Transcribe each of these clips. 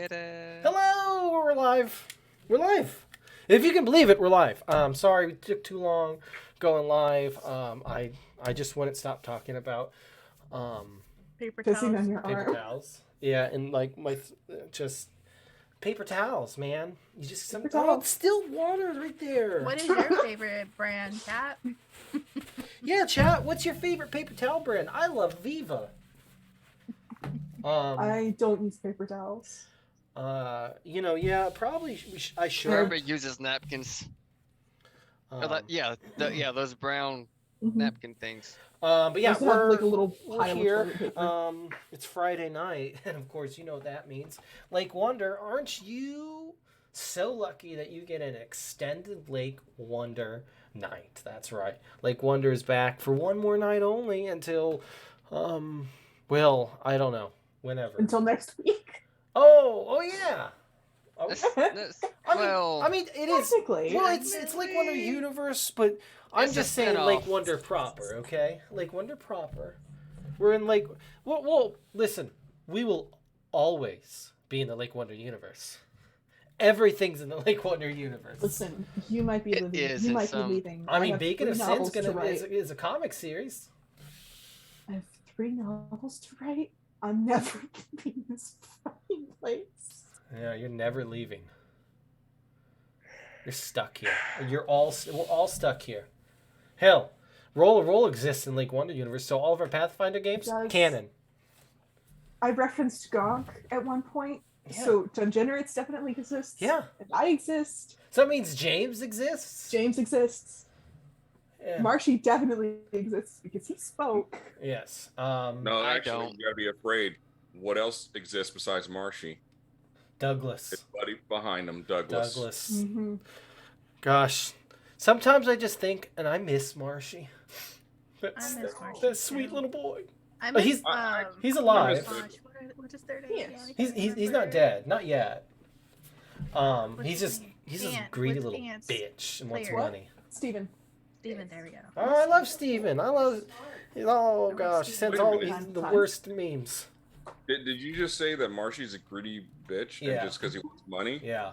Ta-da. Hello, we're live. We're live. If you can believe it, we're live. Sorry we took too long going live. I just wouldn't stop talking about Paper Pissing towels. on your paper arm. towels. Yeah, and like my just paper towels, man. You just Paper oh, towels. it's still water right there. What is your favorite brand, Kat? Yeah, chat. What's your favorite paper towel brand? I love Viva. I don't use paper towels. Yeah, probably I should. Everybody uses napkins. Those brown Mhm. napkin things. But yeah, Just have, we're like a little we're pile of here. toilet paper. It's Friday night, and of course, you know what that means. Lake Wonder, aren't you so lucky that you get an extended Lake Wonder night? That's right. Lake Wonder is back for one more night only until, well, I don't know, whenever. Until next week. Oh yeah. Oh, Well, I mean, it is. Technically. Well, it's Lake Wonder Universe, but I'm It's a just saying spin-off. Lake Wonder proper, okay? Lake Wonder proper. We're in Lake. Well, listen. We will always be in the Lake Wonder universe. Everything's in the Lake Wonder universe. Listen, you might be It leaving. is You in might some- be leaving. I mean, have Beacon of 3 Sin's novels to write. is a comic series. I have 3 novels to write. I'm never leaving this fucking place. Yeah, you're never leaving. You're stuck here. We're all stuck here. Hell, Roll exists in Lake Wonder universe, so all of our Pathfinder games Does. canon. I referenced Gonk at one point, Yeah. so Degenerates definitely exists. Yeah. And I exist. So that means James exists. James exists. Yeah. Marshy definitely exists because he spoke. Yes. No, I actually, don't. you gotta be afraid. What else exists besides Marshy? Douglas. His buddy behind him, Douglas. Douglas. Mm-hmm. Gosh, sometimes I just think, and I miss Marshy. That's, I miss Marshy, that sweet too. little boy. I But miss, he's oh alive. my gosh, what is their name? Yes. Yeah, I He's can't not remember. dead, not yet. He's his just name? he's this Ant, greedy what's little Ant's bitch and wants player? money. Steven. Steven, there we go. Oh, I love Steven. I love. Oh gosh, he sends all Steven. he's the worst memes. Did you just say that Marshy's a greedy bitch? Yeah. And just because he wants money? Yeah.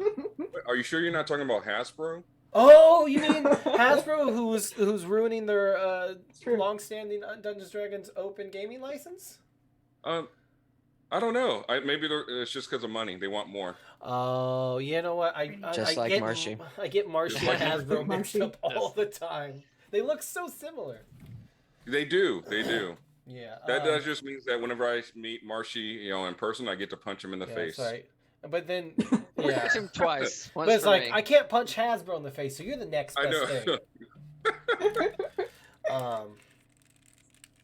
Are you sure you're not talking about Hasbro? Oh, you mean Hasbro, who's ruining their True. long-standing Dungeons Dragons open gaming license? I don't know. Maybe it's just because of money. They want more. Oh, you know what? Just I like get, Marshy. I get Marshy Just like and Hasbro mixed Marshy. up all the time. They look so similar. They do. They do. Yeah. That just means that whenever I meet Marshy, in person, I get to punch him in the face. That's right. But then, yeah. Push him twice. Once But it's for like me. I can't punch Hasbro in the face, so you're the next I best know. thing.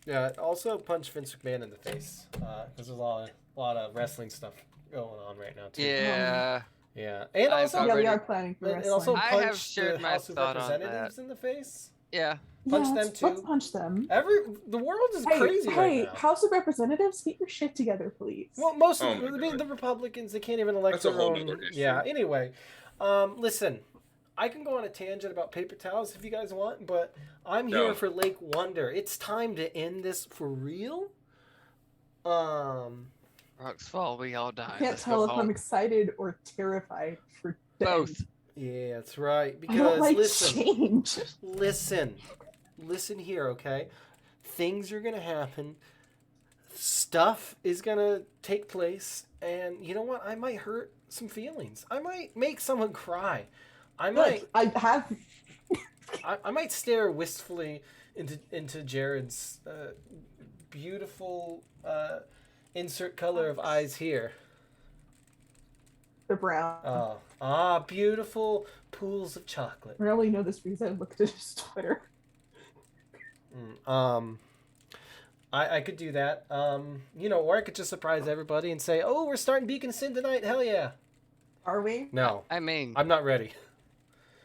Yeah. Also punch Vince McMahon in the face because there's a lot of wrestling stuff going on right now too. Yeah. Yeah. And I've also, Yeah, we already- are planning for and wrestling. also I punch have shared the my House of thought on Representatives in the face. Yeah. punch them let's too. punch them. The world is Hey, crazy hey, right now. House of Representatives, get your shit together, please. Well, most Oh of my I mean, God. the Republicans, they can't even elect That's a their whole own. nother issue. Yeah. Anyway, listen, I can go on a tangent about paper towels if you guys want, but I'm here No. for Lake Wonder. It's time to end this for real. Rocks fall, we all die. I can't Let's go tell if home. I'm excited or terrified for the Both. end. Yeah, that's right. I don't Because like listen, change. listen here, okay? Things are gonna happen. Stuff is gonna take place, and you know what? I might hurt some feelings. I might make someone cry. I might. Look, I have. I might stare wistfully into Jared's beautiful insert color of eyes here. The brown. Beautiful pools of chocolate. I only know this because I looked at his Twitter. I could do that. Or I could just surprise everybody and say, "Oh, we're starting Beacon of Sin tonight. Hell yeah!" Are we? No, I mean, I'm not ready.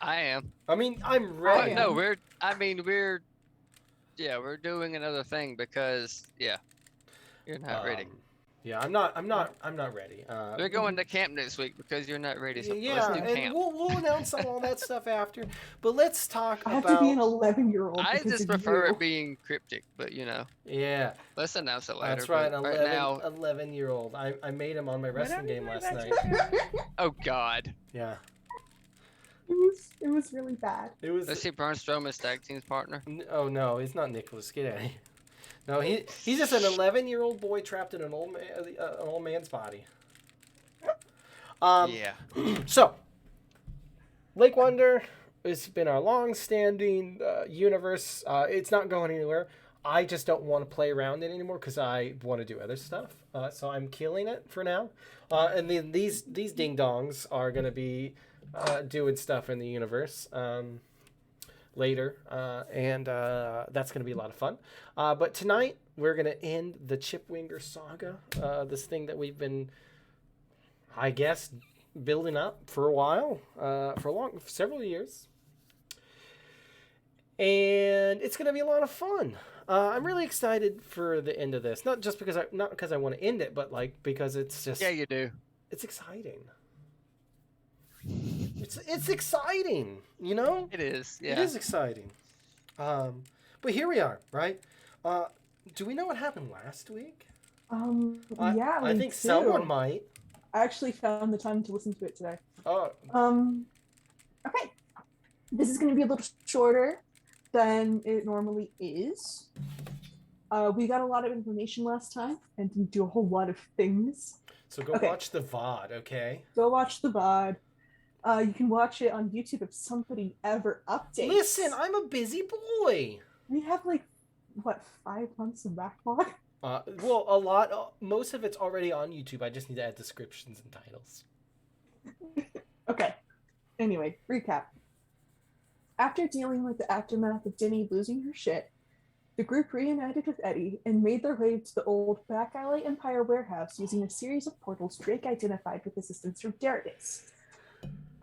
I am. I mean, I'm Oh, ready. no, we're doing another thing because, you're not ready. Yeah, I'm not ready. We're going to camp next week because you're not ready. So Yeah, let's do and camp. we'll announce all that stuff after. But let's talk I have to be an about. 11-year-old I because just of prefer you. it being cryptic, but Yeah, let's announce it later. that's right. But 11, right now, 11-year-old. I made him on my wrestling Whatever game you last want, night. Bachelor. oh god, Yeah, It was really bad. it was. let's see Braun Strowman's tag team's partner. Oh no, it's not Nicholas. Get out of here. No, he's just an 11-year-old boy trapped in an old man's body. Yeah. So, Lake Wonder has been our long-standing universe. It's not going anywhere. I just don't want to play around it anymore because I want to do other stuff. So I'm killing it for now. And then these ding-dongs are going to be doing stuff in the universe later. And that's going to be a lot of fun. But tonight, we're going to end the Chipwinger saga. This thing that we've been, I guess, building up for a while, for several years. And it's going to be a lot of fun. I'm really excited for the end of this. Not because I want to end it, but like because it's just Yeah, you do. it's exciting. It's exciting, you know? It is. Yeah. It is exciting. But here we are, right? Do we know what happened last week? Yeah, I we think do. someone might. I actually found the time to listen to it today. Oh, Okay. This is going to be a little shorter than it normally is. We got a lot of information last time and didn't do a whole lot of things. so go Okay. watch the VOD, okay? Go watch the VOD. You can watch it on YouTube if somebody ever updates. Listen, I'm a busy boy. We have 5 months of backlog? Well, a lot. Most of it's already on YouTube. I just need to add descriptions and titles. Okay. Anyway, recap. After dealing with the aftermath of Denny losing her shit, the group reunited with Eddie and made their way to the old Back Alley Empire warehouse using a series of portals Drake identified with assistance from Darius.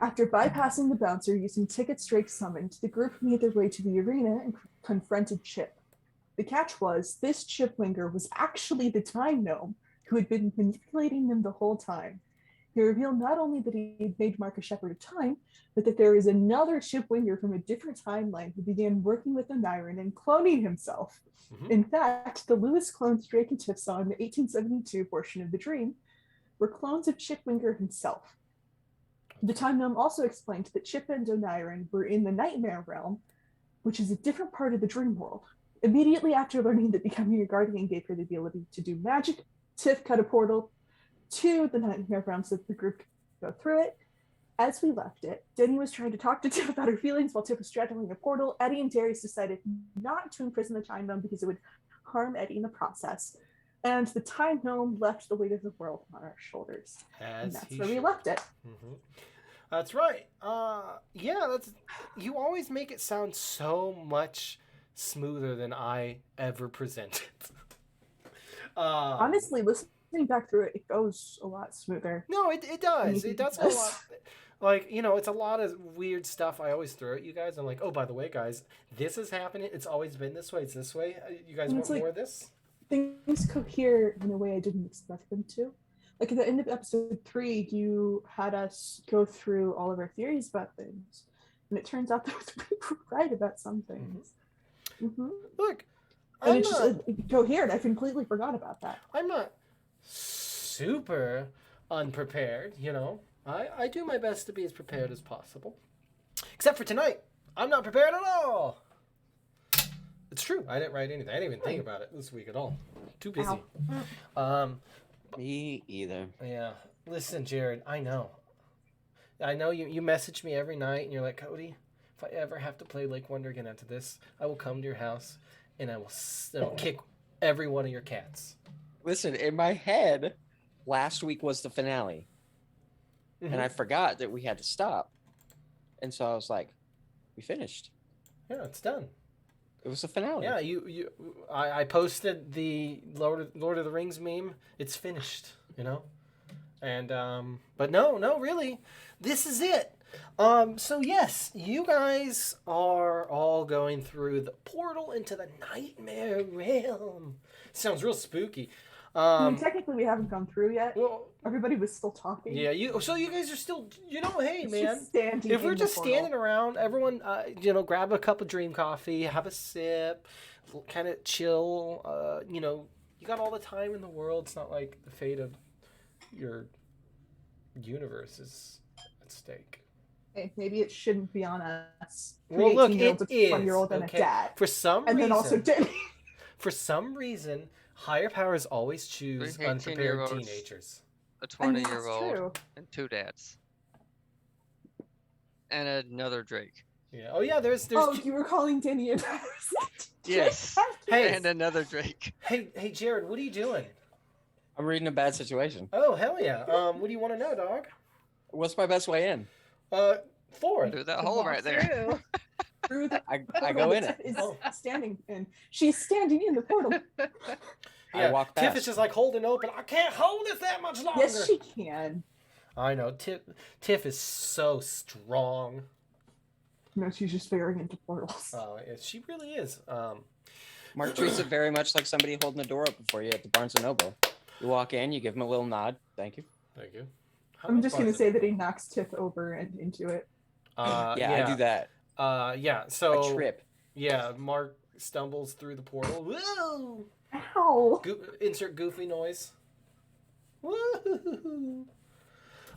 After bypassing the bouncer using tickets Drake summoned, the group made their way to the arena and confronted Chip. The catch was, this Chipwinger was actually the Time Gnome who had been manipulating them the whole time. He revealed not only that he had made Mark a shepherd of time, but that there is another Chipwinger from a different timeline who began working with Oniron and cloning himself. Mhm. In fact, the Lewis clones Drake and Tiff saw in the 1872 portion of the dream were clones of Chipwinger himself. The Time Gnome also explained that Chip and Oniron were in the Nightmare Realm, which is a different part of the dream world. Immediately after learning that becoming a guardian gave her the ability to do magic, Tiff cut a portal to the Nightmare Realm so that the group could go through it. As we left it, Denny was trying to talk to Tiff about her feelings while Tiff was straddling a portal. Eddie and Darius decided not to imprison the Time Gnome because it would harm Eddie in the process. And the Time Gnome left the weight of the world on our shoulders. And that's where we left it. Mm-hmm. That's right. You always make it sound so much smoother than I ever present it. Honestly, listening back through it, it goes a lot smoother. No, it does. It does a lot. Like, it's a lot of weird stuff I always throw at you guys. I'm like, oh, by the way, guys, this is happening. It's always been this way. It's this way. You guys want more of this? Things cohere in a way I didn't expect them to. Like at the end of episode 3, you had us go through all of our theories about things. And it turns out that we were right about some things. Mm-hmm. Look, and it's just coherent. I completely forgot about that. I'm not super unprepared, I do my best to be as prepared as possible. Except for tonight. I'm not prepared at all. It's true. I didn't write anything. I didn't even think about it this week at all. Too busy. Me either. Yeah. Listen, Jared, I know you message me every night and you're like, Cody, if I ever have to play Lake Wonder again after this, I will come to your house and I will kick every one of your cats. Listen, in my head, last week was the finale. Mm-hmm. And I forgot that we had to stop. And so I was like, we finished. Yeah, it's done. It was the finale. Yeah, I posted the Lord of the Rings meme. It's finished, And but no, really, this is it. So yes, you guys are all going through the portal into the Nightmare Realm. Sounds real spooky. I mean, technically, we haven't gone through yet. well, Everybody was still talking. yeah, so you guys are still, hey, It's man. just standing If we're in the just portal. standing around, everyone, grab a cup of dream coffee, have a sip, kind of chill. You got all the time in the world. It's not like the fate of your universe is at stake. Hey, maybe it shouldn't be on us. Well, look, 18-year-olds, it a is. 20-year-old, and Okay? a dad. For some And reason, then also Danny. for some reason, higher powers always choose 18 unprepared year olds. teenagers. A I mean, 20-year-old that's true. and 2 dads. And another Drake. Yeah. Oh yeah. There's. Oh, you were calling Danny a dad. Yes. Hey. And another Drake. Hey, Jared, what are you doing? I'm reading a bad situation. Oh hell yeah. What do you want to know, dog? What's my best way in? Forward. Through that hole right there. Through. Through the I portal go in that it. Is Oh. standing in. She's standing in the portal. I walk Tiff past. is just like holding open. I can't hold it that much longer. Yes, she can. I know. Tiff is so strong. No, she's just staring into portals. She really is. Mark treats it very much like somebody holding the door open for you at the Barnes & Noble. You walk in, you give him a little nod. Thank you. Thank you. I'm just going to say that he knocks Tiff over and into it. Yeah, I do that. Yeah. So I trip. Yeah, Mark stumbles through the portal. Woo! Ow! Insert goofy noise. Woo!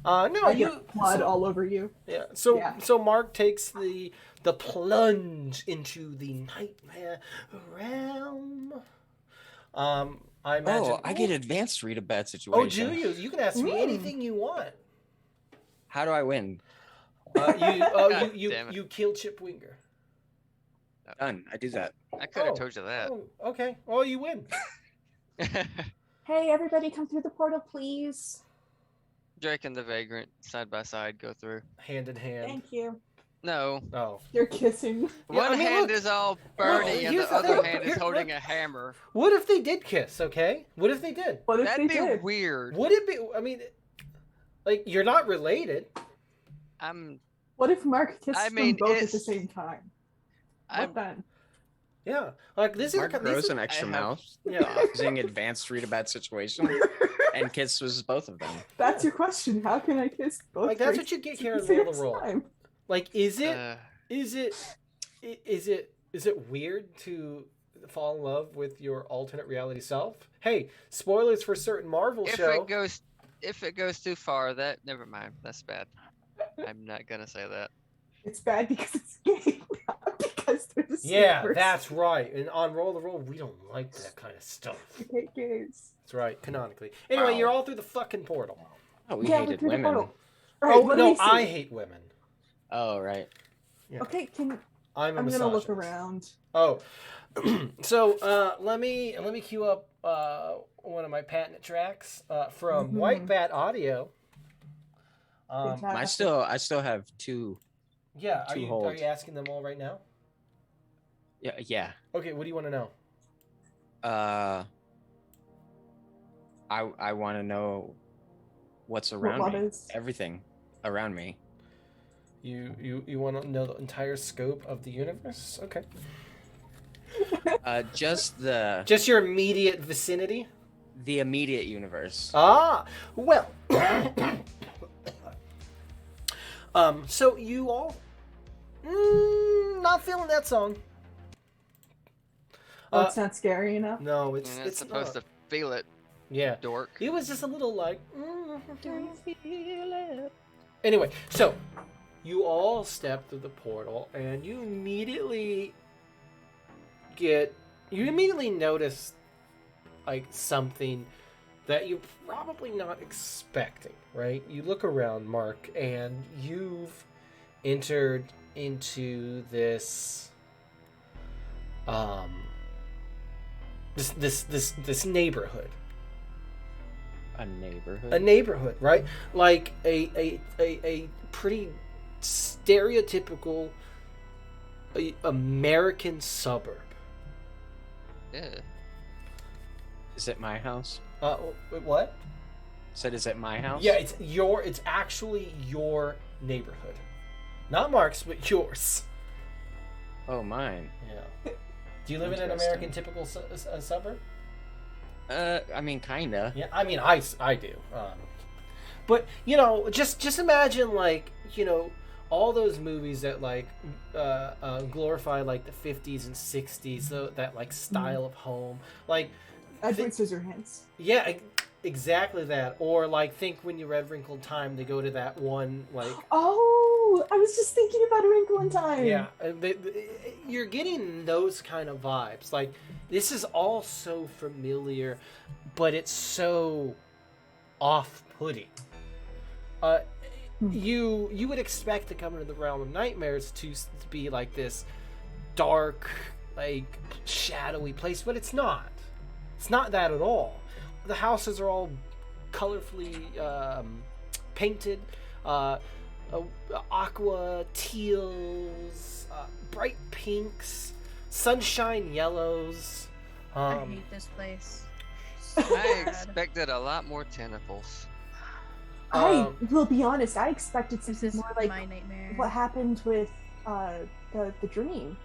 No, I you get blood all over you. Yeah. So Yeah. so Mark takes the plunge into the nightmare realm. I imagine. Oh, I get advanced read a bad Oh, situation. do you? You can ask me anything you want. How do I win? God You damn it. kill Chip Winger. Done. I do that. I could have told you that. Oh, okay. Well, you win. Hey, everybody, come through the portal, please. Drake and the Vagrant side by side go through. Hand in hand. Thank you. No. Oh. They're kissing. Yeah, One I mean, hand look- is all burning and here's the the other thing. hand is Here, holding look. a hammer. What if they did kiss? Okay. What if they did? What if That'd they be did? weird. Would it be? I mean, like you're not related. What if Mark kissed I mean, them both at the it's- same time? What I'm then? Yeah. Like this Mark is grows these an are- extra I have- mouth Yeah. using advanced read a bad situation and kisses both of them. That's your question. How can I kiss both? Like that's Graces what you get at here the in Roll the same Roll. time? Like is it uh, is it weird to fall in love with your alternate reality self? Hey, spoilers for a certain Marvel if show. it goes too far, that never mind. That's bad. I'm not gonna say that. It's bad because it's gay, not because they're the same Yeah, person. that's right. And on Roll the Roll, we don't like that kind of stuff. I hate gays. That's right, canonically. Anyway, Wow. you're all through the fucking portal. Oh, we Yeah, hated through the women. portal. All right, Oh what do no, we see? I hate women. Oh, right. Yeah. Okay, I'm a I'm gonna look misogynist. around. Oh, so let me cue up one of my patented tracks from Mhm. White Bat Audio. I still have two. Yeah, are to you hold. asking them all right now? Yeah. Okay, what do you want to know? I want to know what's What around me. is? Everything around me. You want to know the entire scope of the universe? Okay. Just Just your immediate vicinity? the immediate universe. Ah, well. So you all not feeling that song. Oh, it's not scary enough. No, You're it's not supposed not. to feel it, Yeah. dork. It was just a little like. Anyway, so you all step through the portal, and you immediately notice like something that you're probably not expecting, right? You look around, Mark, and you've entered into this this neighborhood. A neighborhood. A neighborhood, right? Like a pretty stereotypical American suburb. Yeah. Is it my house? What? Said, is it my house? Yeah, it's actually your neighborhood. Not Mark's, but yours. Oh, mine. Yeah. Do you live in an Interesting. American typical suburb? I mean, kinda. Yeah, I mean, I do. But just imagine like all those movies that like glorify like the 50s and 60s, that like style of home, like Edward Scissorhands. yeah, exactly that. Or like think when you read Wrinkle in Time, they go to that one like Oh, I was just thinking about A Wrinkle in Time. yeah, you're getting those kind of vibes. Like this is all so familiar, but it's so off-putting. You would expect to come into the realm of nightmares to be like this dark, like shadowy place, but it's not. It's not that at all. The houses are all colorfully painted, aqua teals, bright pinks, sunshine yellows. I hate this place. I expected a lot more tentacles. I will be honest. I expected This something is more like my nightmare. what happened with the dream.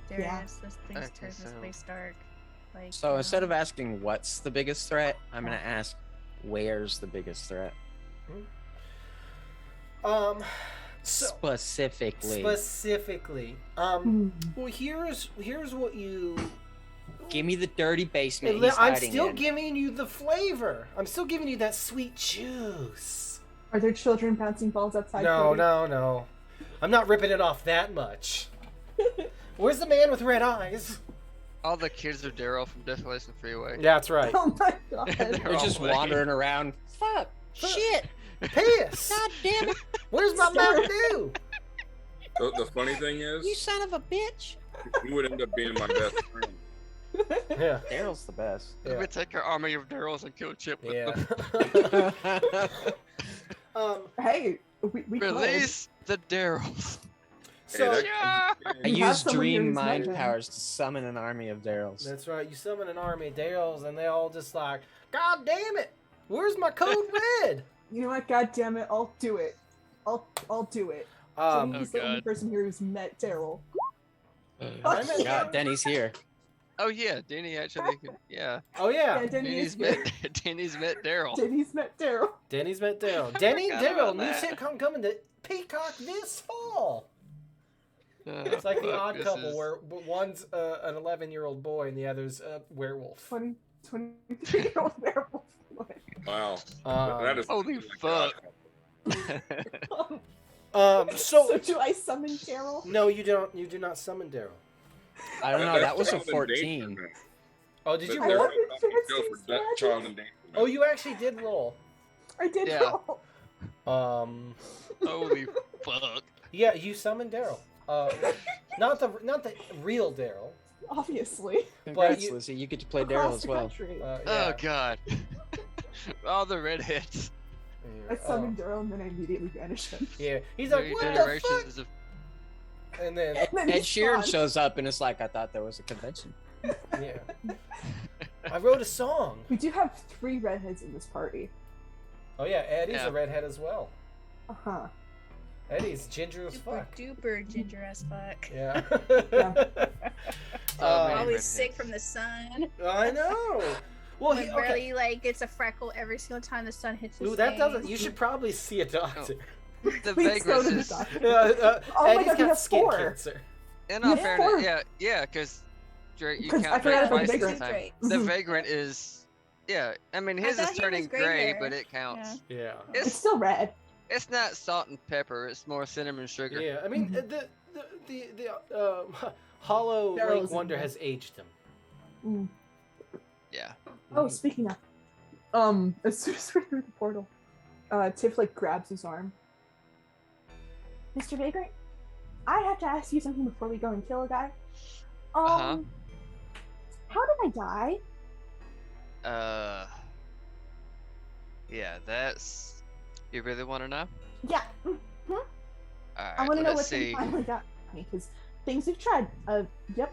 Darius, Yeah. this thing's Okay, turned this so- place dark. Like, So instead of asking what's the biggest threat, I'm gonna ask where's the biggest threat specifically. Specifically, well, here's what you. Give me the dirty basement he's I'm hiding still in. giving you the flavor. I'm still giving you that sweet juice. Are there children bouncing balls outside? No, Cody? no. I'm not ripping it off that much. Where's the man with red eyes? All the kids are Daryl from Desolation Freeway. Yeah, that's right. Oh my god. They're all just playing. wandering around. Fuck! Shit! Piss! God damn it! Where's my Mountain Dew? The funny thing You is, son of a bitch! you would end up being my best friend. Yeah. Daryl's the best. Let me take our army of Daryls and kill Chip with Yeah. them. Hey, we could. Release the Daryls. So Hey, Yeah. I You have use someone here dream who's mind met him. powers to summon an army of Daryls. that's right. You summon an army of Daryls, and they all just like, God damn it! Where's my code red? You know what? God damn it! I'll do it. I'll do it. Oh, He's the only God. person here who's met Daryl. I met God, Denny's here. Oh yeah, Denny actually. Yeah, Oh yeah, Yeah, Denny Denny's is here. met. Denny's met Daryl. Denny's met Daryl. Denny's met Daryl. Denny, Forgot Daryl, about new that. sitcom coming to Peacock this fall. It's like the Fuck, Odd this Couple, is- where one's an 11-year-old boy and the other's a werewolf. 23-year-old werewolf. Wow. Um, That is Holy like fuck. So So do I summon Daryl? no, you don't. You do not summon Daryl. I don't know. that's That was a child 14. endangerment. Oh, did you That's I roll? love your go for chances, that man. child endangerment. Oh, you actually did roll. I did Yeah. roll. Holy fuck. Yeah, you summoned Daryl. Not the real Daryl. Obviously. Congrats, you- Lizzie. You get to play Across Daryl as the well. country. Oh Yeah. god. All the redheads. I summon Daryl and then I immediately banish him. Yeah, he's like, Three what the generations of fuck? And then, And then Ed he's Sheeran gone. shows up and it's like, I thought there was a convention. yeah. I wrote a song. We do have 3 redheads in this party. Oh yeah, Eddie's Yeah. a redhead as well. Uh-huh. Eddie's ginger as Super fuck. duper ginger as fuck. Yeah. Oh, man. Um, Always redheads. sick from the sun. I know. Well, Like, okay. barely like gets a freckle every single time the sun hits his Ooh, that face. doesn't. You should probably see a doctor. the Please go vagrants to the is. doctor. Oh my Eddie's God, you got have skin 4. cancer. In You all have fairness, 4. yeah, because Drake, you 'Cause I count forgot Drake about twice the this vagrant. time. The Mhm. vagrant is, yeah. I mean, his is thought he turning was gray gray, hair. but it counts. Yeah. It's still red. It's not salt and pepper. It's more cinnamon sugar. Yeah. I mean, Mhm. the Hollow Daryl's Link in Wonder there. has aged him. Mm. Yeah. Oh, speaking of, as soon as we're through the portal, Tiff like grabs his arm. Mr. Vagrant, I have to ask you something before we go and kill a guy. Uh-huh. How did I die? Yeah. That's. You really want to know? Yeah, All right. I want to know let's what see. they finally got me because things we've tried. Yep.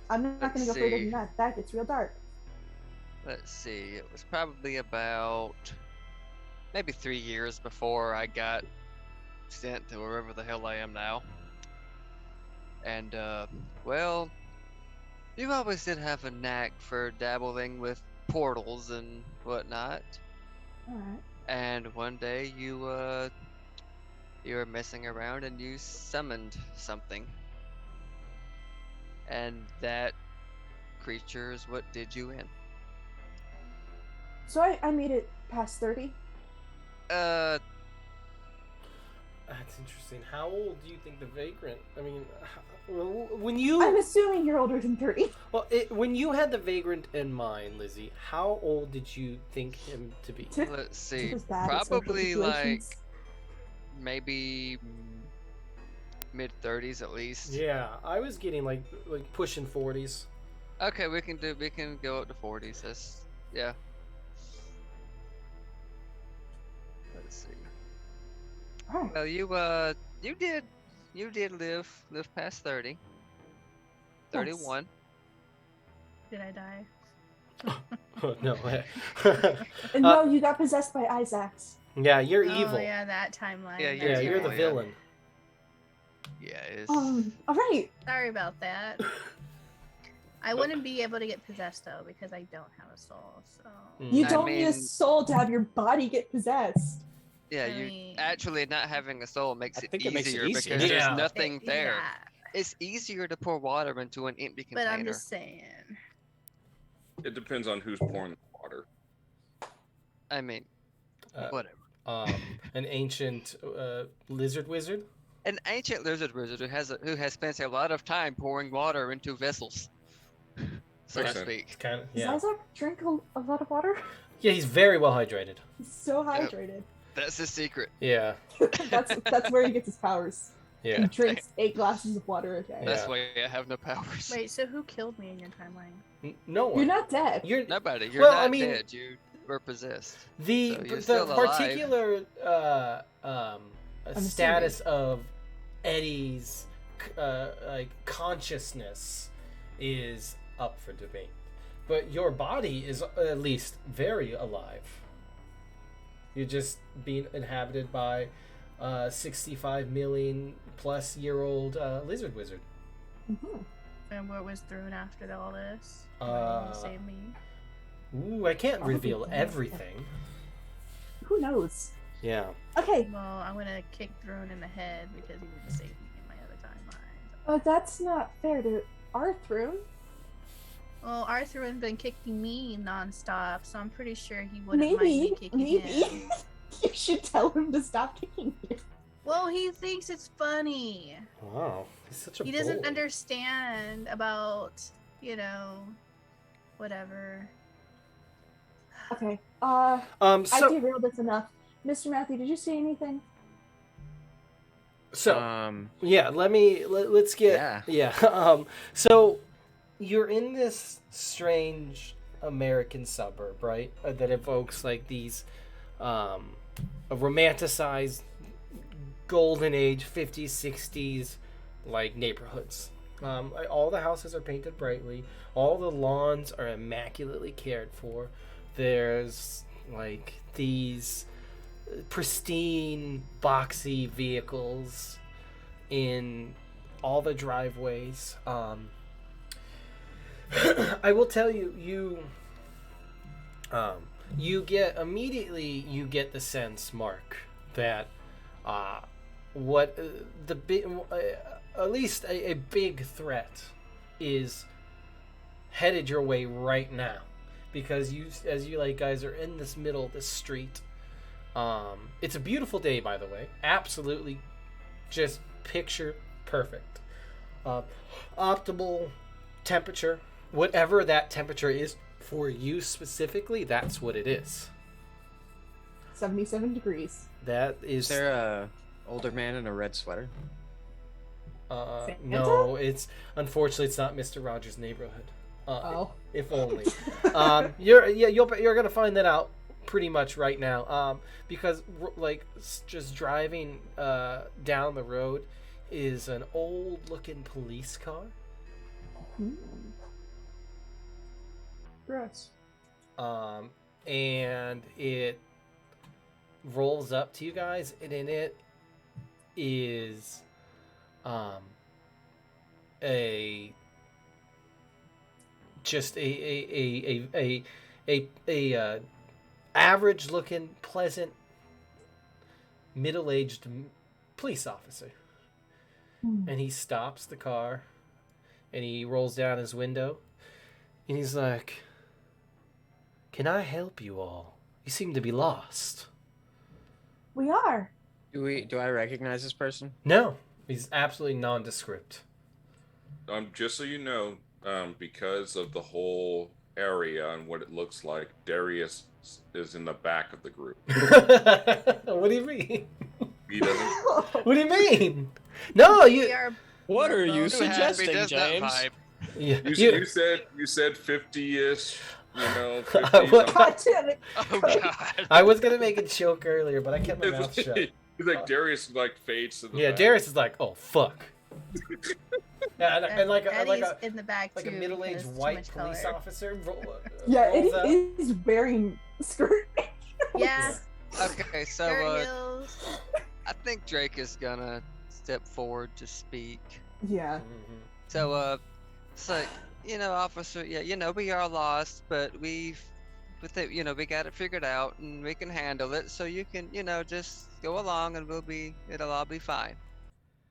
I'm not Let's gonna go further see. than that. That gets real dark. Let's see. It was probably about maybe 3 years before I got sent to wherever the hell I am now. And well, You always did have a knack for dabbling with portals and whatnot. All right. And one day you were messing around and you summoned something. And that creature is what did you in. So I made it past 30. Uh, That's interesting. How old do you think the vagrant? I mean, when you I'm assuming you're older than 30. when you had the vagrant in mind, Lizzie, how old did you think him to be? let's see. was bad at social Probably like situations. maybe mid 30s at least. Yeah, I was getting like pushing 40s. Okay, we can go up to 40s. That's yeah. Let's see. Oh, Well, you did live past 30. 31. Did I die? Oh, no. and no, you got possessed by Isaacs. Yeah, you're Oh evil. yeah, that timeline. Yeah, Yeah, you're the evil, yeah. villain. Yeah, it's All right. Sorry about that. I wouldn't be able to get possessed though because I don't have a soul. So You I don't need a mean- soul to have your body get possessed. yeah, I you mean- actually not having a soul makes I it think it makes it easier easier. because Yeah. there's nothing there. Yeah, It's easier to pour water into an empty but container. I'm just saying. It depends on who's pouring the water. I mean, Uh, whatever. An ancient lizard wizard. An ancient lizard wizard who has spent a lot of time pouring water into vessels, so to Makes sense. speak. Kind of, Does yeah. Isaac drink a lot of water? Yeah, he's very well hydrated. He's so hydrated. That's the secret. Yeah, that's where he gets his powers. He yeah. drinks 8 glasses of water a day. That's Yeah. why I have no powers. Wait, so who killed me in your timeline? No one. You're not dead. You're Nobody. You're Well, not I mean- dead. You were possessed. the So you're the still alive. particular assuming. status of Eddie's like consciousness is up for debate, but your body is at least very alive. You're just being inhabited by 65 million plus year old lizard wizard. Mhm. And what was thrown after all this? Uh, To save me. Ooh, I can't Probably reveal don't. everything. Who knows? Yeah. Okay, Well, I'm gonna kick Throne in the head because he didn't save me in my other timeline. that's not fair to Arthur. Well, Arthur has been kicking me nonstop, so I'm pretty sure he wouldn't mind me Maybe, kicking him. maybe you should tell him to stop kicking you. Well, he thinks it's funny. Wow. He's such a He doesn't bully. understand about, whatever. Okay. So I derailed this enough. Mr. Matthew, did you say anything? Yeah, let's get so you're in this strange American suburb, right? That evokes like these a romanticized golden age 50s 60s like neighborhoods. All the houses are painted brightly, all the lawns are immaculately cared for. There's like these pristine boxy vehicles in all the driveways. I will tell you, you get the sense, Mark, that at least a big threat is headed your way right now, because as you guys are in this middle of this street. It's a beautiful day, by the way. Absolutely, just picture perfect. Optimal temperature, whatever that temperature is for you specifically, that's what it is. 77 degrees. That is. Is there a older man in a red sweater? No, unfortunately it's not Mr. Rogers' neighborhood. Oh. If only. You're gonna find that out pretty much right now, because just driving down the road is an old looking police car, Gross. and it rolls up to you guys, and in it is a just a average looking, pleasant, middle-aged police officer. And he stops the car, and he rolls down his window, and he's like, "Can I help you all? You seem to be lost." We are. Do I recognize this person? No, he's absolutely nondescript. Just so you know, because of the whole area and what it looks like, Darius is in the back of the group. What do you mean? He doesn't. What do you mean? No, We you. are What are you Too happy suggesting, does that James? vibe. Yeah, You said 50-ish. You know, 50. What? God damn it. Oh god. I was gonna make a joke earlier, but I kept my mouth shut. He's like Darius like fades to the Yeah, back. Darius is like, "Oh fuck." Yeah, and like Eddie's a in the back like too. a middle-aged because too white much police color. officer. Yeah, rolls up. it is very skirt. Yeah. Okay, so Skirt heels. I think Drake is gonna step forward to speak. Yeah. Mhm. So it's like, officer, yeah, we are lost, but we got it figured out and we can handle it. So you can, just go along and it'll all be fine.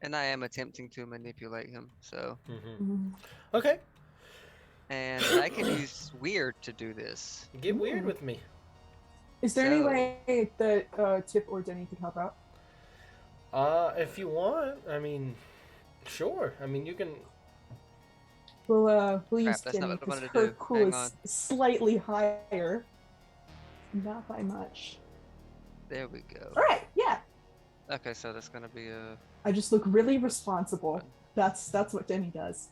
And I am attempting to manipulate him. So, Mhm. Okay, and I can use weird to do this. get weird with me. Is there any So- way that Tip or Denny could help out? If you want, I mean, sure. I mean, you can. We'll Crap, use that's not Denny what I because wanted to her do. cool Hang is on. slightly higher. Not by much. There we go. All right. Yeah. Okay, so that's gonna be a. I just look really responsible. That's what Denny does.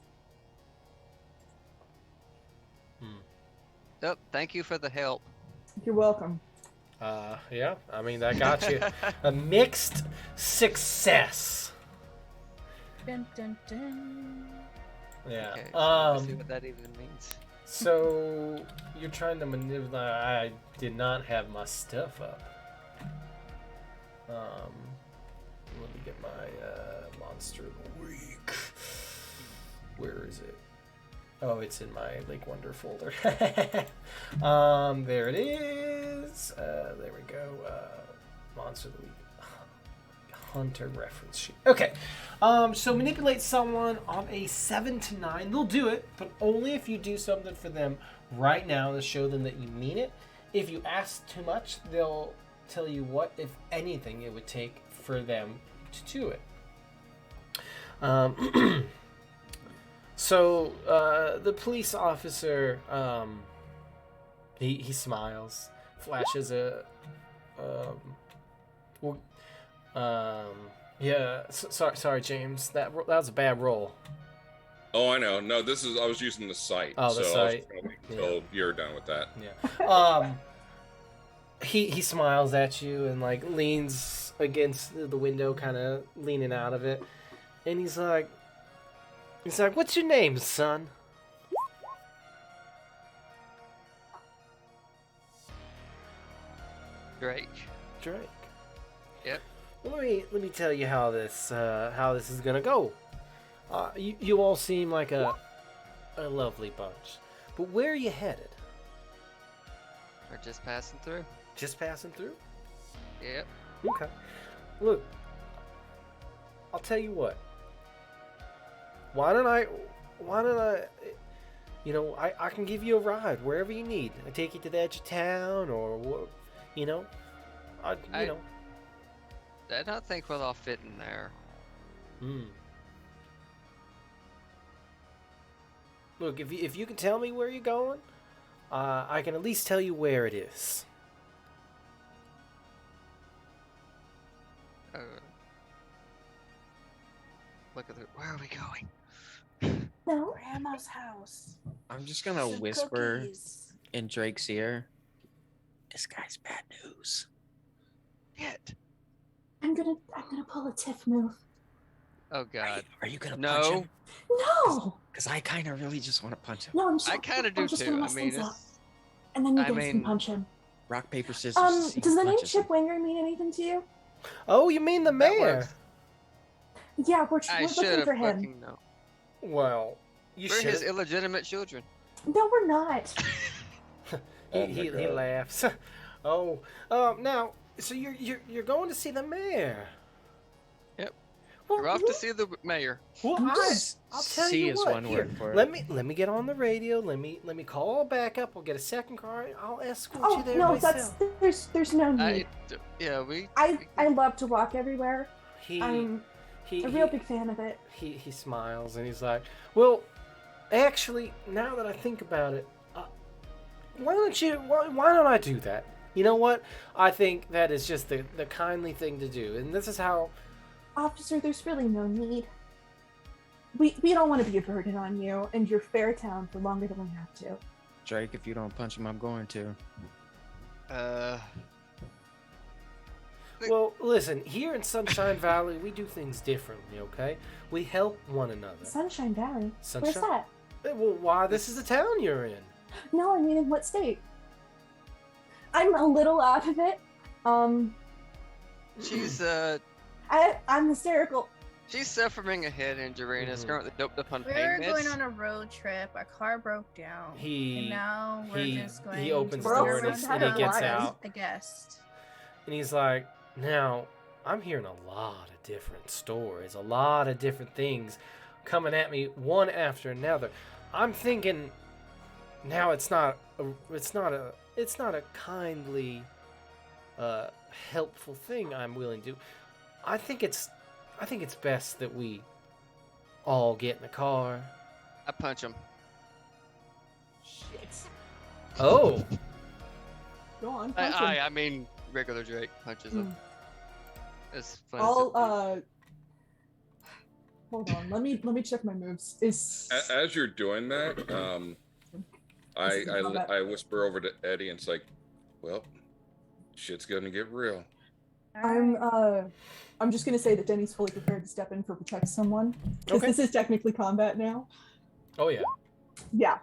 Oh, thank you for the help. You're welcome. Yeah. I mean, that got you a mixed success. Dun, dun, dun. Yeah. Okay, so let's see Um. what that even means. So you're trying to manipulate. I did not have my stuff up. Let me get my monster of the week. Where is it? Oh, it's in my Lake Wonder folder. There it is. There we go. Monster of the week. Hunter reference sheet. Okay. So manipulate someone on a 7 to 9. They'll do it, but only if you do something for them right now to show them that you mean it. If you ask too much, they'll tell you what, if anything, it would take for them to do it. So the police officer, he smiles, flashes a, yeah. Sorry, James. That was a bad roll. Oh, I know. No, I was using the site. Oh, the so site. I was trying to wait until you're done with that. Yeah. He smiles at you and like leans against the window, kind of leaning out of it, and he's like, "What's your name, son?" Drake. Drake. Yep. Let me tell you how this is gonna go. You all seem like a lovely bunch, but where are you headed? We're just passing through. Just passing through? Yep. Okay. Look, I'll tell you what. Why don't I, I can give you a ride wherever you need. I take you to the edge of town, or I don't think we'll all fit in there. Look, if you can tell me where you're going, I can at least tell you where it is. Look at where are we going? No. Grandma's house. I'm just gonna Some whisper cookies. in Drake's ear. This guy's bad news. Shit. I'm gonna pull a Tiff move. Oh god. Are you gonna punch No. him? No. Because I kind of really just want to punch him. No, I'm just. I kind of do I'm just too. gonna I mess mean, things up, it's, and then you I guys mean- can punch him. Rock, paper, scissors. see Does who the name punches him. Chip Winger mean anything to you? Oh, you mean the that mayor? works. Yeah, we're I looking should have for him. fucking known. Well, you We're his should. illegitimate children. No, we're not. He laughs. Oh, now, so you're going to see the mayor? Yep. Well, We're off to see the mayor. Well, I'll tell See you is what. one Here, word for it. let me get on the radio. Let me call back up. We'll get a second car. I'll escort Oh you there no, myself. there's no need. I love to walk everywhere. I'm a real big fan of it. He smiles and he's like, well, actually, now that I think about it, why don't I do that? You know what? I think that is just the kindly thing to do, and this is how. Officer, there's really no need. We don't want to be a burden on you and your fair town for longer than we have to. Drake, if you don't punch him, I'm going to. Well, listen, here in Sunshine Valley, we do things differently, okay? We help one another. Sunshine Valley? Sunshine- Where's that? Well, why, this is the town you're in. No, I mean in what state? I'm a little out of it. She's I'm hysterical. she's suffering a head injury and is Mhm. currently doped up on We pain were meds. going on a road trip. Our car broke down. and now we're he- just going. he opens to the door go and around he- the and he house gets as out. A guest. And he's like, now, I'm hearing a lot of different stories, a lot of different things coming at me one after another. I'm thinking, now it's not a kindly, helpful thing I'm willing to do. I think it's best that we all get in the car. I punch him. Shit. Oh, Go on. punch him. I mean regular Drake punches him. As fun as I'll hold on. Let me check my moves. As you're doing that, I whisper over to Eddie and it's like, well, shit's gonna get real. I'm just gonna say that Denny's fully prepared to step in for protect someone. Because Okay. this is technically combat now. oh yeah. Yeah.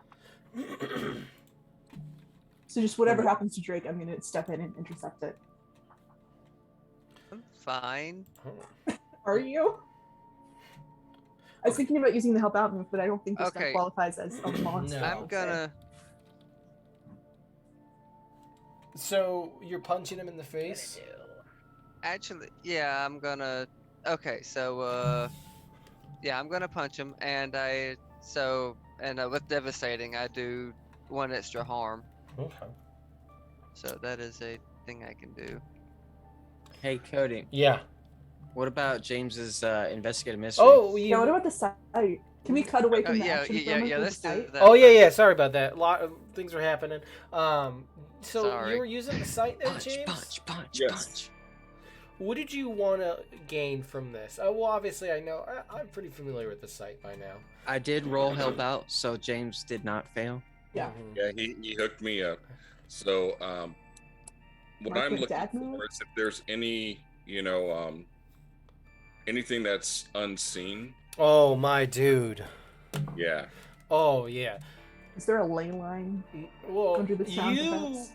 So just whatever happens to Drake, I'm gonna step in and intercept it. I'm fine. Are you? I was thinking about using the help out move, but I don't think this guy Okay. qualifies as a monster. No. I'm gonna. So you're punching him in the face? Actually, yeah, I'm gonna. Okay, so yeah, I'm gonna punch him, and with devastating, I do 1 extra harm. Okay. So that is a thing I can do. Hey, Cody, Yeah. what about James's investigative mystery? Oh, Yeah, what about the site? Can we cut away from the action film and yeah. do the Let's do site? that. Oh yeah, first. yeah. Sorry about that. A lot of things were happening. So Sorry. you were using the site there, punch, James? punch, Yes. punch. What did you want to gain from this? Well, obviously, I know I'm pretty familiar with the site by now. I did roll help out, so James did not fail. Yeah. Mhm. Yeah, he hooked me up. So what Mark I'm with looking dad mode? for is if there's any, anything that's unseen. Oh my dude. Yeah. Oh yeah. Is there a ley line Well, under the sound effects?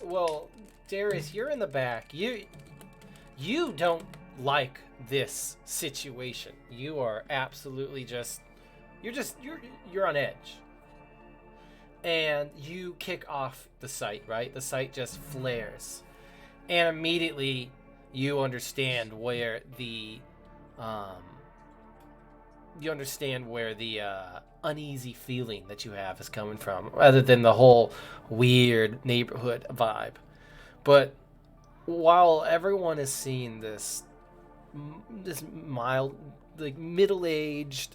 Well, Darius, you're in the back. You don't like this situation. You are absolutely you're on edge. And you kick off the site, right? The site just flares. And immediately you understand where the uneasy feeling that you have is coming from, rather than the whole weird neighborhood vibe. But while everyone is seeing this mild, like middle-aged,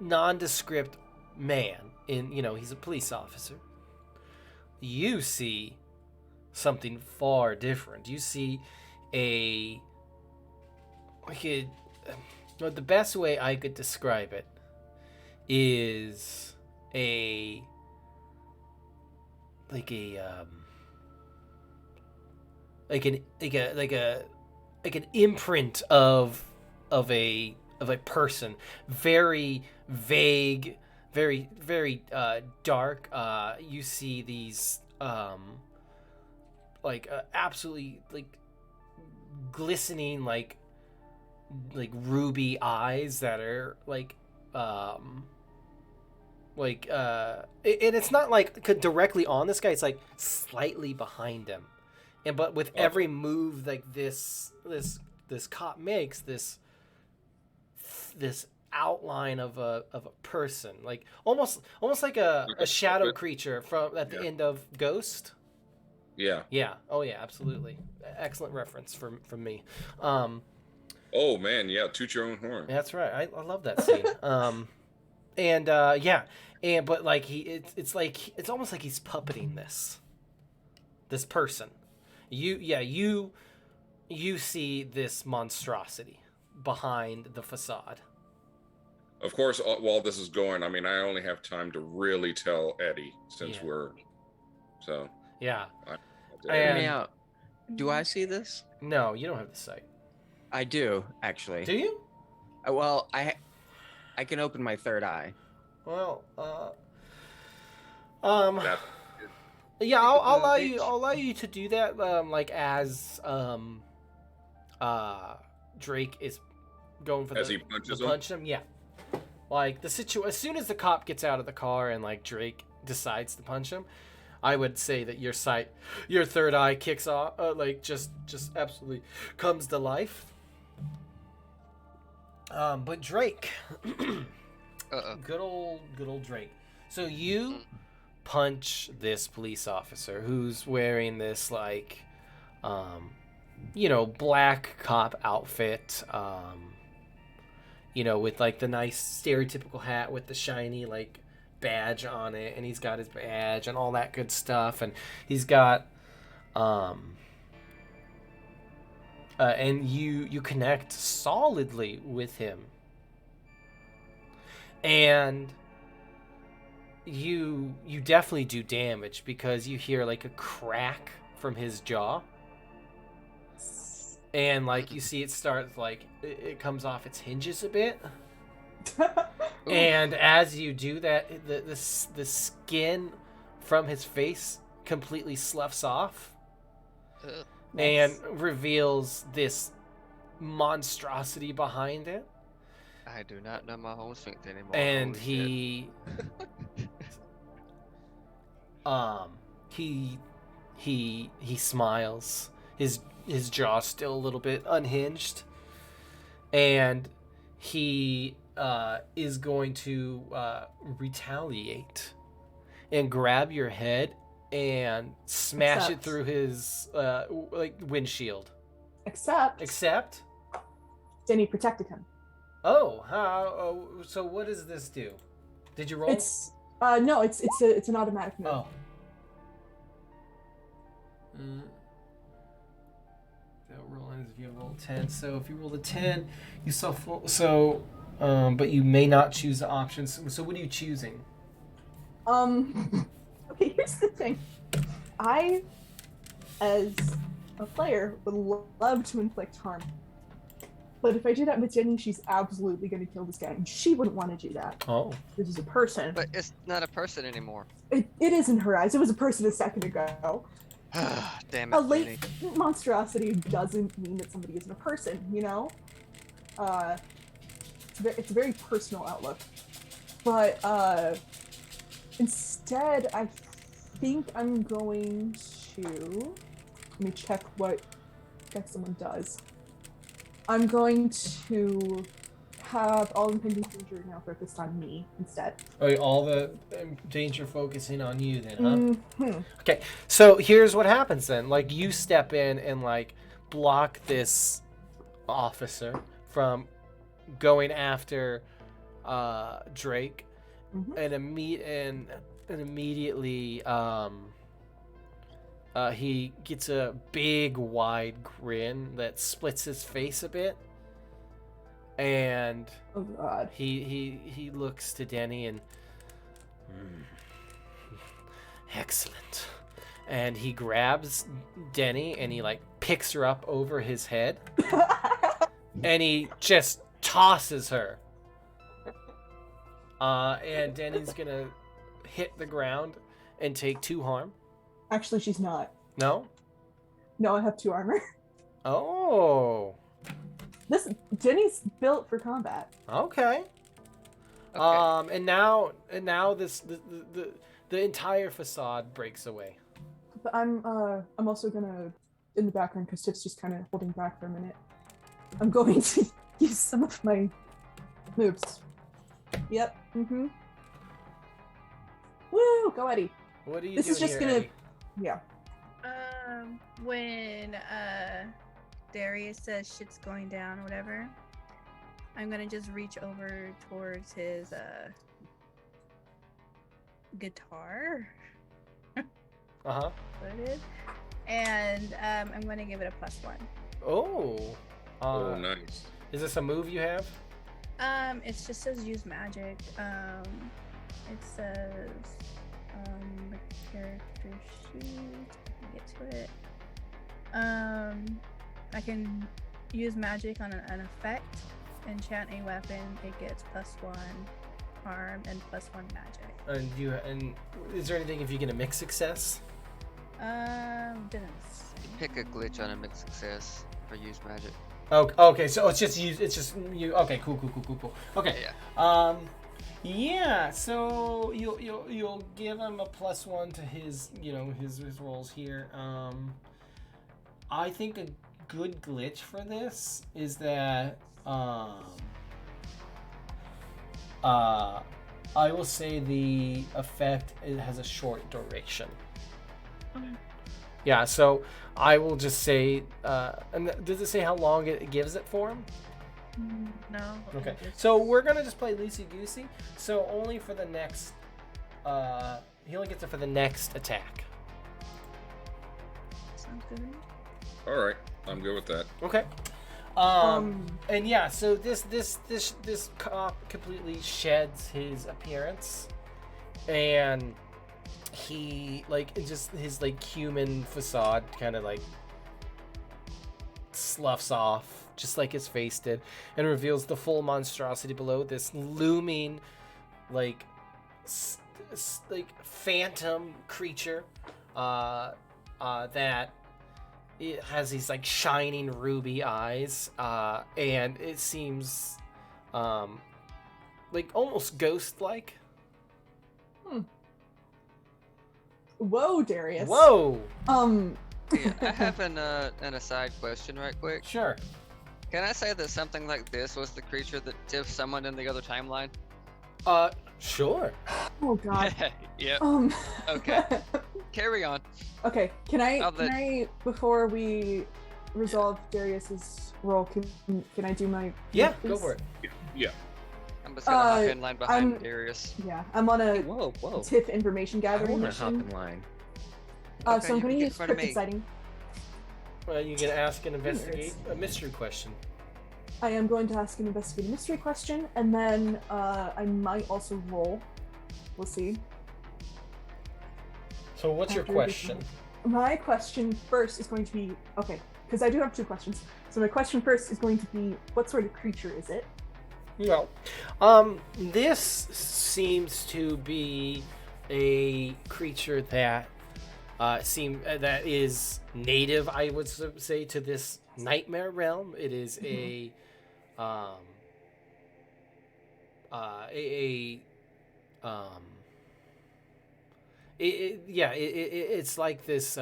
nondescript man he's a police officer, you see something far different. You see the best way I could describe it is an imprint of a person, very vague, very very dark. You see these absolutely glistening like ruby eyes that are like and it's not like directly on this guy. It's like slightly behind him, but with every move like this cop makes, this outline of a person, like almost like a shadow creature from at the end of Ghost. Yeah. Yeah. Oh yeah, absolutely. Excellent reference from me. Oh man, yeah. Toot your own horn. That's right. I love that scene. But like it's almost like he's puppeting this person. You see this monstrosity behind the facade. Of course, while this is going, I mean, I only have time to really tell Eddie since we're so. Yeah. Hear me out. Do I see this? No, you don't have the sight. I do, actually. Do you? Well, I can open my third eye. Well, That, yeah, I'll allow you to do that. Like as Drake is going for as the he punches to him. punch him. Yeah, like as soon as the cop gets out of the car and like Drake decides to punch him, I would say that your third eye kicks off, like just absolutely comes to life. But Drake, good old Drake. So you punch this police officer who's wearing this like, black cop outfit, with like the nice stereotypical hat with the shiny like badge on it, and he's got his badge and all that good stuff, and he's got and you connect solidly with him, and you definitely do damage because you hear like a crack from his jaw, and like you see it starts like it comes off its hinges a bit. And as you do that, the skin from his face completely sloughs off and reveals this monstrosity behind it. I do not know my own strength anymore. And Holy he smiles. His jaw's still a little bit unhinged, and he is going to retaliate and grab your head and smash it through his windshield. Except Denny protected him. Oh, how? So what does this do? Did you roll? It's no, it's an automatic move. Oh. Don't roll as if you roll 10. So if you roll a 10, you but you may not choose the options. So what are you choosing? Okay, here's the thing. I, as a player, would love to inflict harm. But if I do that with Jenny, she's absolutely going to kill this guy, and she wouldn't want to do that. Oh. This is a person. But it's not a person anymore. It is in her eyes. It was a person a second ago. Damn it, A late Jenny. monstrosity doesn't mean that somebody isn't a person, you know? It's a very personal outlook. But instead, I think I'm going to... Let me check what someone does. I'm going to have all impending danger now focused on me instead. Oh, all the danger focusing on you then, huh? Mm-hmm. Okay, so here's what happens then. Like, you step in and, like, block this officer from going after Drake, and immediately he gets a big, wide grin that splits his face a bit. And Oh God. he looks to Denny and excellent. And he grabs Denny and he like picks her up over his head and he just tosses her. And Denny's gonna hit the ground and take 2 harm. Actually, she's not. No? No, I have 2 armor. Oh. Jenny's built for combat. Okay. Okay. And now this the entire facade breaks away. But I'm also gonna, in the background, because Tiff's just kind of holding back for a minute. I'm going to use some of my moves. Yep. Mm-hmm. Woo! Go Eddie. What are you This doing is just here, gonna. Eddie? Yeah. When Darius says shit's going down or whatever, I'm gonna just reach over towards his guitar. Uh-huh. What it is, and I'm gonna give it a +1. Oh. Oh, nice. Is this a move you have? It just says use magic. It says the character sheet. Let me get to it. I can use magic on an effect, enchant a weapon. It gets +1 harm and +1 magic. And is there anything if you get a mixed success? Didn't say. Pick a glitch on a mixed success or use magic. Okay, so it's just you. Okay, cool. Okay. Yeah. Yeah. So you'll give him a +1 to his his rolls here. I think a good glitch for this is that I will say the effect has a short duration. Yeah, so I will just say, and does it say how long it gives it for him? No. Okay, so we're gonna just play loosey goosey. So only for the next, he only gets it for the next attack. Sounds good. All right, I'm good with that. Okay. And yeah, so this cop completely sheds his appearance, and he just his human facade kind of sloughs off, just like his face did, and reveals the full monstrosity below. This looming, phantom creature, that it has these shining ruby eyes, and it seems almost ghost-like. Whoa, Darius. Whoa! Yeah, I have an aside question right quick. Sure. Can I say that something like this was the creature that Tiff summoned in the other timeline? Sure. Oh God. Yep. Okay. Carry on. Okay. Can I I'll let- can I before we resolve Darius's role? Can I do my? Yeah, please? go for it. Yeah. I'm just gonna hop Uh, in line behind I'm- Darius. Yeah, I'm on a Whoa. TIFF information I gathering want to hop mission. in line. Okay, So I'm you going can to get in use front of cryptid me. sighting. Well, you can ask and investigate a mystery question. I am going to ask and investigate a mystery question, and then I might also roll. We'll see. So what's your After question? My question first is going to be okay, because I do have two questions. So my question first is going to be, what sort of creature is it? Well, this seems to be a creature that that is native, I would say, to this nightmare realm. It is it's like this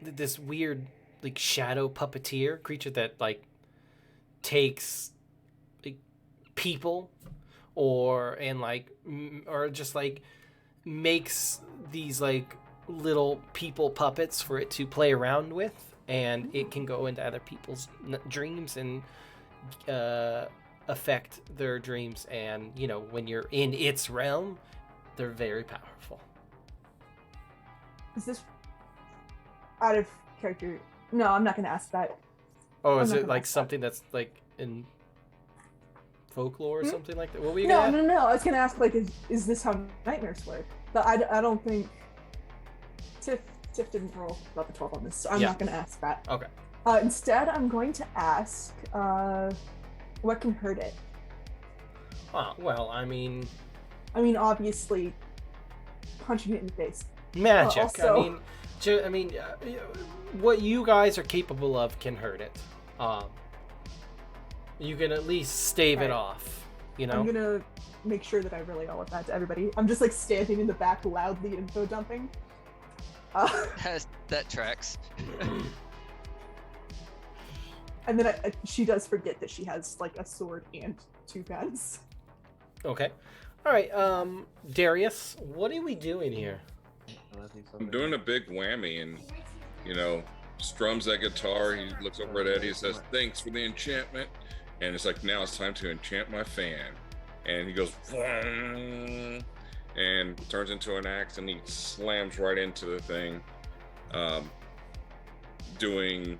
this weird shadow puppeteer creature that takes people or just makes these little people puppets for it to play around with, and it can go into other people's dreams and affect their dreams, and when you're in its realm, they're very powerful. Is this out of character? No, I'm not going to ask that. Oh, I'm is not it gonna ask something that's in folklore or something like that? What were you No, gonna no, no. I was going to ask, is this how nightmares work? But I don't think Tiff didn't roll about the 12 on this, so I'm Yeah. not going to ask that. Okay. Instead, I'm going to ask, what can hurt it? Well, I mean, Obviously, punching it in the face. magic. Also- What you guys are capable of can hurt it. You can at least stave it Right. off. You know. I'm gonna make sure that I relay all of that to everybody. I'm just like standing in the back, loudly info dumping. That tracks. And then she does forget that she has like a sword and 2 guns. Okay. All right. Darius, what are we doing here? I'm doing a big whammy and, strums that guitar. He looks over at Eddie and says, "Thanks for the enchantment." And it's like, now it's time to enchant my fan. And he goes, "Vroom," and turns into an axe, and he slams right into the thing, doing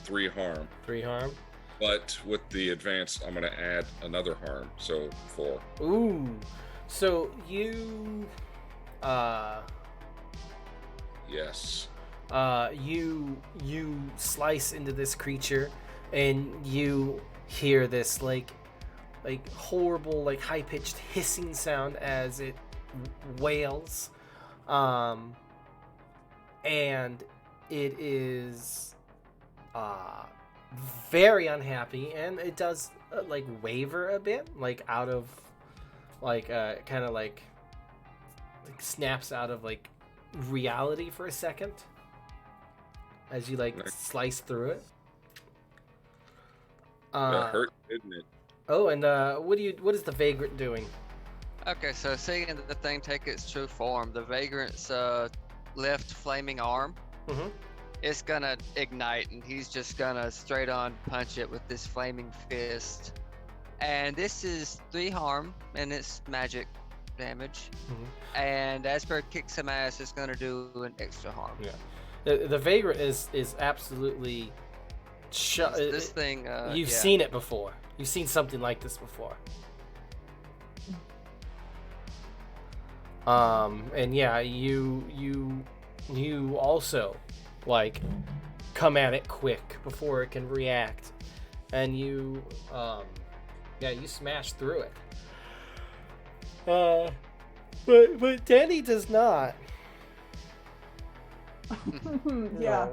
3 harm. 3 harm. But with the advance, I'm going to add another harm, so 4. Ooh. So you, Yes. you slice into this creature, and you hear this like horrible, like high-pitched hissing sound as it wails, and it is very unhappy, and it does like waver a bit, like out of like kind of like snaps out of like reality for a second as you like Nice. slice through it. That hurt, didn't it? Oh, and what is the vagrant doing? Okay, so seeing the thing take its true form, the vagrant's left flaming arm, Mhm. it's gonna ignite, and he's just gonna straight on punch it with this flaming fist. And this is 3 harm, and it's magic damage. Mhm. And as per kick some ass, it's gonna do an extra harm. Yeah. The vagrant is absolutely This thing, you've yeah. seen it before. You've seen something like this before. And yeah, you also like come at it quick before it can react, and you you smash through it. But Danny does not. Yeah.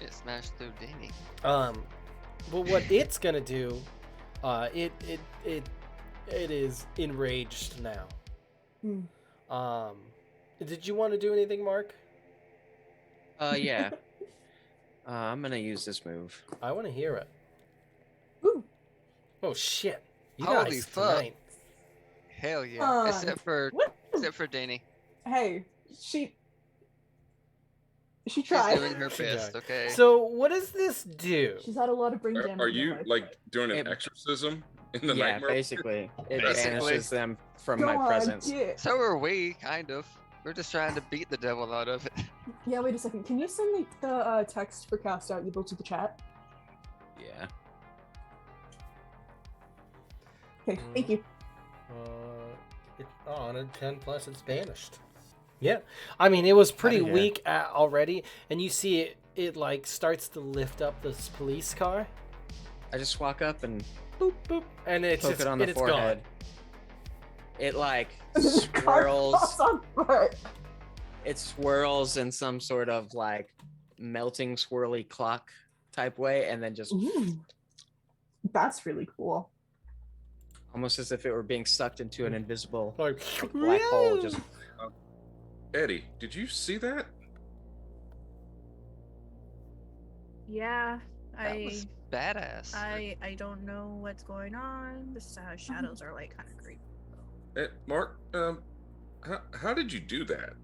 It smashed through Danny. But what it's gonna do, it is enraged now. Hmm. Did you want to do anything, Mark? Yeah. I'm gonna use this move. I want to hear it. Ooh. Oh shit! You Holy guys fuck. tonight. Hell yeah. Except for Woo! Danny. Hey, she She's tried. doing her She best, tried. okay? So what does this do? She's had a lot of brain damage. Are in her you life. like doing an It- exorcism in the Yeah, nightmare? basically. It Basically. banishes them from Go my on, presence. yeah. So are we, kind of. We're just trying to beat the devil out of it. Yeah, wait a second. Can you send me the text for cast out evil to the chat? Yeah. Okay, thank you. On a 10 plus, it's banished. Yeah, I mean it was pretty Outta here. weak already, and you see it like starts to lift up this police car. I just walk up and Boop boop, and it's poke just, it on the and it's forehead. gone. It like Car swirls. falls on foot. It swirls in some sort of like melting swirly clock type way, and then just Ooh. That's really cool. almost as if it were being sucked into an invisible Like black hole. Just Eddie, did you see that? Yeah, That was badass. I don't know what's going on. The shadows are like kind of creepy. Mark, how did you do that?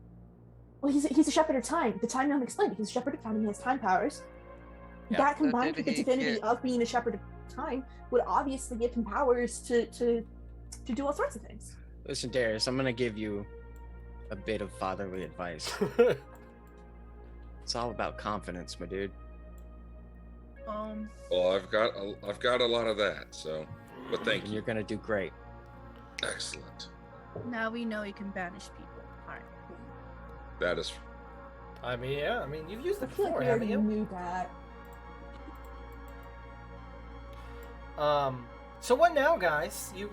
Well, he's a shepherd of time. The Time Gnome explained it. He's a shepherd of time and he has time powers. Yeah, That so combined did with the he divinity get- of being a shepherd of time would obviously give him powers to do all sorts of things. listen, Darius. I'm gonna give you a bit of fatherly advice. It's all about confidence, my dude. Well, I've got a lot of that. So, but thank And you. you're gonna do great. Excellent. Now we know you can banish people. Alright. That is. I mean, yeah, I mean you've used I it feel like before, we haven't already you? knew that. So what now, guys? You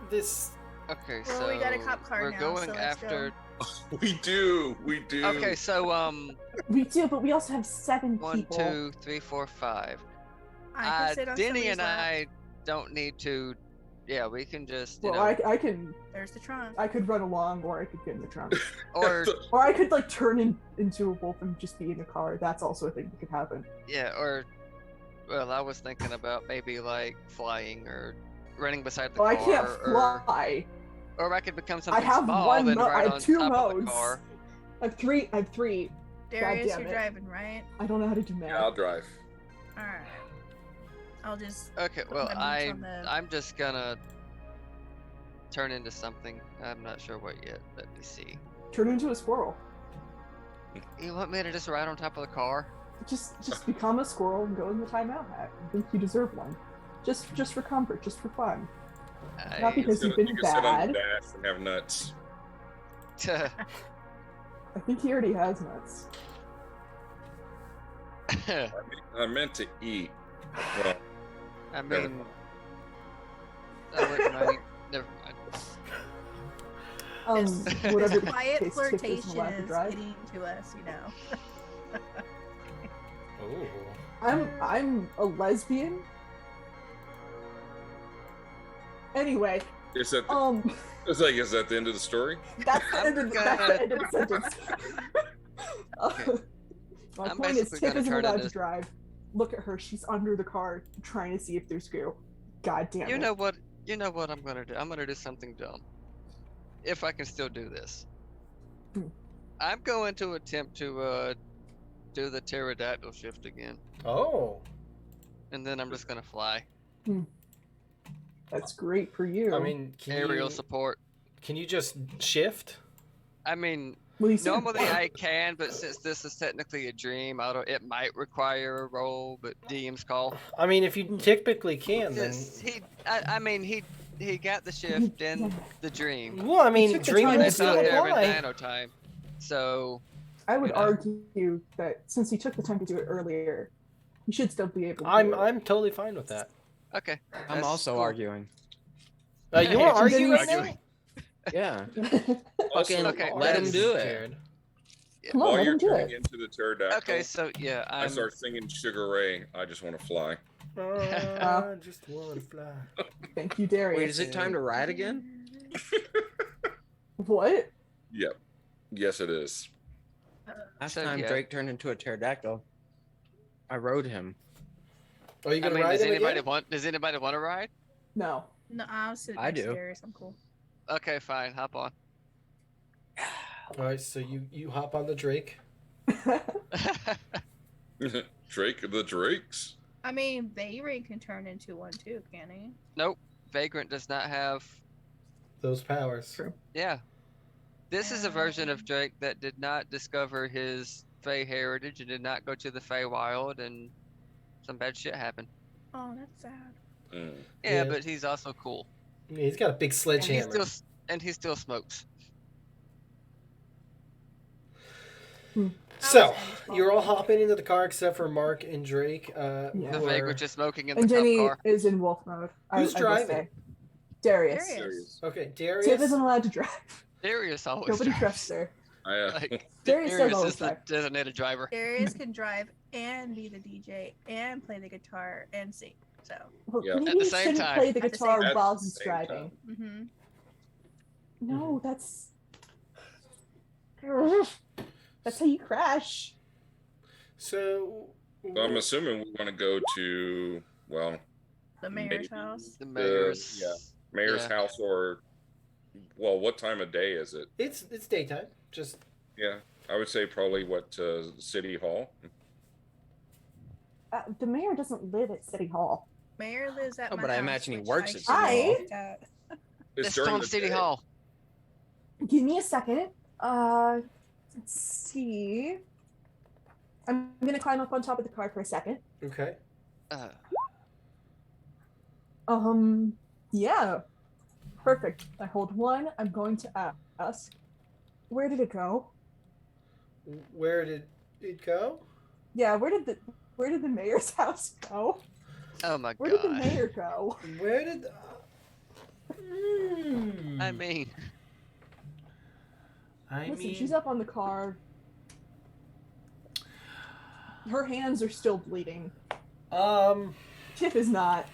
this. Okay, Well, so we got a cop car we're now, going so let's after. We do. Okay, so We do, but we also have 7 1, people. 2, 3, 4, 5. I can sit on Denny somebody's and lap. I don't need to yeah, we can just you Well, know, I can. There's the trunk. I could run along, or I could get in the trunk, or or I could like turn into a wolf and just be in a car. That's also a thing that could happen. yeah, or well, I was thinking about maybe like flying or running beside the Oh, car, I can't or fly. I could become I something have small one. and I right have on two top of the modes. car. I have three. I have three. Darius, damn you're it. driving, right? I don't know how to do math. Yeah, I'll drive. All right. I'll just. Okay, put well, my boots on the- I'm just gonna turn into something. I'm not sure what yet. Let me see. Turn into a squirrel. You want me to just ride on top of the car? Just become a squirrel and go in the timeout hat. I think you deserve one. Just for comfort, just for fun. Not because you've been You can sit on the bad. dash and have nuts. I think he already has nuts. I meant to eat. Well, I Never mean, I wouldn't mind. Never mind. Whatever This the quiet case, Tiff isn't flirtation allowed to is drive. getting to us, you know. Oh. I'm a lesbian. Anyway, is that is that the end of the story? that's the end of the sentence. Okay. My I'm point is, basically Tiff gonna isn't turn allowed into- to drive. Look at her; she's under the car trying to see if there's goo. God damn it! You know what? You know what I'm gonna do? I'm gonna do something dumb. If I can still do this, Hmm. I'm going to attempt to do the pterodactyl shift again, Oh. and then I'm just gonna fly. That's great for you. I mean, Aerial support. can you just shift? I mean, well, you said normally once. I can, but since this is technically a dream, it might require a roll, but DM's call. I mean, if you typically can, then. Yes, I mean, he got the shift in the dream. Well, I mean, took the dreaming time They will to still found do it. there in apply. nanotime. So I would you know. argue that since he took the time to do it earlier, he should still be able to. I'm do it. I'm totally fine with that. okay. I'm that's also cool. arguing. You Hey, want to just argue right arguing. now? Yeah. Also, Fucking Okay, let him that's- do it. Scared. Come on, while let you're him do turning it. into the pterodactyl, Okay, so yeah, I I'm. start singing Sugar Ray. I just want to fly. I just want to fly. Thank you, Darius. Wait, is it time to ride again? What? Yep. Yes, it is. Last So, time yeah. Drake turned into a pterodactyl, I rode him. Are you I gonna mean, ride does him anybody again? want? Does anybody want to ride? No. No, I'll sit I next to do. Darius. I'm cool. Okay, fine. Hop on. All right, so you hop on the Drake. Drake of the Drakes. I mean, Vagrant can turn into one too, can he? Nope. Vagrant does not have. Those powers. True. Yeah. This is a version of Drake that did not discover his Fey heritage and did not go to the Feywild, and some bad shit happened. Oh, that's sad. Mm. Yeah, Yeah. but he's also cool. Yeah, he's got a big And he sledgehammer. still smokes. So you're all hopping into the car except for Mark and Drake. Yeah. The who are- Vagrant just smoking in And the cop Jenny car. is in wolf mode. Who's I will driving? say. Darius. Darius. Serious. Okay, Tiff Darius. isn't allowed to drive. Darius always Nobody drives. trusts her. Like, Darius does Darius always is the drive. designated driver. Darius can drive and be the DJ and play the guitar and sing. So, Well, Yeah. maybe At the he same shouldn't time. play the At the same guitar time. while At the he's same driving. mm-hmm. No, that's how you crash. So. So I'm assuming we want to go to, well, The mayor's Maybe. house. The mayor's. yeah. mayor's Yeah. house, or, well, what time of day is it? It's daytime. Just Yeah, I would say probably City Hall. The mayor doesn't live at City Hall. Mayor lives at Oh, my but I house, imagine he which works at should City Hall. look at. It's during on the City day. Hall. Give me a second. Let's see. I'm gonna climb up on top of the car for a second. okay. Yeah. Perfect. I hold one. I'm going to ask, where did it go? Where did it go? Yeah, where did the mayor's house go? Oh my Where did the god. mayor go? Where did? I mean, Listen, she's up on the car. Her hands are still bleeding. Tiff is not.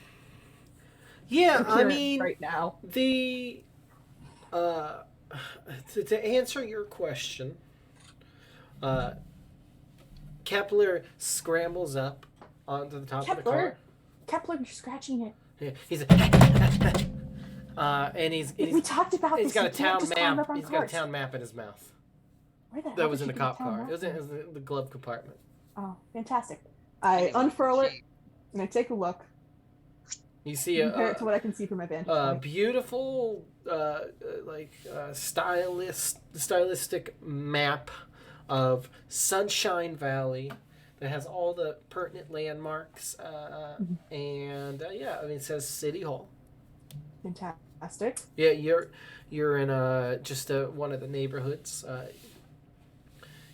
Yeah, I appearance mean, right now. the to answer your question, Kepler scrambles up onto the top of the car. Kepler, you're scratching it. Yeah, he's and We talked about he's this. got You a can't town just climb map. up on He's got a carts. town map in his mouth. Where the hell That was did in the you get cop town car. map It was in from? the glove compartment. Oh, fantastic. I Anyone unfurl it cheap. and I take a look. You see Compare it to what I can see from my vantage point. beautiful, stylistic map of Sunshine Valley that has all the pertinent landmarks. And yeah, I mean, it says City Hall. Fantastic. Yeah, you're in just one of the neighborhoods.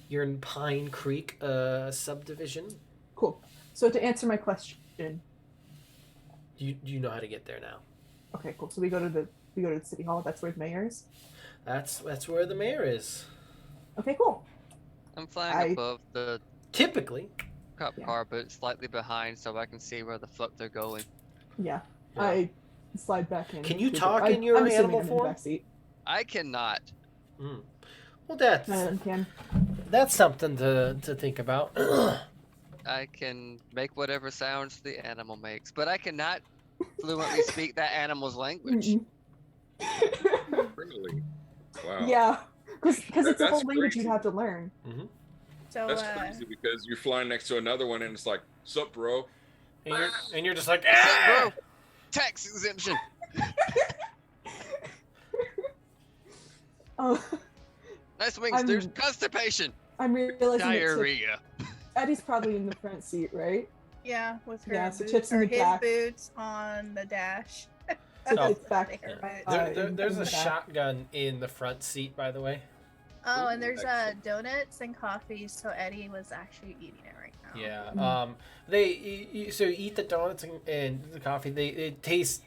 You're in Pine Creek subdivision. Cool. So to answer my question, You know how to get there now. okay, cool. So we go to the city hall. That's where the mayor is. That's where the mayor is. Okay, cool. I'm flying above the Typically. cop Yeah. car, but slightly behind, so I can see where the fuck they're going. Yeah. Yeah. I slide back in. Can you to the- talk in your I'm assuming animal I'm in the form? backseat. I cannot. Well, None of that's them can. something to think about. I can make whatever sounds the animal makes, but I cannot fluently speak that animal's language. Mm-mm. Really? Wow. Yeah, because it's a That's whole language crazy. you'd have to learn. So, That's crazy because you're flying next to another one and it's like, sup, bro? And you're just like, What's up, ah! bro? Tax exemption. Oh, Nice wings, I'm- dude. Constipation. I'm realizing that Diarrhea. Eddie's probably in the front seat, right? yeah, with her Yeah, so boots, Chip's in or the his back. boots on the dash. So Oh. it's back. There, Yeah. but- There's in a the back. shotgun in the front seat, by the way. Oh, and there's Excellent. donuts and coffee, so Eddie was actually eating it right now. Yeah. So you eat the donuts and the coffee. It tastes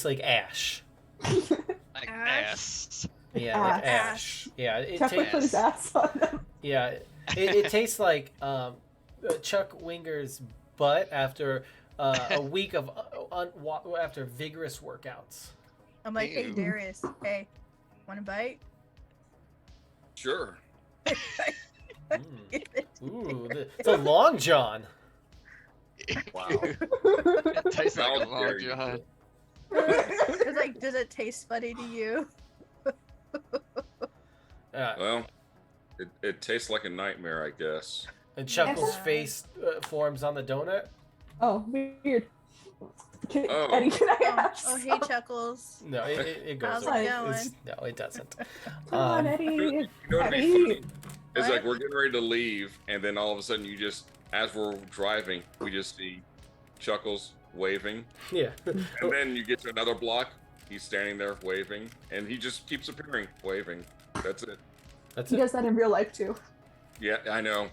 like ash. Like Ash. ass. Yeah, Ash. like ash. Yeah, it Kepler tastes. put his ass on them. Yeah, it tastes like Chuck Winger's butt after a week of after vigorous workouts. I'm like, hey Ew. Darius, hey, want a bite? Sure. Mm. Ooh, it's a long john. Wow. It tastes How like a dare long you. john. It's like, does it taste funny to you? Well, it tastes like a nightmare, I guess. And Chuckles' Yeah. face forms on the donut. Oh, weird. Oh. Eddie, can I Oh, ask? oh, hey Chuckles. No, it goes. How's it away. going? No, it doesn't. Come on, Um, Eddie. You know what'd be Eddie. funny? It's What? like we're getting ready to leave, and then all of a sudden, you just, as we're driving, we just see Chuckles waving, Yeah. and then you get to another block, he's standing there waving, and he just keeps appearing, waving. That's it. That's He it. does that in real life too. Yeah, I know.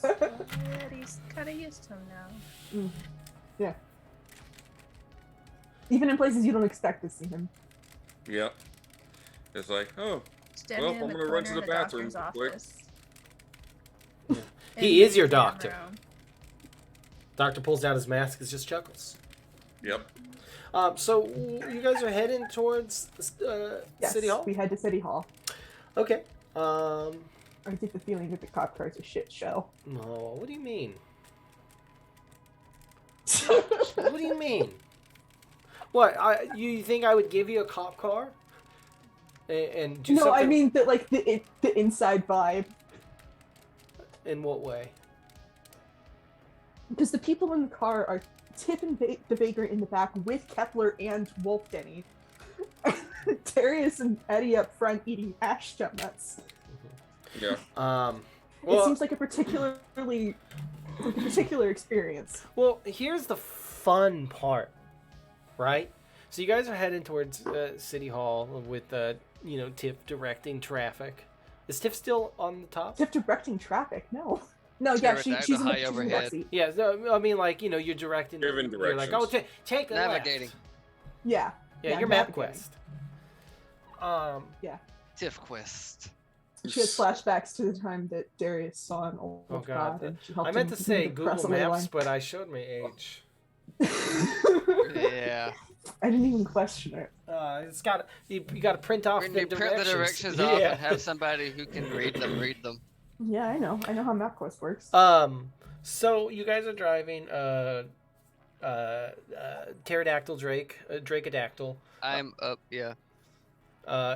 Eddie's kind of used to him now. Yeah. Even in places you don't expect to see him. Yep. It's like, oh, Standing Well, in I'm the gonna corner run to in the the bathroom doctor's real quick. office. He In is your the exam doctor. room. Doctor pulls down his mask. It's just Chuckles. yep. So you guys are heading towards Yes, City Hall. we head to City Hall. Okay. I get the feeling that the cop car's a shit show. No. What do you mean? What do you mean? What? You think I would give you a cop car? And do No, something? I mean that like the inside vibe. In what way? Because the people in the car are Tip and the baker in the back with Kepler and Wolf Denny. Darius and Eddie up front eating ash nuts. Yeah. It Well, seems like a particular experience. well, here's the fun part, right? So you guys are heading towards City Hall with Tiff directing traffic. Is Tiff still on the top? Tiff directing traffic. No, yeah, Pterodactyl she's in the, high she's in the overhead. backseat. Yeah, no, I mean, you're directing. Giving You're like, oh, directions. take a Navigating. left. Yeah, Yeah, Yeah, your navigating. MapQuest. Tiff Quest. She has flashbacks to the time that Darius saw an old Oh, God. god, and she helped I meant him to say across Google the ley Maps, line. but I showed my age. Yeah. I didn't even question it. It's got you got to print off When the you print the directions. directions off Yeah. and have somebody who can read them. Yeah, I know. I know how MapQuest works. So you guys are driving pterodactyl Drakeadactyl. I'm up. Yeah.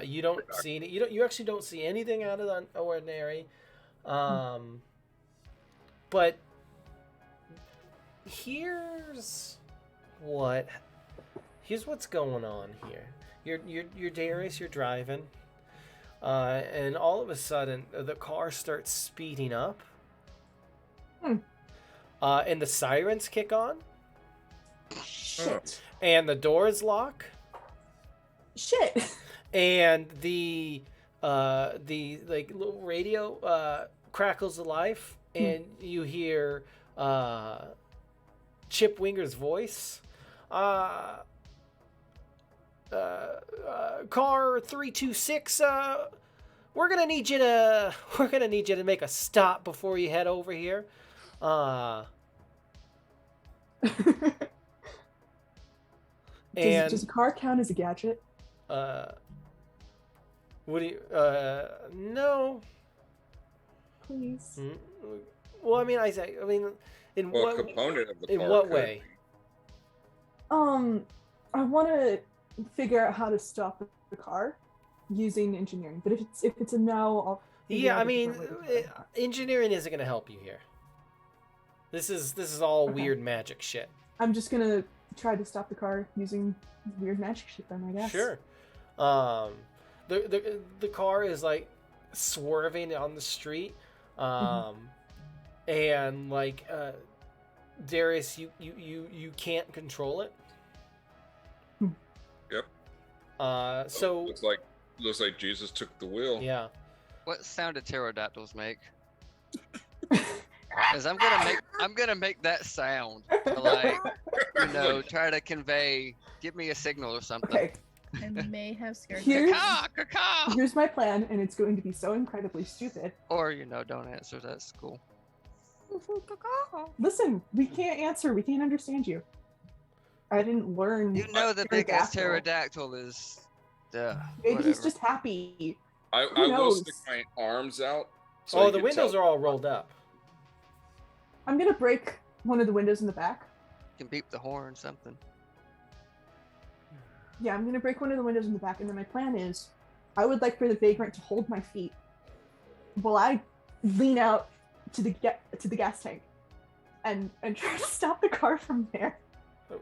You don't see any. You actually don't see anything out of the ordinary. But here's what's going on here. You're Darius. You're driving, and all of a sudden the car starts speeding up. And the sirens kick on. Shit. And the doors lock. Shit. And the like little radio crackles to life, and you hear Chip Winger's voice. Car 326. We're gonna need you to make a stop before you head over here. Does a car count as a gadget? What do you? No. Please. Well, I mean, in Well, what a component of the in car what could way? I want to figure out how to stop the car using engineering. But if it's a no, I'll. Yeah, I mean, engineering isn't going to help you here. This is all weird magic shit. I'm just gonna try to stop the car using weird magic shit. Then I guess. Sure. The car is like swerving on the street, and like Darius, you can't control it. Yep. So looks like Jesus took the wheel. yeah. What sound do pterodactyls make? Because I'm gonna make that sound to, like, try to convey. Give me a signal or something. Okay. I may have scared Here's, Caw. here's my plan, and it's going to be so incredibly stupid. Or don't answer. That's cool. Listen, we can't answer. We can't understand you. I didn't learn. You know the biggest pterodactyl. pterodactyl is. Maybe he's just happy. I will knows? stick my arms out. So The windows are all rolled up. I'm gonna break one of the windows in the back. You can beep the horn, something. Yeah, I'm gonna break one of the windows in the back, and then my plan is, I would like for the vagrant to hold my feet while I lean out to the gas tank, and try to stop the car from there. Oh.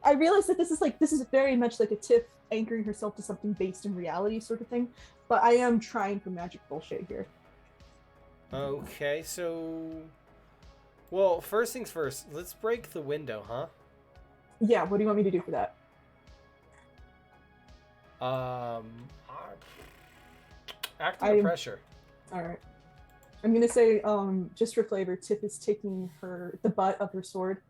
I realize that this is very much like a Tiff anchoring herself to something based in reality sort of thing, but I am trying for magic bullshit here. Okay, so well, first things first, let's break the window, huh? Yeah, what do you want me to do for that? Act under pressure. All right. I'm gonna say, just for flavor, Tiff is taking the butt of her sword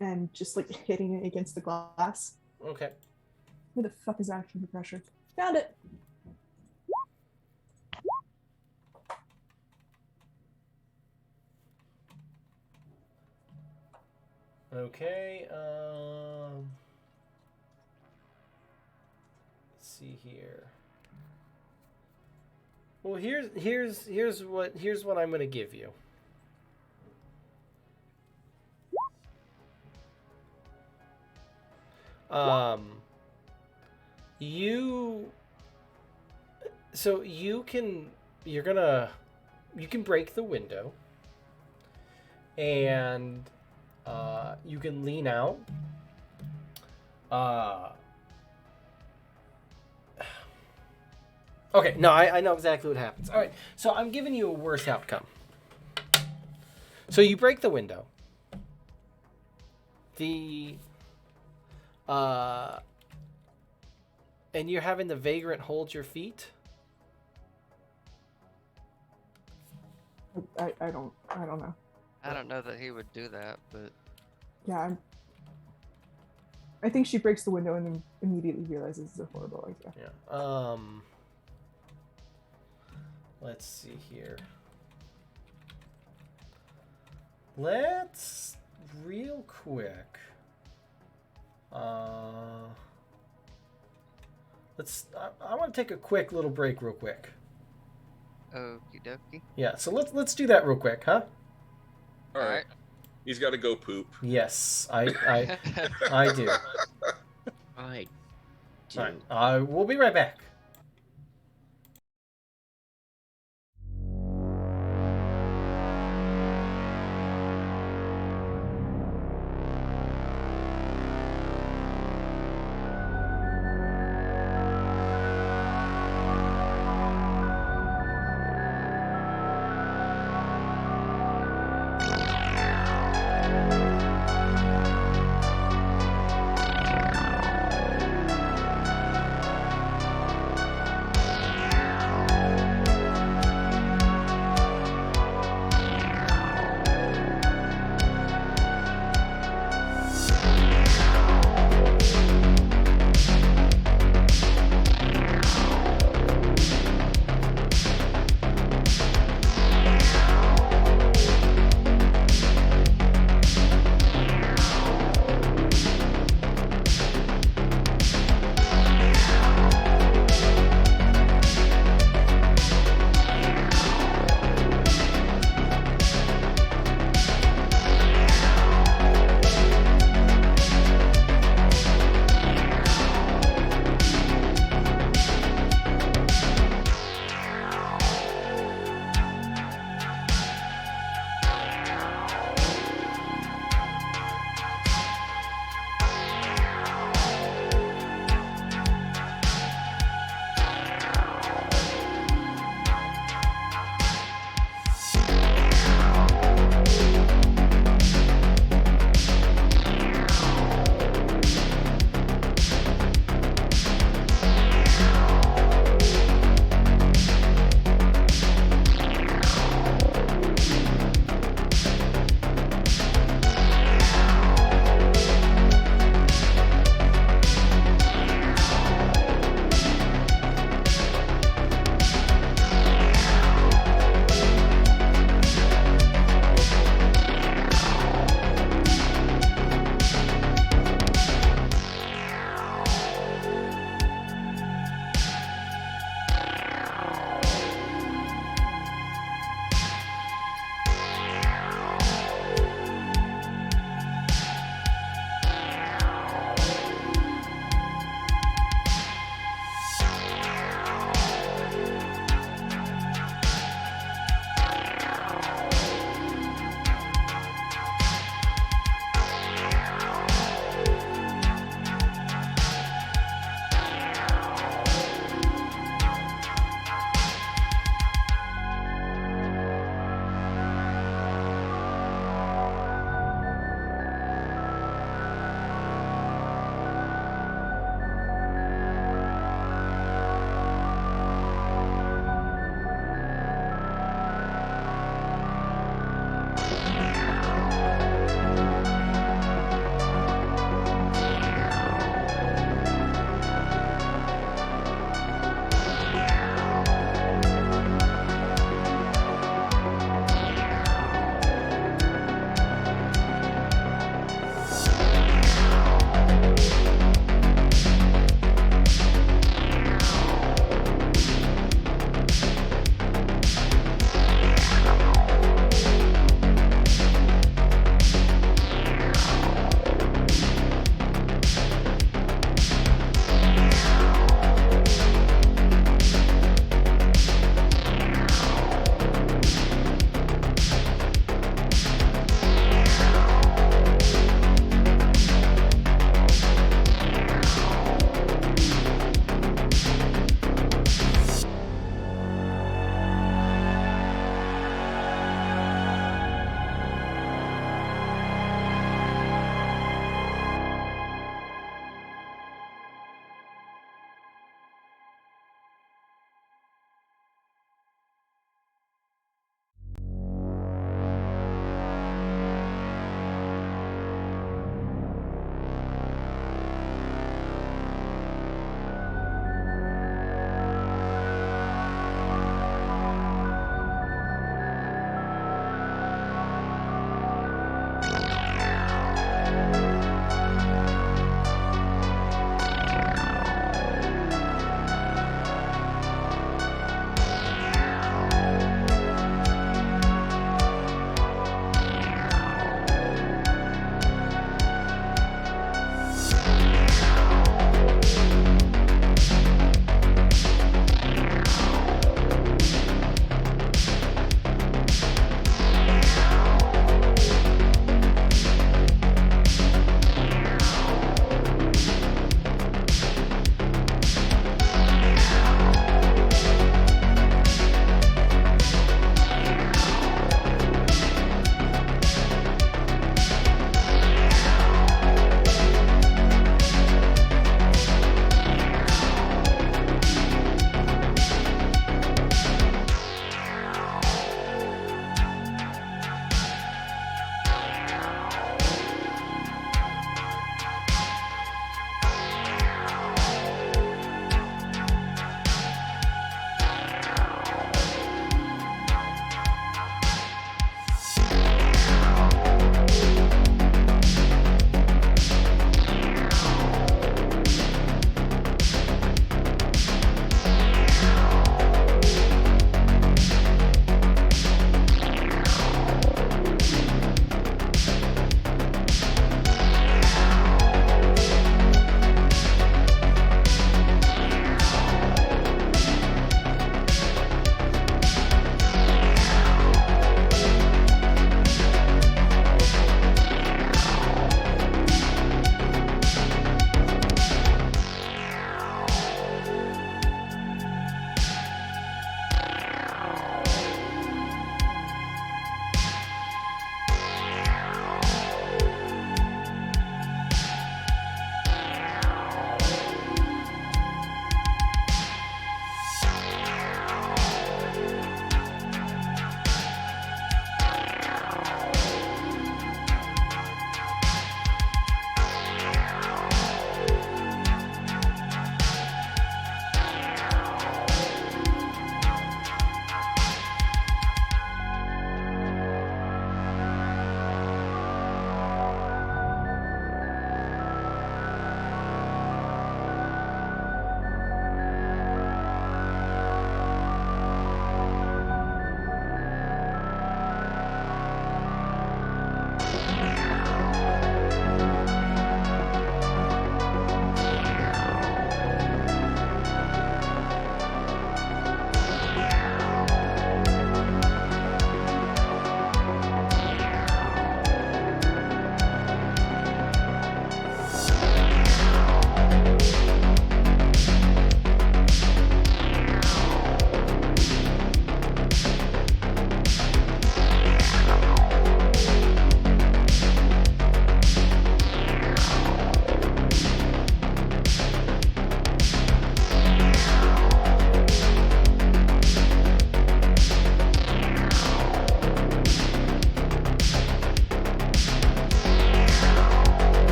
and just like hitting it against the glass. Okay. Who the fuck is act under pressure? Found it. Okay. Let's see here. Well, here's what I'm gonna give you. You can break the window, and you can lean out. Okay, no, I know exactly what happens. All right, so I'm giving you a worse outcome. So you break the window. And you're having the vagrant hold your feet. I don't know. I don't know that he would do that, but Yeah, I think she breaks the window and then immediately realizes it's a horrible idea. Yeah. Let's see here. Let's real quick. I want to take a quick little break, real quick. Okie dokie. Yeah, so let's do that real quick, huh? All right. He's got to go poop. Yes, I do. I do. All right, we'll be right back.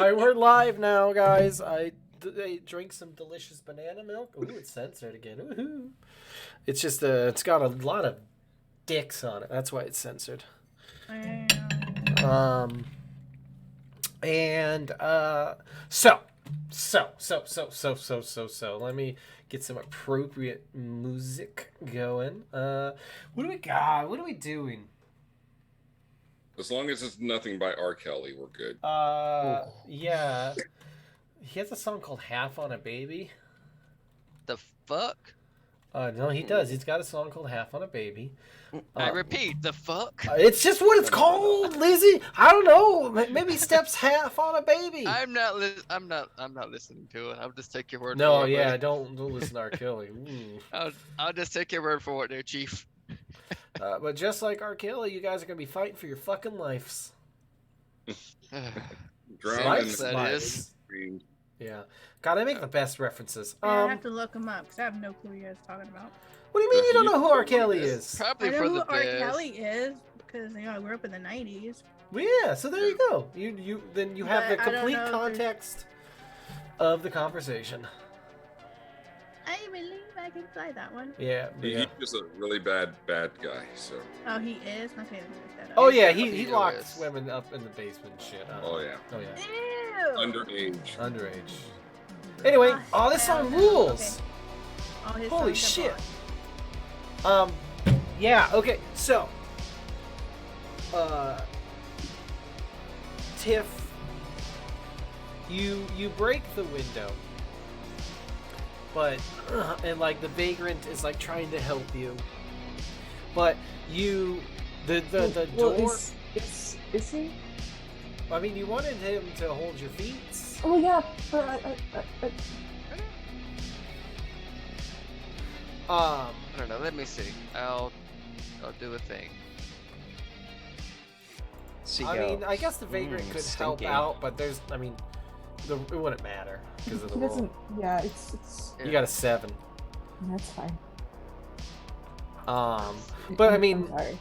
Alright, we're live now, guys. I drank some delicious banana milk. Ooh, it's censored again. Woohoo. It's just, it's got a lot of dicks on it. That's why it's censored. So, let me get some appropriate music going. What do we got? What are we doing? As long as it's nothing by R. Kelly, we're good. Yeah. He has a song called Half on a Baby. The fuck? No, he does. He's got a song called Half on a Baby. I repeat, the fuck? It's just what it's called, Lizzie. I don't know. Maybe Steps half on a baby. I'm not listening to it. I'll just take your word for No, it. yeah, buddy. don't listen to R. Kelly. I'll just take your word for it, there, Chief. But just like R. Kelly, you guys are gonna be fighting for your fucking lives. Drowning Lives, in that the is. stream. Yeah. God, I make the best references. I have to look him up because I have no clue what you guys are talking about. What do you mean you don't know who R. Kelly is? Probably I know for who the R. best. Kelly is because I grew up in the '90s. Well, yeah, so there you go. You have the But I don't complete know if there's- context of the conversation. I believe I can fly that one. Yeah. He's just a really bad guy. So. Oh, he is. Okay, let me look that up. Oh yeah, He he is. locks women up in the basement and shit. Oh yeah. Oh yeah. Ew. Underage. Underage. Anyway, oh, this song rules. Okay. All his Holy songs are shit. bought. Yeah, okay, so Tiff, you break the window, but and like the vagrant is like trying to help you, but the Well, door. is he? I mean, you wanted him to hold your feet. Oh yeah, but I don't know. Let me see. I'll do a thing. I mean, I guess the vagrant could help stinky. out, but there's, I mean, it wouldn't matter because of the he roll. doesn't. Yeah, it's. You got a 7. That's fine. But I mean, I'm sorry.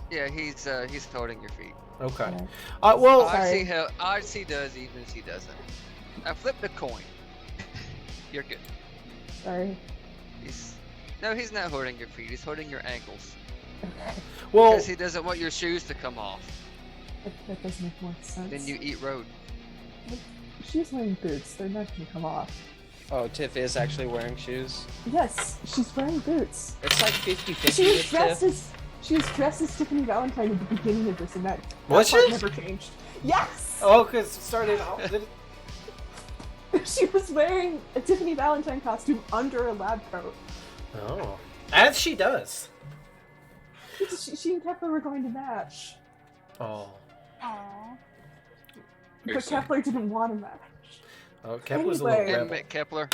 Yeah, he's holding your feet. okay. Yeah. Well, Sorry. I see does even if he doesn't. I flipped a coin. You're good. Sorry. He's not holding your feet. He's holding your ankles Okay. well, because he doesn't want your shoes to come off. That does make more sense. Then you eat road. She's wearing boots. They're not gonna come off. Oh, Tiff is actually wearing shoes. Yes, she's wearing boots. It's like 50-50 She was with dressed Tiff. as Tiffany Valentine at the beginning of this, and that Was part she? never changed. Yes. oh, because it started. She was wearing a Tiffany Valentine costume under a lab coat. Oh, as she does. She and Kepler were going to match, Oh, Aww. but Kepler didn't want to match. oh, Kepler's Anyway. a little And rebel. Kepler.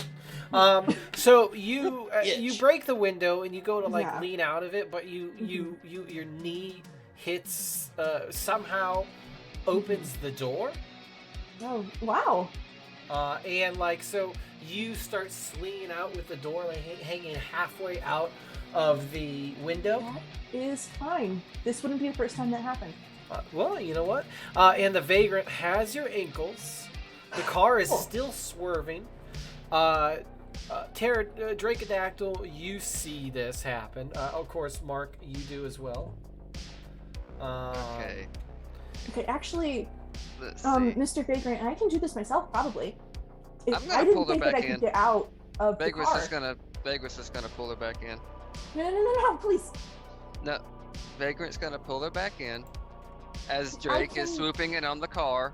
So you you Bitch. break the window and you go to like Yeah. lean out of it, but your knee hits somehow opens the door, Oh wow! and like so you start slinging out with the door like hanging halfway out of the window. That is fine. This wouldn't be the first time that happened. Well, you know what? And the vagrant has your ankles. The car is Cool. still swerving. Draconactyl, you see this happen. Of course, Mark, you do as well. Okay. Okay, actually, Let's see. Mr. Vagrant, I can do this myself probably. I'm I gonna didn't pull her think that back I could in. get out of the Vegas car. is gonna pull her back in. No, please. No, Vagrant's gonna pull her back in as Drake is can- swooping in on the car.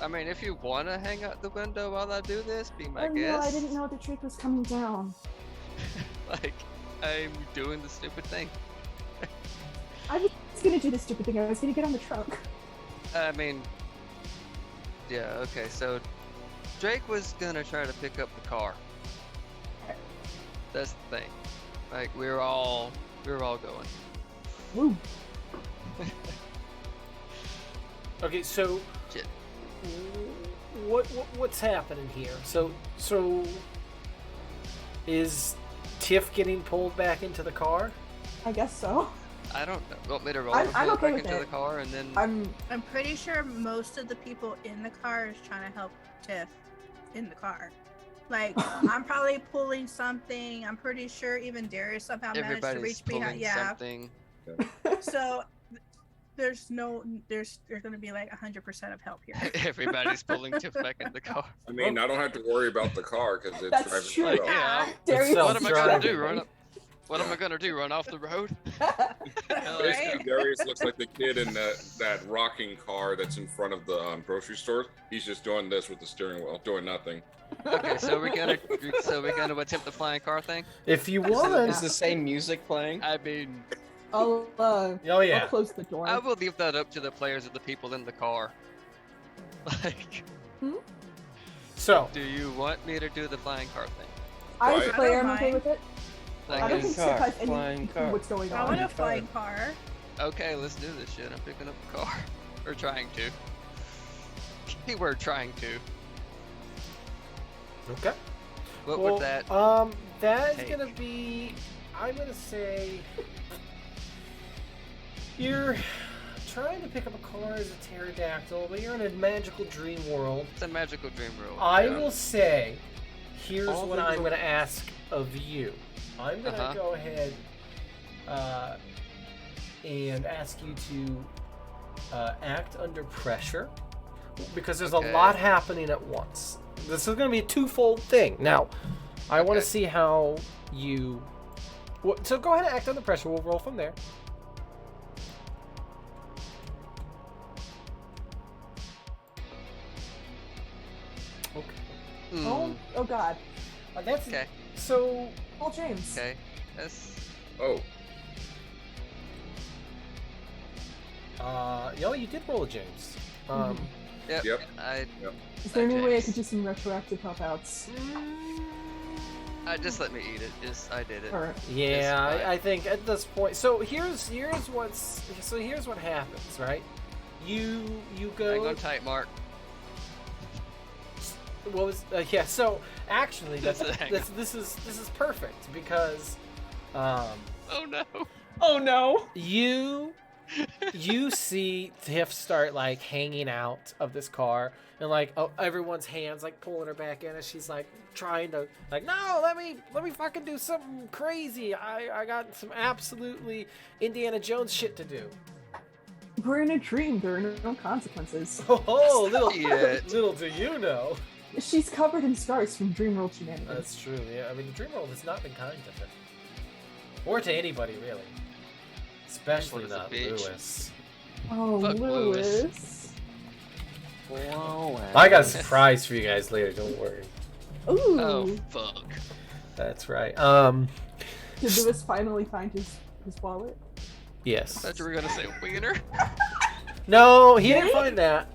I mean, if you want to hang out the window while I do this, be my Oh guest. no, I didn't know the trick was coming down. Like, I'm doing the stupid thing. I was gonna do the stupid thing. I was gonna get on the trunk. I mean, yeah, okay, so Drake was gonna try to pick up the car. That's the thing. Like, we were all going. Woo. Okay, so Shit. what's happening here? So is Tiff getting pulled back into the car? I guess so. I don't know. Want me to roll I'm to pull okay it back with into it. the car and then? I'm pretty sure most of the people in the car is trying to help Tiff in the car. Like, I'm probably pulling something. I'm pretty sure even Darius somehow managed to Everybody's reach behind. pulling Yeah. something. So there's going to be like 100% of help here. Everybody's pulling Tiff back in the car. I mean, I don't have to worry about the car because it's That's driving true. itself. Yeah. Darius What am I gonna do? Self-driving. Run up? What am I gonna do? Run off the road? Basically, Right? Darius looks like the kid in that rocking car that's in front of the grocery store. He's just doing this with the steering wheel, doing nothing. Okay, so we're gonna attempt the flying car thing. If you Is want. the same music playing? I mean, I'll Oh I'll yeah. close the door. I will leave that up to the players of the people in the car. Like, So do you want me to do the flying car thing? I as a Right. player, I I'm don't okay mind. with it. Like, I don't is- think Tiff car, has any flying clue car. what's going I on. want a flying car. okay, let's do this shit. I'm picking up the car, or trying to. Keyword trying to. okay. What Well, would that? that is take? gonna be. I'm gonna say. You're trying to pick up a car as a pterodactyl, but you're in a magical dream world. It's a magical dream rule. I Yeah. will say, here's All what the I'm little- going to ask of you. I'm going to Uh-huh. go ahead and ask you to act under pressure because there's Okay. a lot happening at once. This is going to be a twofold thing. Now, I want Okay. to see how you. So go ahead and act under pressure. We'll roll from there. Okay. Oh God. That's Okay. so. Paul James. Okay. That's Oh, You did roll a James. yep. Yep. Is there any way I James. could do some retroactive help outs? Just let me eat it. Just I did it. Or Yeah, It's fine. I think at this point. So here's what happens, right? You Hang go. on tight, Mark. What was yeah? So actually, Hang on. this is perfect because Oh no. oh no! you see Tiff start like hanging out of this car and like everyone's hands like pulling her back in as she's like trying to like no let me fucking do something crazy. I got some absolutely Indiana Jones shit to do. We're in a dream. There are no consequences. Oh, Yet. little do you know. She's covered in scars from Dreamworld shenanigans. That's true. Yeah, I mean the Dreamworld has not been kind to her, or to anybody really, especially Dreamworld is a not bitch. Lewis. Oh, Fuck Lewis. Lewis. Whoa, I got a surprise for you guys later. Don't worry. Ooh. Oh fuck. That's right. Did Lewis finally find his wallet? I Yes. thought you were gonna say wiener. No, he didn't Really? find that.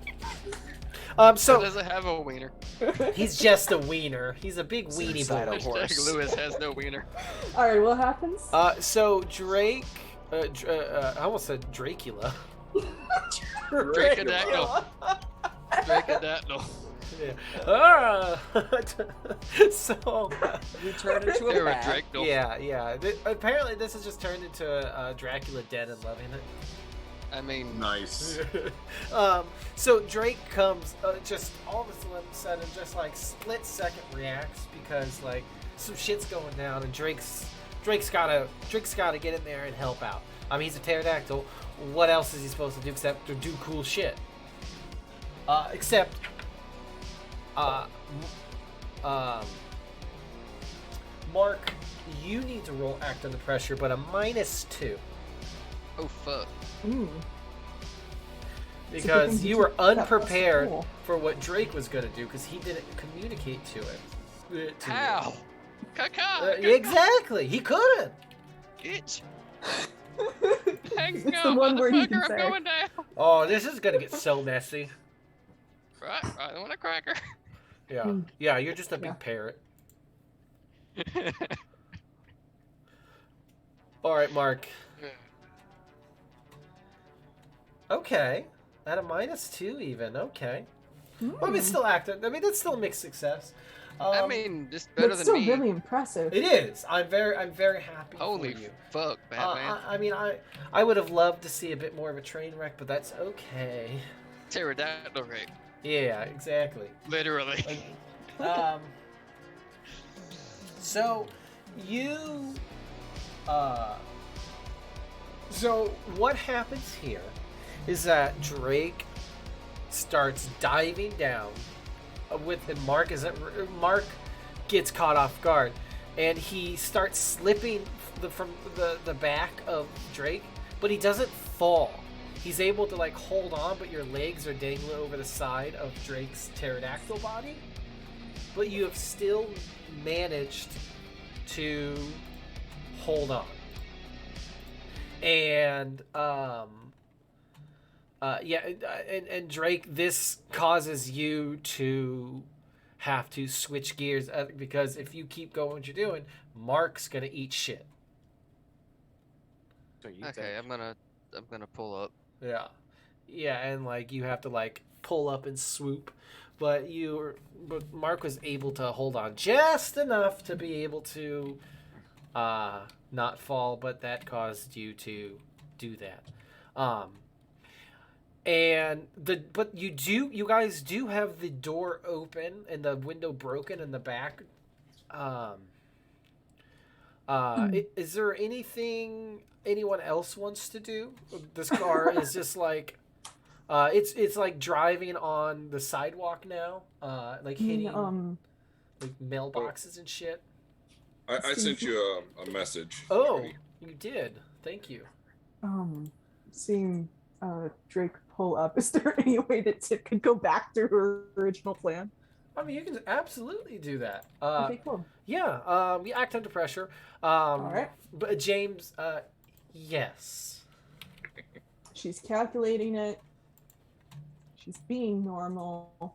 So So doesn't have a wiener. he's just a wiener. He's a big weenie inside boy. a horse. Hashtag Lewis has no wiener. All right, what happens? So Drake, I almost said Dracula. Dracodactyl. Dracodactyl. Yeah. So You turn into You're a a bat. Dractyl. yeah. Apparently this has just turned into Dracula dead and loving it. I mean, nice. So Drake comes, just all of a sudden, just like split second reacts because like some shit's going down, and Drake's gotta get in there and help out. I mean, he's a pterodactyl. What else is he supposed to do except to do cool shit? Mark, you need to roll act under pressure, but a -2. oh fuck. Mm. Because thing you you were took that plus unprepared four. for what Drake was going to do because he didn't communicate to it. To you. How? Caca. Exactly. He couldn't. Bitch. Hang It's on, the one word he can motherfucker, I'm say. going down. Oh, this is going to get so messy. Right on a cracker. Yeah. Hmm. Yeah, you're just a big Yeah. parrot. All right, Mark. Okay. At a -2 even. Okay. Well, I mean, it's still active. I mean, that's still a mixed success. I mean, just But better it's than still me. really impressive. It is. I'm very happy Holy for you. fuck, Batman. I mean, I would have loved to see a bit more of a train wreck, but that's okay. Pterodactyl rape. Yeah, exactly. Literally. Like, so you, so what happens here is that Drake starts diving down with and Mark gets caught off guard, and he starts slipping from the back of Drake, but he doesn't fall. He's able to like hold on, but your legs are dangling over the side of Drake's pterodactyl body. But you have still managed to hold on. And and Drake, this causes you to have to switch gears because if you keep going what you're doing, Mark's gonna eat shit. So you Okay, I'm gonna pull up. Yeah, and like you have to like pull up and swoop, but Mark was able to hold on just enough to be able to not fall, but that caused you to do that. But you guys do have the door open and the window broken in the back. Is there anything anyone else wants to do? This car is just like it's like driving on the sidewalk now, like hitting like mailboxes and shit. I sent you a message. Oh, Already. you did. Thank you. Seeing Drake pull up, is there any way that Tip could go back to her original plan? I mean, you can absolutely do that. Okay, cool. Yeah. You act under pressure. All right. But James, yes. She's calculating it. She's being normal.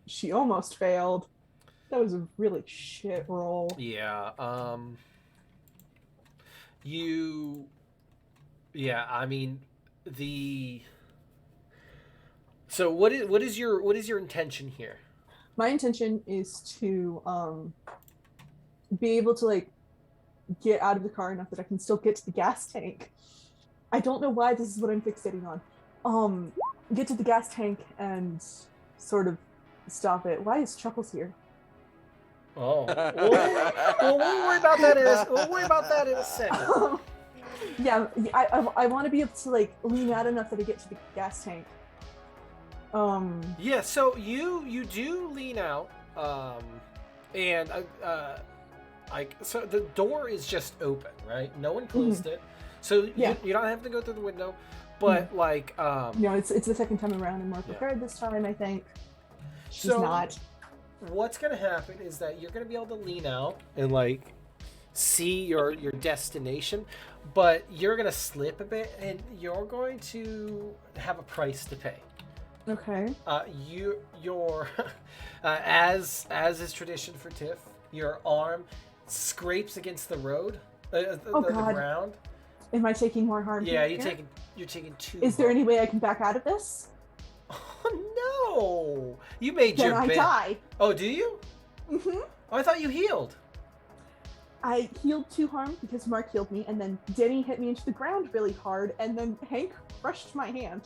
She almost failed. That was a really shit roll. Yeah. Yeah. I mean, So what is your intention here? My intention is to be able to like get out of the car enough that I can still get to the gas tank. I don't know why this is what I'm fixating on. Get to the gas tank and sort of stop it. Why is Chuckles here? Oh, we'll worry about that in a second. Yeah, I want to be able to like lean out enough that I get to the gas tank. Yeah, so you do lean out, and so the door is just open, right? No one closed it, so you don't have to go through the window, but like it's the second time around, and more prepared this time. I think she's not. What's gonna happen is that you're gonna be able to lean out and like see your destination, but you're gonna slip a bit, and you're going to have a price to pay. Okay. Your as is tradition for Tiff, your arm scrapes against the road, the ground. Am I taking more harm? Yeah, you're taking 2. Is there any way I can back out of this? Oh no! You made then your I bed. die. Oh, do you? Mm-hmm. Oh, I thought you healed. I healed 2 harm because Mark healed me, and then Denny hit me into the ground really hard, and then Hank crushed my hand.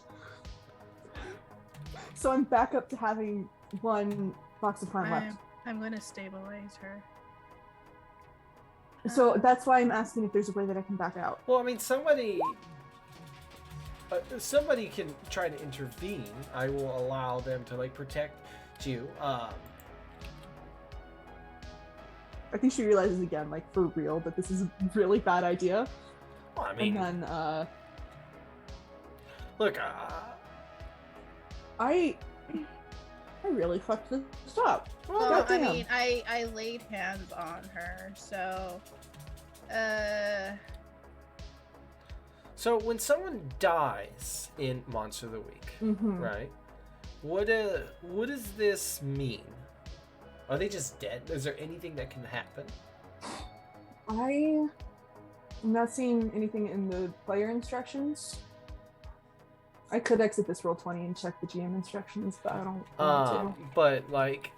So I'm back up to having 1 box of harm left. I'm gonna stabilize her. So that's why I'm asking if there's a way that I can back out. Well, I mean, somebody can try to intervene. I will allow them to like protect you. I think she realizes again, like for real, that this is a really bad idea. Well, I mean, and then look, I really fucked this up. Well, I mean, I laid hands on her, so So when someone dies in Monster of the Week, right? What does this mean? Are they just dead? Is there anything that can happen? I'm not seeing anything in the player instructions. I could exit this roll 20 and check the GM instructions, but I don't want to. But like,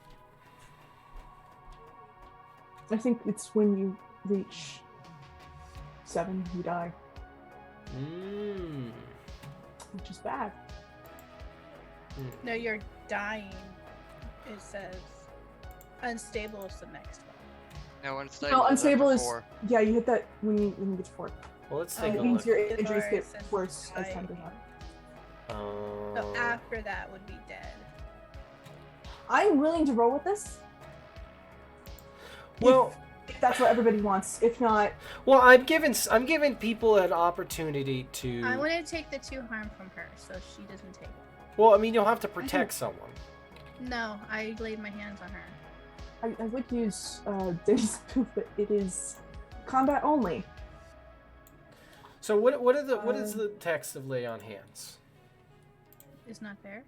I think it's when you reach 7, you die, which is bad. No, you're dying. It says unstable is the next one. No, unstable. No, unstable after is 4. yeah. You hit that when you get to 4. Well, let's It take a means look. your injuries Or get it says worse as time dying. goes on. So after that would be dead. I'm willing to roll with this. Well, If that's what everybody wants. If not, well, I'm giving people an opportunity to. I want to take the 2 harm from her, so she doesn't take it. Well, I mean, you'll have to protect someone. No, I laid my hands on her. I would use Denny's move, but it is combat only. So what is the text of lay on hands? It's not there.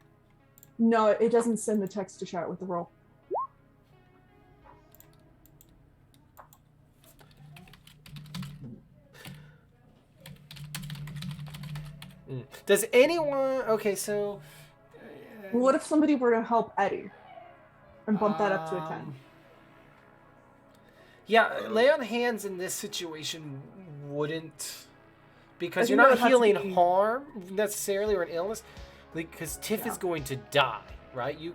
No, it doesn't send the text to chat with the roll. Does anyone? Okay, so. What if somebody were to help Eddie and bump that up to a 10? Yeah, lay on hands in this situation wouldn't, because I you're think that not would have to healing be- harm necessarily or an illness, because Tiff is Yeah. going to die, right? You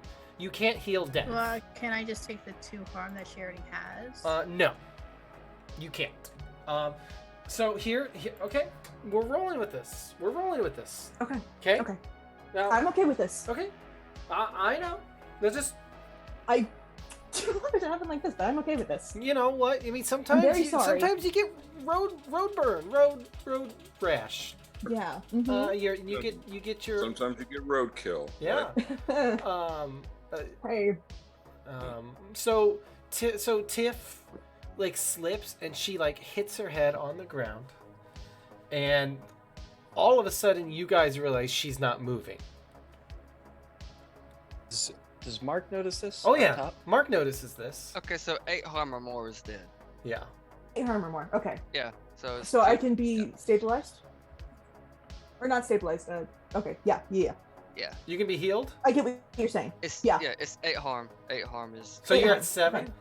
can't heal death. Well, can I just take the 2 harm that she already has? No, you can't. So here, okay, we're rolling with this. Okay. Okay. Okay. Now, I'm okay with this. okay. I know. There's just, I don't want it to happen like this, but I'm okay with this. you know what? I mean, sometimes very you, sorry. sometimes you get road burn, road rash. Yeah. You get your Sometimes you get roadkill. yeah. Hey. So Tiff like slips and she like hits her head on the ground, and all of a sudden you guys realize she's not moving. Does Mark notice this? Oh up yeah, top? Mark notices this. Okay, so 8 harm or more is dead. Yeah. 8 harm or more. Okay. Yeah. So. It's So I 2 can be stabilized? Or not stabilized. Okay. Yeah. Yeah. You can be healed. I get what you're saying. It's Yeah. It's 8 harm. 8 harm is. So Eight you're harm. at 7. Okay.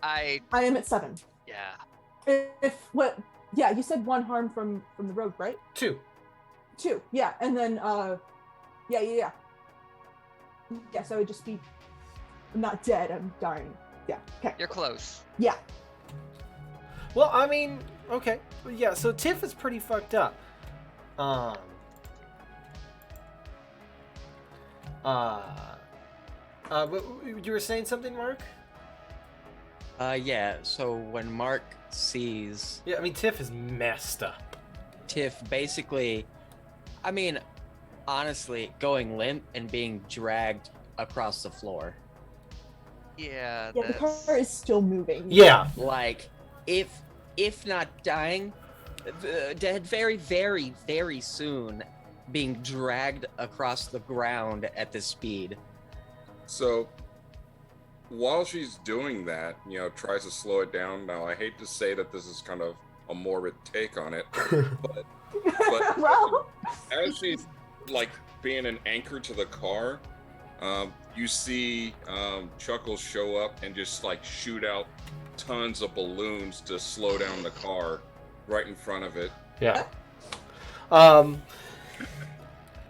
I I am at 7. yeah. If what? Yeah, you said 1 harm from the road, right? 2. 2. Yeah, and then yeah. Yeah, so I would just be. I'm not dead. I'm dying. Yeah. Okay. You're close. Yeah. Well, I mean, okay. Yeah, so Tiff is pretty fucked up. But you were saying something, Mark? Yeah, so when Mark sees Yeah, I mean, Tiff is messed up. Tiff basically, I mean, honestly, going limp and being dragged across the floor. Yeah. Yeah, the That's. car is still moving. Yeah. Like, if not dying, dead very, very, very soon, being dragged across the ground at this speed. So while she's doing that, tries to slow it down. Now, I hate to say that this is kind of a morbid take on it, but Well, as she's like being an anchor to the car, you see Chuckles show up and just like shoot out tons of balloons to slow down the car right in front of it. Yeah.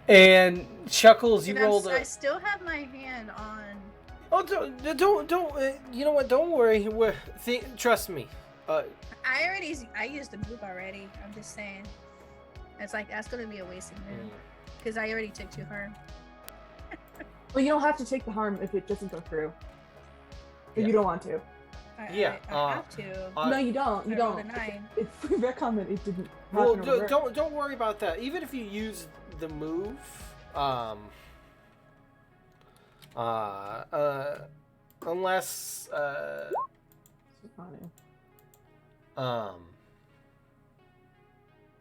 And Chuckles, you And rolled I a. still have my hand on. Oh, don't. You know what? Don't worry. Trust me. I used the move already. I'm just saying. It's like that's gonna be a wasted move because I already took 2 harm. well, you don't have to take the harm if it doesn't go through. If Yeah. you don't want to. Yeah, I have to. No, you don't. You I rolled don't. a 9. It's comment. It didn't. Well, happen over there. don't worry about that. Even if you use the move, unless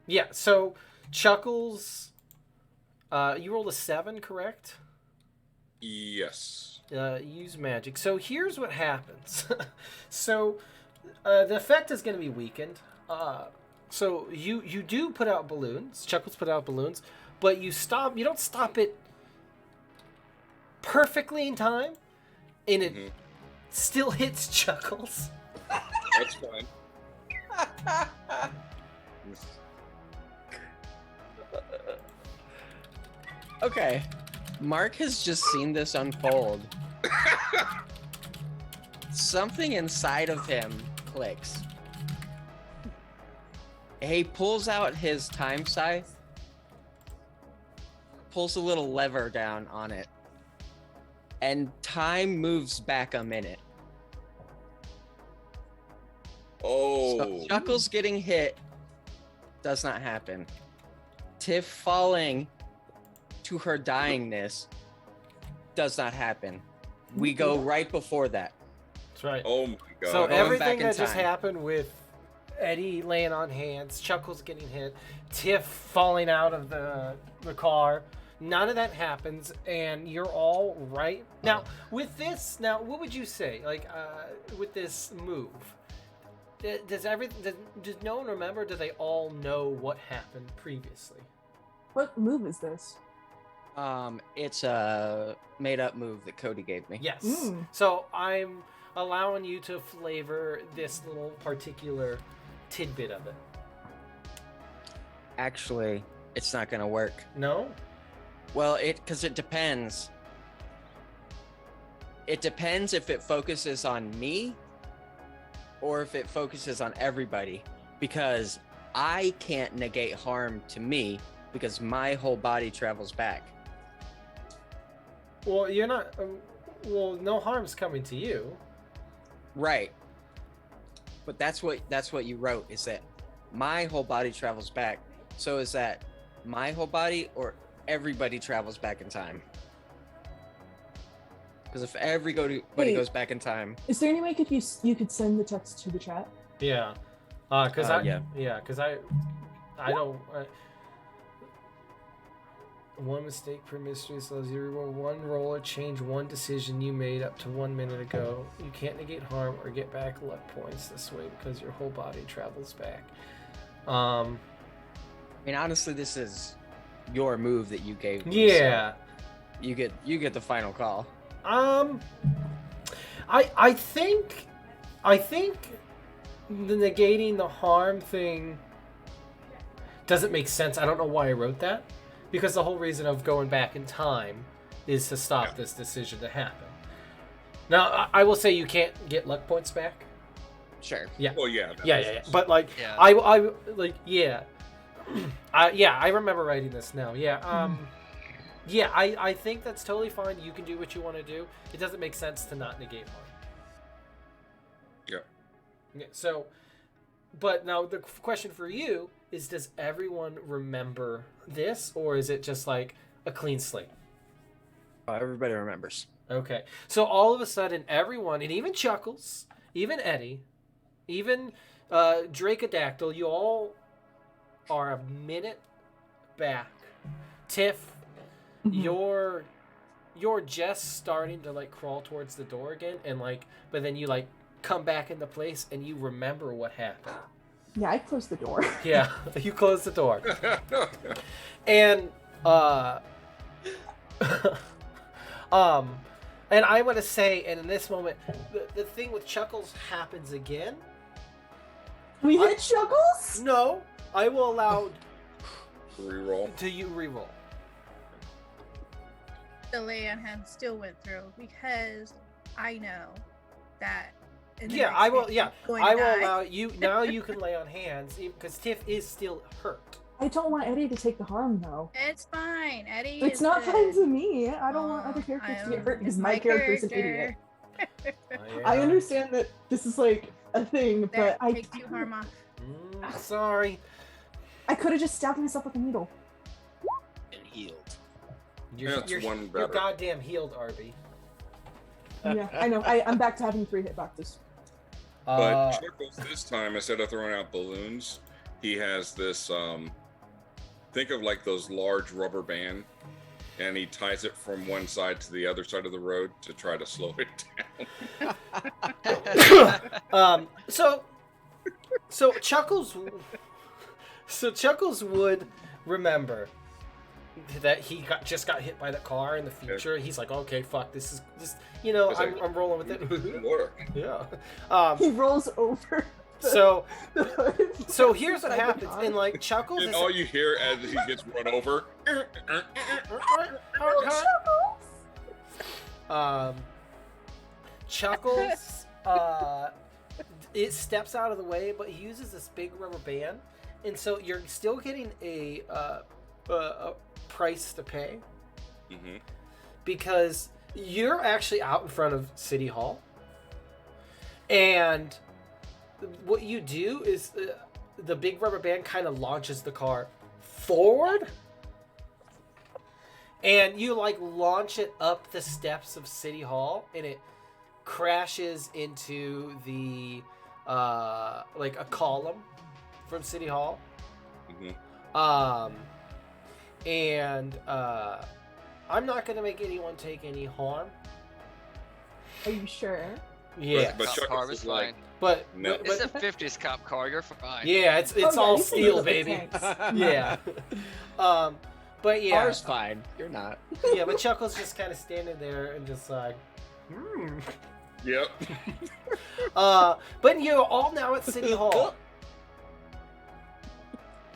yeah. So Chuckles, you rolled a 7, correct? Yes. Use magic. So here's what happens. So the effect is going to be weakened. So you do put out balloons. Chuckles put out balloons, but you don't stop it perfectly in time, and it still hits Chuckles. That's fine. Okay. Mark has just seen this unfold. Something inside of him clicks. He pulls out his time scythe, pulls a little lever down on it, and time moves back a minute. Oh. So Chuckles getting hit does not happen. Tiff falling to her dyingness does not happen. We go right before that. That's right. Oh my god. So Going back everything in that just time. happened with Eddie laying on hands, Chuckles getting hit, Tiff falling out of the car, none of that happens, and you're all right. Now, with this, what would you say? Like, with this move, does no one remember? Do they all know what happened previously? What move is this? It's a made-up move that Cody gave me. Yes. Mm. So I'm allowing you to flavor this little particular tidbit of it. Actually, it's not gonna work. No? Well, because it depends. It depends if it focuses on me or if it focuses on everybody. Because I can't negate harm to me because my whole body travels back. Well, you're not. Well, no harm's coming to you. Right. But that's what you wrote, is that my whole body travels back. So is that my whole body or everybody travels back in time? Because if everybody goes back in time, Is there any way you could send the text to the chat? Yeah. Because I don't. One mistake per mystery allows you to reroll one roll or change one decision you made up to 1 minute ago. You can't negate harm or get back luck points this way because your whole body travels back. I mean, honestly, this is your move that you gave me. Yeah. So you get the final call. I think the negating the harm thing doesn't make sense. I don't know why I wrote that. Because the whole reason of going back in time is to stop this decision to happen. Now, I will say you can't get luck points back. Sure. Yeah. Well, yeah. Yeah. But like, Yeah. I like, yeah. I remember writing this now. Yeah. Yeah. I think that's totally fine. You can do what you want to do. It doesn't make sense to not negate harm. Yeah. So, but now the question for you is, does everyone remember this, or is it just like a clean slate? Everybody remembers. Okay. So all of a sudden, everyone, and even Chuckles, even Eddie, even Drakodactyl, you all are a minute back. Tiff, you're just starting to like crawl towards the door again, and like, but then you like come back into place and you remember what happened. Yeah, I closed the door. Yeah, you close the door. And and I want to say, and in this moment, the thing with Chuckles happens again. We hit Chuckles? No, I will allow Reroll. to you reroll. The lay on hands still went through because I know that. in the Yeah, next I will. phase Yeah, he's going to I will die. allow you. Now you can lay on hands because Tiff is still hurt. I don't want Eddie to take the harm, though. It's fine, Eddie. It's is not good. fine to me. I don't want other Aw, characters to get I'm- hurt because it's my character's an idiot. I understand that this is like a thing, but There, I take 2 harm off. Sorry. could have just stabbed myself with a needle. And healed. That's one You're better. goddamn healed, Arby. Yeah, I know. I'm back to having 3 hitboxes. But Chuckles this time, instead of throwing out balloons, he has this. Think of like those large rubber band, and he ties it from one side to the other side of the road to try to slow it down. So Chuckles would remember that he just got hit by the car in the future. He's like, okay, fuck, this is just, you know, I'm rolling with it. Work. Yeah. He rolls over. So hood. so here's what happens, and like Chuckles And is all you hear as he gets run over. Chuckles it steps out of the way, but he uses this big rubber band, and so you're still getting a price to pay Mm-hmm. because you're actually out in front of City Hall, and what you do is the big rubber band kind of launches the car forward, and you like launch it up the steps of City Hall, and it crashes into the like a column from City Hall. Mm-hmm. And I'm not gonna make anyone take any harm. Are you sure? Yeah, But Cop Chuckles car is is like, fine. but No. It's a 50s cop car. You're fine. yeah, it's Oh, yeah, all these things steel, look like baby. tanks. Yeah. But yeah, Car's fine. You're not. yeah, but Chuckles just kind of standing there and just like, Yep. But you're all now at City Hall.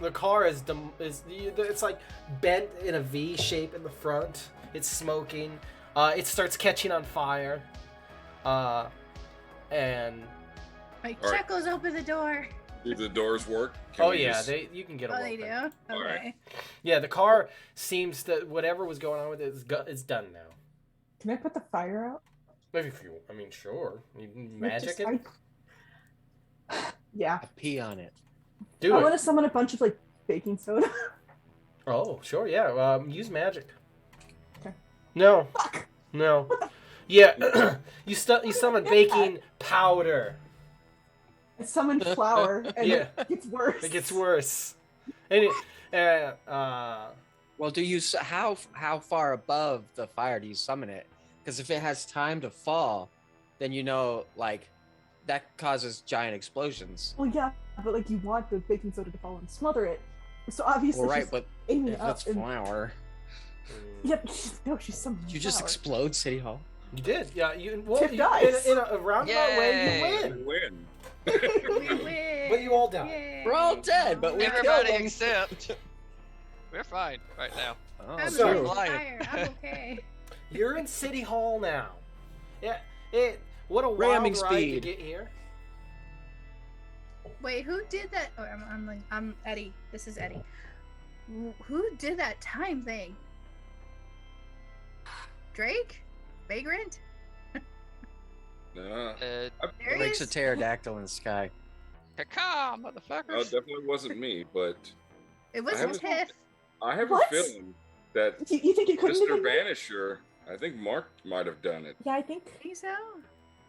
The car is it's like bent in a V shape in the front. It's smoking. It starts catching on fire. And Like, All right. Chuckles, open the door. Do the doors work? Can oh we yeah, just- you can get Oh, them. they do? All right. Okay. Yeah, the car seems that whatever was going on with it is done now. Can I put the fire out? If you, I mean, sure. You can Like, magic just- it. Yeah. I pee on it. Do I it. want to summon a bunch of like baking soda. Oh, sure, yeah. Use magic. Okay. No. Fuck. No. Yeah, you summon baking powder. I summoned flour, and Yeah. it gets worse. It gets worse. And Well, do you how far above the fire do you summon it? Because if it has time to fall, then you know like that causes giant explosions. Well, yeah, but like you want the baking soda to fall and smother it. So obviously, Well, right, she's but aiming if up. it's And, flour, yep. No, she's summoning. you just flour. explode City Hall. you did. Yeah, you Tip dice. in a roundabout way, you Yay. win. You win. We win. But you all die. Yay. We're all dead, but we killed Everybody them. except we're fine right now. Oh, I'm So- on Lion. fire. I'm okay. You're in City Hall now. Yeah, what a wild Ramming ride to speed. get here. Wait, who did that? Oh, I'm Eddie. This is Eddie. Who did that time thing? Drake? Vagrant? Nah. Uh, There he Breaks a is. pterodactyl in the sky. caw, No, it motherfuckers. definitely wasn't me, but It was I haven't- Tiff. I have What? a feeling that You think it couldn't have Mr. been? Vanisher, I think Mark might have done it. Yeah, I think. Think so?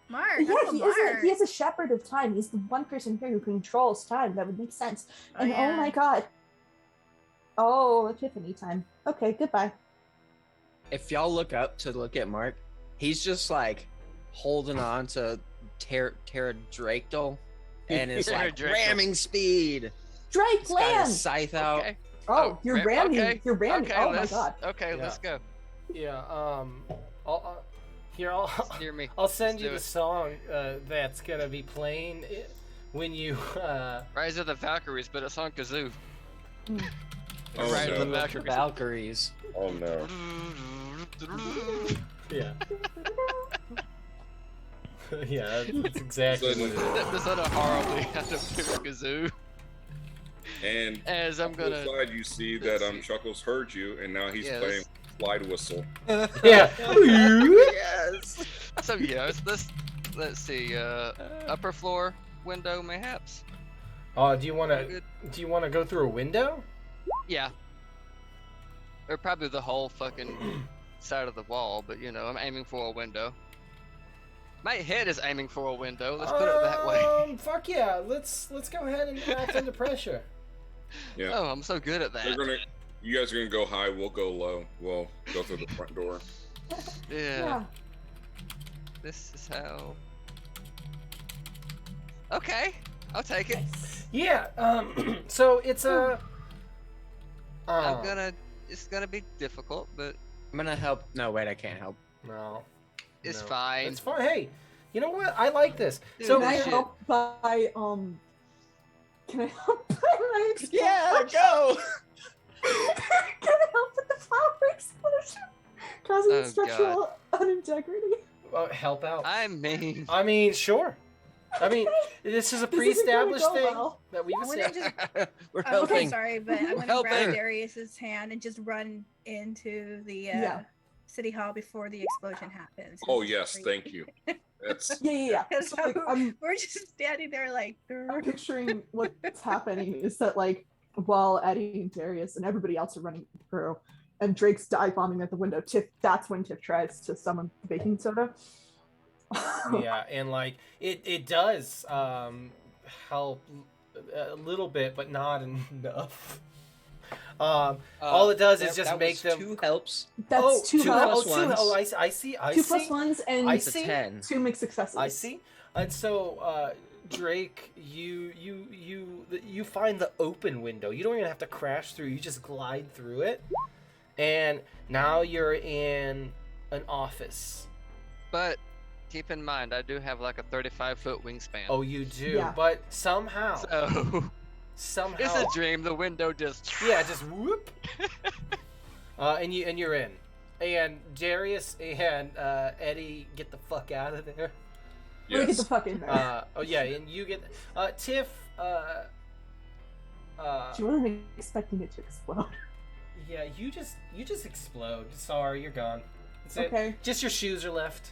Mark. Yeah, Uncle Mark. he is a shepherd of time. He's the one person here who controls time. That would make sense. Oh, And yeah. oh my god. Oh, Epiphany time. Okay, goodbye. If y'all look up to look at Mark, he's just like holding on to pterodactyl and it's like Pterodactyl. ramming speed. Drake, He's got his land! scythe out. Okay. Oh, you're ra- ramming. okay, You're ramming. Okay, Oh my let's, god. Okay, Yeah. let's go. Yeah. I'll Near me. I'll send Let's you do the it. song that's gonna be playing when you Rise of the Valkyries, but it's on kazoo. Oh, Rise of the no. Valkyries. Valkyries. Oh no. yeah. Yeah, that's exactly what it is. That's not a horribly out of kazoo. And As I'm on the gonna. side, you see that Chuckles heard you, and now he's Yes. playing slide whistle. Yeah. Yes. So yeah, let's see. Upper floor window, mayhaps. Oh, do you want to Good. go through a window? Yeah. Or probably the whole fucking side of the wall, but you know, I'm aiming for a window. My head is aiming for a window. Let's put it that way. Fuck yeah. Let's go ahead and act under pressure. Yeah. Oh, I'm so good at that. You guys are gonna go high. We'll go low. We'll go through the front door. Yeah. This is how. Okay, I'll take it. Yeah. So it's a. I'm gonna. it's gonna be difficult, but I'm gonna help. No, wait, I can't help. No. it's No. fine. It's fine. Hey, you know what? I like this. Dude, So Can I shit. help by Can I help by my explosion? Yeah, go. Can I help with the flower explosion? Causing Oh, structural unintegrity. help out. I mean, I mean, sure. I mean, this is a This isn't gonna pre-established go thing well. that we've I wanna established. just We're okay, helping. sorry, but I'm gonna Helping. grab Darius's hand and just run into the Yeah. city hall before the explosion happens. Oh yes, thank you. That's Yeah. Because Like, I'm we're just standing there like. I'm picturing what's happening is that like while Eddie and Darius and everybody else are running through, and Drake's dive bombing at the window. That's when Tiff tries to summon baking soda. Yeah, and like it does help a little bit, but not enough. All it does is just that make was them. 2 helps. That's two helps. helps. plus ones. Oh, I see. I Two see. plus ones and I It's a see. 10. 2 mixed successes. I see. And so, Drake, you find the open window. You don't even have to crash through. You just glide through it, and now you're in an office. but keep in mind, I do have like a 35-foot wingspan. Oh, you do. Yeah. But somehow, So somehow, it's a dream. The window just. yeah, just whoop. And you're in. And Darius and Eddie get the fuck out of there. Let me get the yes. fuck in there. Oh yeah, and you get Tiff. She wasn't expecting it to explode. Yeah, you just explode. Sorry, you're gone. That's it. Okay. Just your shoes are left.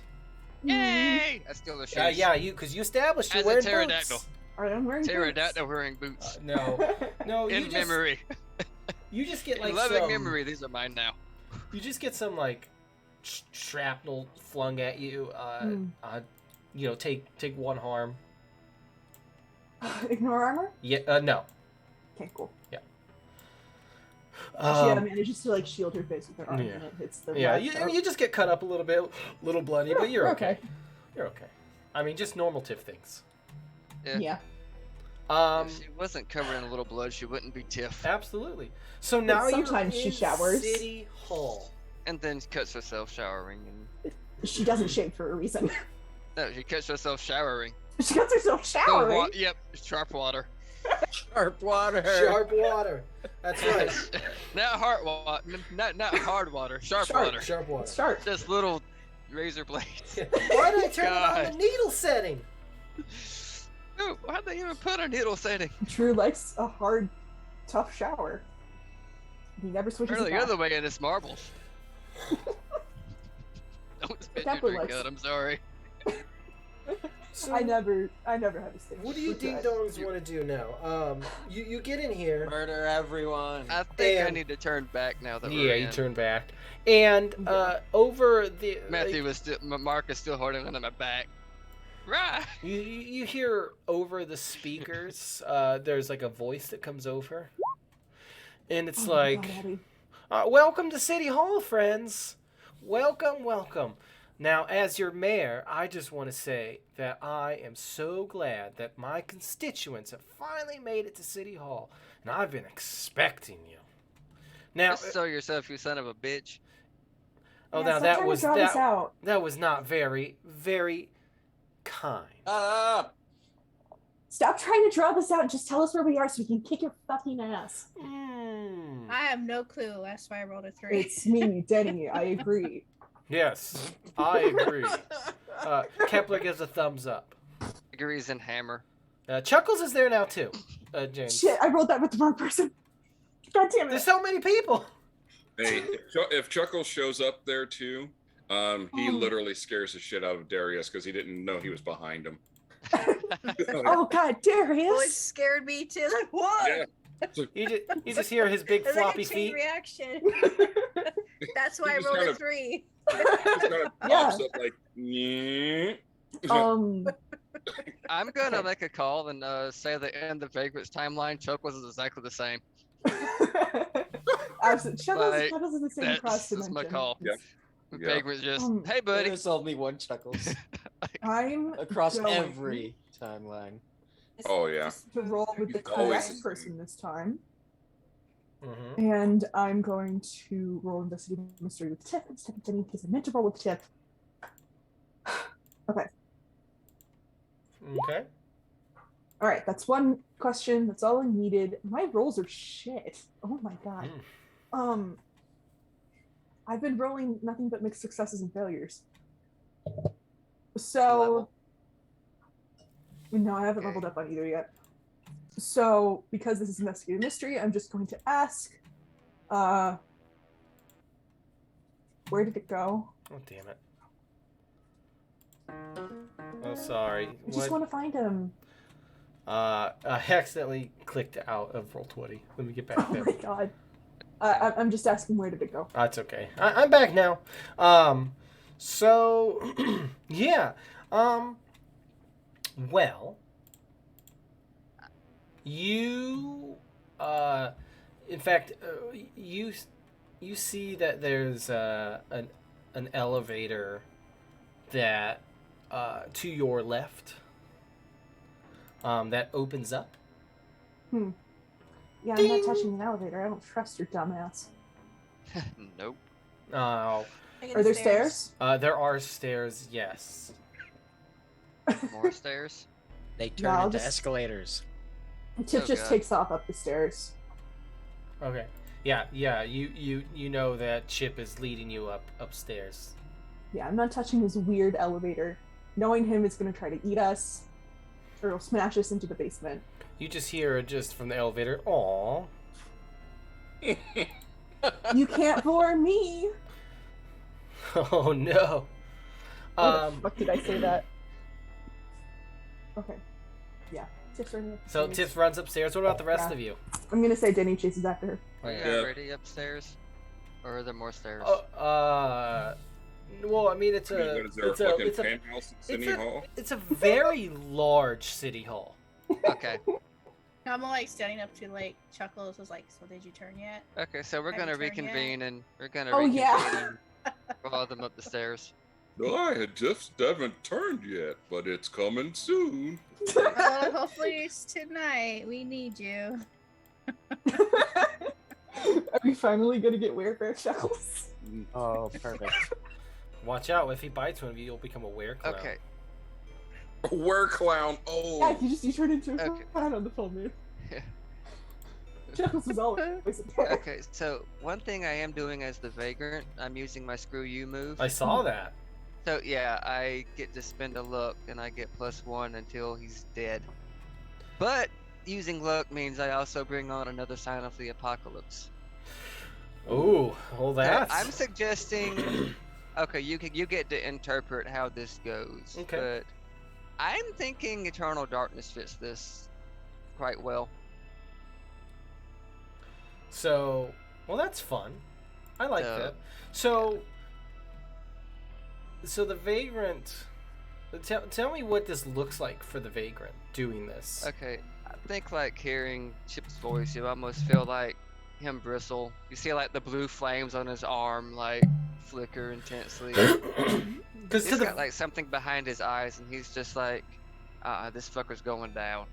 Yay! I steal the shoes. Yeah, because you established you're As a wearing pterodactyl. boots. Alright, I'm wearing Pterodactyl wearing boots. No, you In just memory. you just get In like loving some memory, these are mine now. you just get some like shrapnel flung at you. Take 1 harm. Ignore armor? Yeah, no. Okay, cool. Um, She manages to like shield her face with her arm yeah. and it hits the yeah, red you, part. you just get cut up a little bit, little bloody, but you're We're okay. You're okay. I mean, just normal Tiff things. Yeah. If she wasn't covered in a little blood, she wouldn't be Tiff. Absolutely. So now you're sometimes she in showers. City Hall. And then cuts herself showering. And She doesn't shave for a reason. no, she cuts herself showering. She gets herself The showering. yep, sharp water. Sharp water. Sharp water. That's right. Not hard water. Not hard water. Sharp water. Sharp water. Sharp. Just little razor blades. Why did I turn it on God. the needle setting? Ooh, why'd they even put a needle setting? Drew likes a hard, tough shower. He never switches Turn it the back. other way and it's marbles. Don't spit your Captain drink likes out, I'm sorry. So, I never had a stick. what do you ding dongs want to do now? You get in here. Murder everyone. I think I And- need to turn back now that Yeah, we're you in. turn back, and over the Matthew was still, Mark is still holding onto my back. Right. you hear over the speakers. There's like a voice that comes over, and it's Oh my like, God, Abby. "Welcome to City Hall, friends. Welcome." Now, as your mayor, I just want to say that I am so glad that my constituents have finally made it to City Hall, and I've been expecting you. Now, Just show yourself, you son of a bitch. oh, Yeah, now stop that trying was to draw this that out. that was not very, very kind. Stop trying to draw this out and just tell us where we are so we can kick your fucking ass. Mm. I have no clue. That's why I rolled a 3. It's me, Denny. I agree. Yes, I agree. Kepler gives a thumbs up. Agrees and hammer. Chuckles is there now too. James. Shit, I rolled that with the wrong person. God damn There's it. so many people. Hey, if Chuckles shows up there too, he literally scares the shit out of Darius because he didn't know he was behind him. Oh God, Well, it Darius. scared me too. Like, what? Yeah. You just hear his big It's like floppy a chain feet. reaction. That's why I just rolled kind a of- 3. He kind of pops up like, "Nyeh." I'm gonna Okay. make a call and say that in the Vagrant's timeline, Chuckles is exactly the same. Absolutely. Like, Chuckles is the same cross That's my dimension. call. Yeah. Yeah. Vagrant's just, hey They buddy. just sold me 1 Chuckles I'm across going every timeline. Oh yeah. to roll with the Always correct person this time. Mm-hmm. And I'm going to roll Investigate Mystery with Tiff instead of Denny because I meant to roll with Tiff. Okay. Okay. All right. That's one question. That's all I needed. My rolls are shit. Oh my god. I've been rolling nothing but mixed successes and failures. So Level. no, I haven't leveled up on either yet. So because this is Investigative Mystery, I'm just going to ask, where did it go? Oh, damn it. Oh, sorry. I just want to find him. I accidentally clicked out of Roll20. Let me get back Oh there. my god. I'm just asking, where did it go? That's okay. I'm back now. So, yeah. Well, you, in fact, you see that there's an elevator that to your left that opens up. Yeah, I'm not touching an elevator. I don't trust your dumbass. Nope. Oh, Are there stairs? there are stairs. Yes. More stairs. They turn I'll into just- escalators. Tiff Oh, just God. takes off up the stairs. Okay. Yeah. You know that Chip is leading you upstairs. Yeah, I'm not touching his weird elevator. Knowing him is going to try to eat us, or he'll smash us into the basement. You just hear from the elevator. Aww. You can't bore me. Oh no. Why the fuck did I say that? Okay. Yeah. Tiff's running up the So stairs. Tiff runs upstairs. What about the rest Yeah. of you? I'm gonna say Denny chases after her. Are you Okay. Yeah. already upstairs? Or are there more stairs? Well, I mean, it's I mean, a, what is there, it's a a, fucking it's a, penthouse at it's City a, Hall? it's a very large city hall. Okay. I'm like standing up to like Chuckles was like, so did you turn yet? Okay, so we're Have you gonna turned yet? reconvene and we're gonna Oh, reconvene yeah. and follow them up the stairs. No, I had just haven't turned yet, but it's coming soon. Well, hopefully it's tonight. We need you. Are we finally gonna get werebear Chuckles? Oh, perfect. Watch out! If he bites one of you, you'll become a wereclown. Okay. Were clown. Yeah, Oh, you turn into a Okay. clown on the full moon. Yeah. Chuckles was always there. Okay, so one thing I am doing as the vagrant, I'm using my screw you move. I saw that. So yeah, I get to spend a luck and I get +1 until he's dead. But using luck means I also bring on another sign of the apocalypse. Ooh, well, So that's. I'm suggesting. Okay, you get to interpret how this goes. Okay. But I'm thinking Eternal Darkness fits this quite well. So, well, that's fun. I like So, that. So, so the vagrant. Tell me what this looks like for the vagrant doing this. Okay, I think like hearing Chip's voice, you almost feel like him bristle. You see like the blue flames on his arm like flicker intensely. Because He's got like something behind his eyes, and he's just like, this fucker's going down.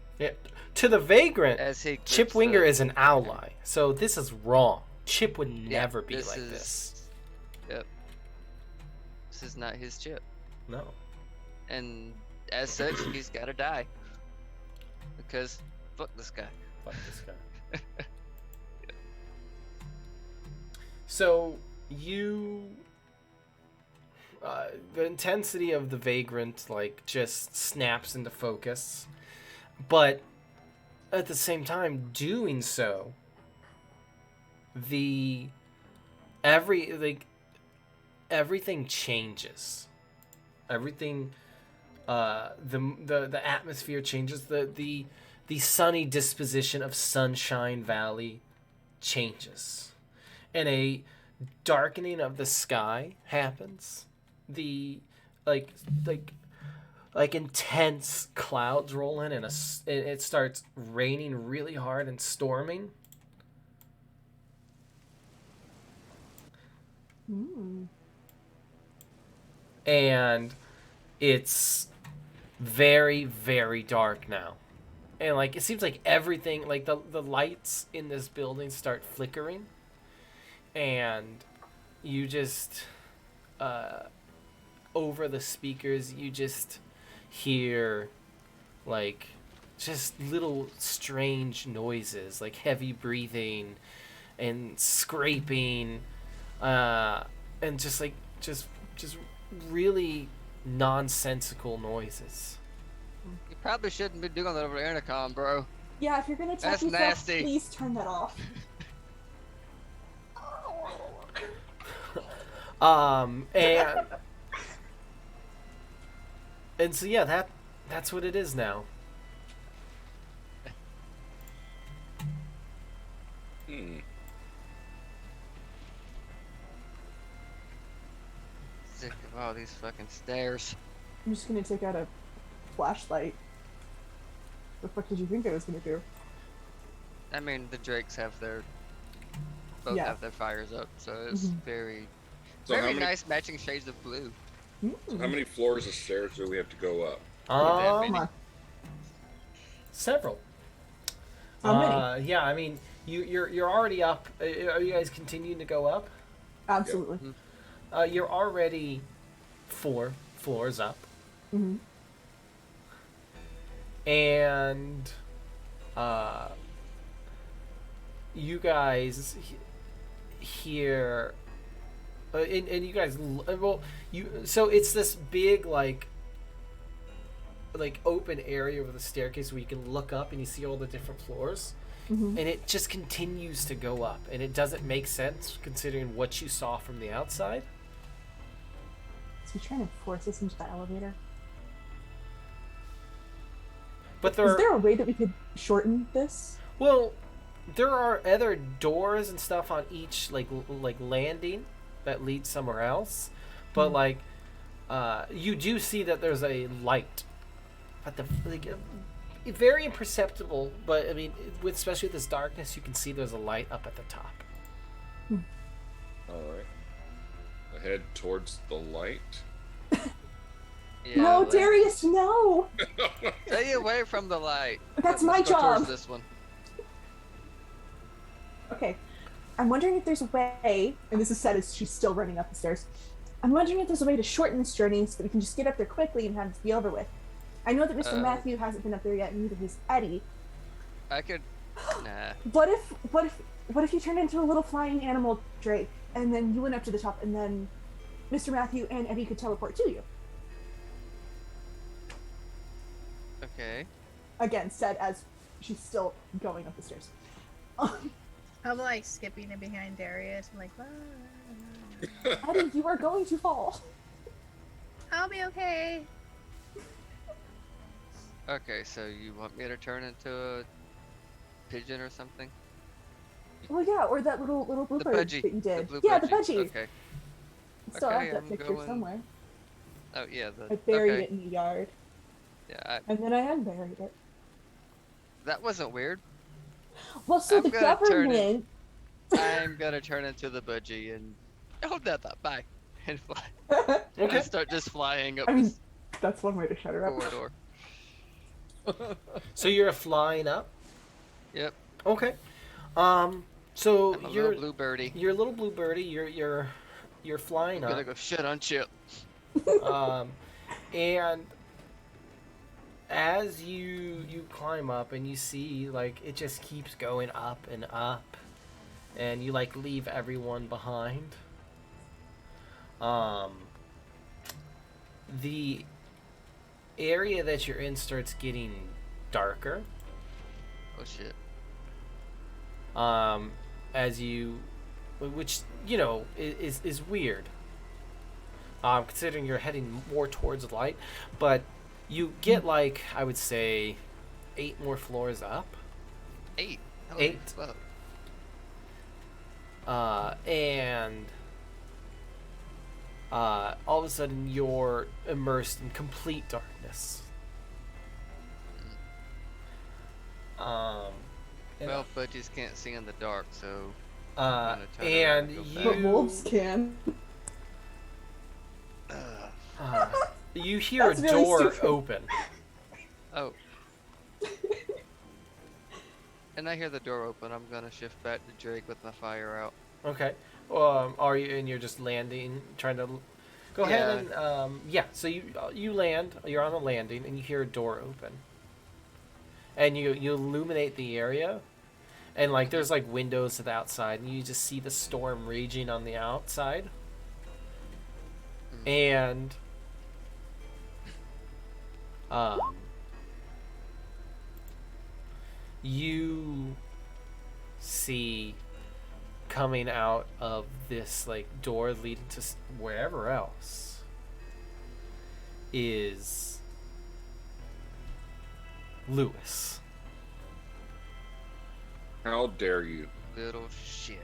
to the vagrant, As he Chip grips Winger the- is an ally, so this is wrong. Chip would Yeah, never be like is- this. Yep. This is not his Chip, No. and as such, he's got to die. Because fuck this guy. Fuck this guy. So you, the intensity of the vagrant like just snaps into focus, but at the same time doing so, everything changes. Everything, the atmosphere changes. The sunny disposition of Sunshine Valley changes, and a darkening of the sky happens. The like intense clouds roll in, and it starts raining really hard and storming. And it's very, very dark now. and like it seems like everything, like the lights in this building start flickering, and you just over the speakers you just hear like just little strange noises, like heavy breathing and scraping, and just really nonsensical noises. You probably shouldn't be doing that over the intercom, bro. Yeah, if you're gonna tell That's yourself, nasty. please turn that off. And and so yeah, that's what it is now. Hmm. Sick of all these fucking stairs. I'm just gonna take out a flashlight. The fuck did you think I was gonna do? I mean, the Drakes have both Yeah. have their fires up, so it's Mhm. very, So how very many, nice matching shades of blue. how many floors of stairs do we have to go up? Come on. Several. How many? Yeah, I mean, you're already up. Are you guys continuing to go up? Absolutely. You're already 4 floors up, Mm-hmm. and you guys hear, and you guys, well, so it's this big like open area with a staircase where you can look up and you see all the different floors. Mm-hmm. And it just continues to go up, and it doesn't make sense considering what you saw from the outside. Is he trying to force us into the elevator? But Is there a way that we could shorten this? well, there are other doors and stuff on each like landing that lead somewhere else, but like you do see that there's a light at the very imperceptible, but I mean, especially with this darkness, you can see there's a light up at the top. All right. I head towards the light. Yeah, No, let's Darius, no! stay away from the light. That's my Let's go towards job. this one. Okay. I'm wondering if there's a way, and this is said as she's still running up the stairs. I'm wondering if there's a way to shorten this journey so that we can just get up there quickly and have this be over with. I know that Mr. Matthew hasn't been up there yet, and neither has Eddie. I could. Nah. What if you turned into a little flying animal, Drake, and then you went up to the top, and then Mr. Matthew and Eddie could teleport to you? Okay. Again, said as she's still going up the stairs. I'm like skipping in behind Darius. I'm like, "Ah, Eddie, you are going to fall. I'll be okay. Okay, so you want me to turn into a pigeon or something? Well, yeah, or that little blue The bird budgie. that you did. The blue Yeah, the budgie. budgie. Okay. Still Okay, have that I'm picture going- somewhere. Oh yeah. I buried okay. it in the yard, Yeah, and then I unburied it. that wasn't weird. Well, so I'm the gonna turn it- government. I'm gonna turn into the budgie and hold that thought. Bye. And fly. Okay. And start just flying up I mean, this that's one way to shut her up. corridor. So you're flying up. Yep. Okay. So I'm a you're little blue birdie. you're a little blue birdie. You're flying I'm gonna up. go shit on chip. And as you climb up and you see like it just keeps going up and up, and you like leave everyone behind. The area that you're in starts getting darker. Oh shit. As you, which is weird. Considering you're heading more towards light, but you get like I would say 8 more floors up. 8. Oh, 8. Whoa. And all of a sudden you're immersed in complete darkness. And, Well, budgies can't see in the dark, so I'm gonna turn and around and go you But wolves can. Ugh. you hear a That's really door stupid. open. Oh. And I hear the door open. I'm gonna shift back to Drake with my fire out. Okay. Are you and you're just landing, trying to go ahead and yeah. So you land. You're on a landing, and you hear a door open, and you illuminate the area, and like there's like windows to the outside, and you just see the storm raging on the outside, and you see coming out of this like door leading to wherever else is Lewis, How dare you? Little shit.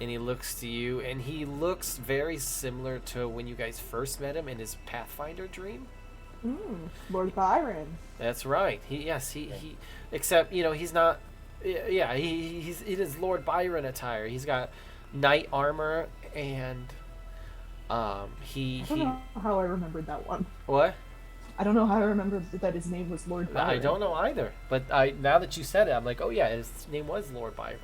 and he looks to you, and he looks very similar to when you guys first met him in his Pathfinder dream. Lord Byron. That's right. He except he's not. Yeah, he's in his Lord Byron attire. He's got knight armor, and I don't know how I remembered that one. what? I don't know how I remembered that his name was Lord Byron. I don't know either. But now that you said it, I'm like, oh yeah, his name was Lord Byron.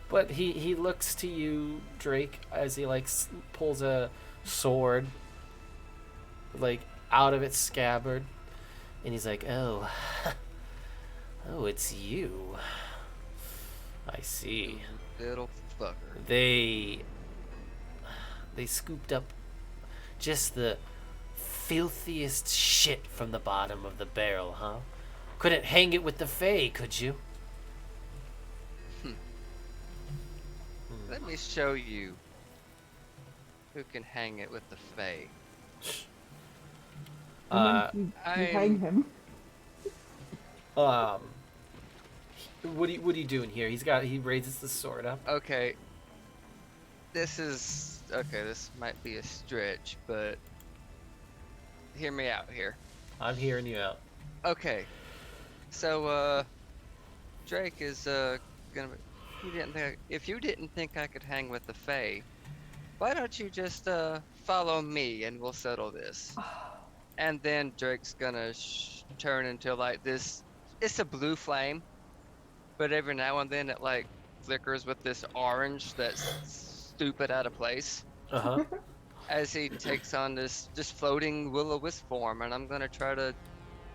But he looks to you, Drake, as he like pulls a sword, like out of its scabbard, and he's like, oh, oh, it's you. I see. Little fucker. They scooped up just the filthiest shit from the bottom of the barrel, huh? Couldn't hang it with the Fae, could you? Let me show you who can hang it with the Fae. And then you hang him. What are you doing here? He raises the sword up. Okay. This might be a stretch, but hear me out here. I'm hearing you out. Okay. So Drake is gonna if you didn't think I could hang with the Fae, why don't you just follow me and we'll settle this. And then Drake's gonna turn into like this. It's a blue flame, but every now and then it like flickers with this orange that's stupid out of place. Uh-huh. As he takes on this just floating will-o-wisp form, and I'm gonna try to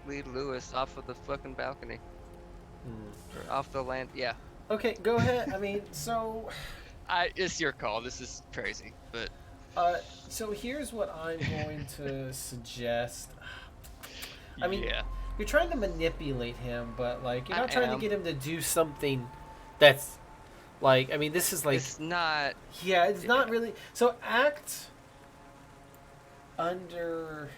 lead Lewis off of the fucking balcony. Or off the land, yeah. Okay, go ahead. I mean, so It's your call. This is crazy, but so here's what I'm going to suggest. I mean, yeah. You're trying to manipulate him, but like you're not I trying to am. get him to do something that's like, I mean, this is like, It's not. yeah, it's not really. So act under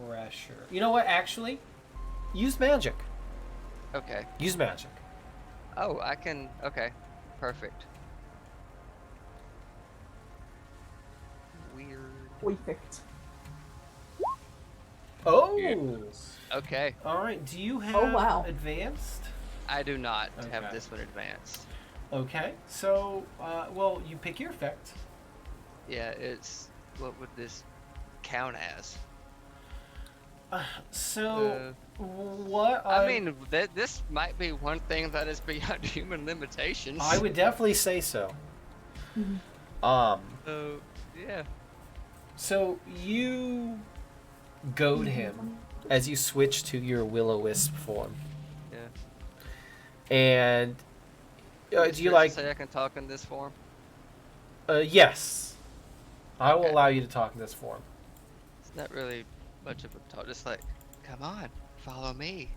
pressure. You know what? Actually, use magic. Okay. Use magic. Oh, I can. Okay. Perfect. Weird. Perfect. Oh. Yes. Okay. All right. Do you have wow. advanced? I do not have Okay. this one advanced. Okay. So, well, you pick your effect. Yeah, it's. What would this count as? So, what I mean, this might be one thing that is beyond human limitations. I would definitely say so. So, yeah. So you goad him as you switch to your will-o-wisp form, Yeah. and do you Sure to like? say I can talk in this form? Yes, I will Okay. allow you to talk in this form. It's not really much of a talk. Just like, come on, follow me.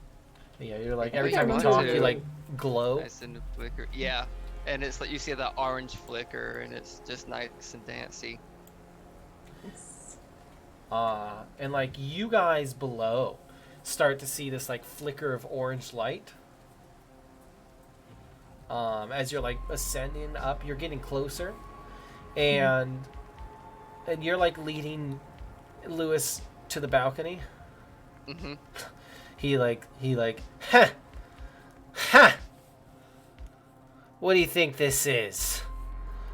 Yeah, you're like Yeah, every you time you want talk, to. you like glow. Nice and flicker. Yeah, and it's like you see the orange flicker, and it's just nice and dancy. And like you guys below start to see this like flicker of orange light. As you're like ascending up, you're getting closer, and you're like leading Lewis to the balcony. Mm-hmm. He like, ha! What do you think this is?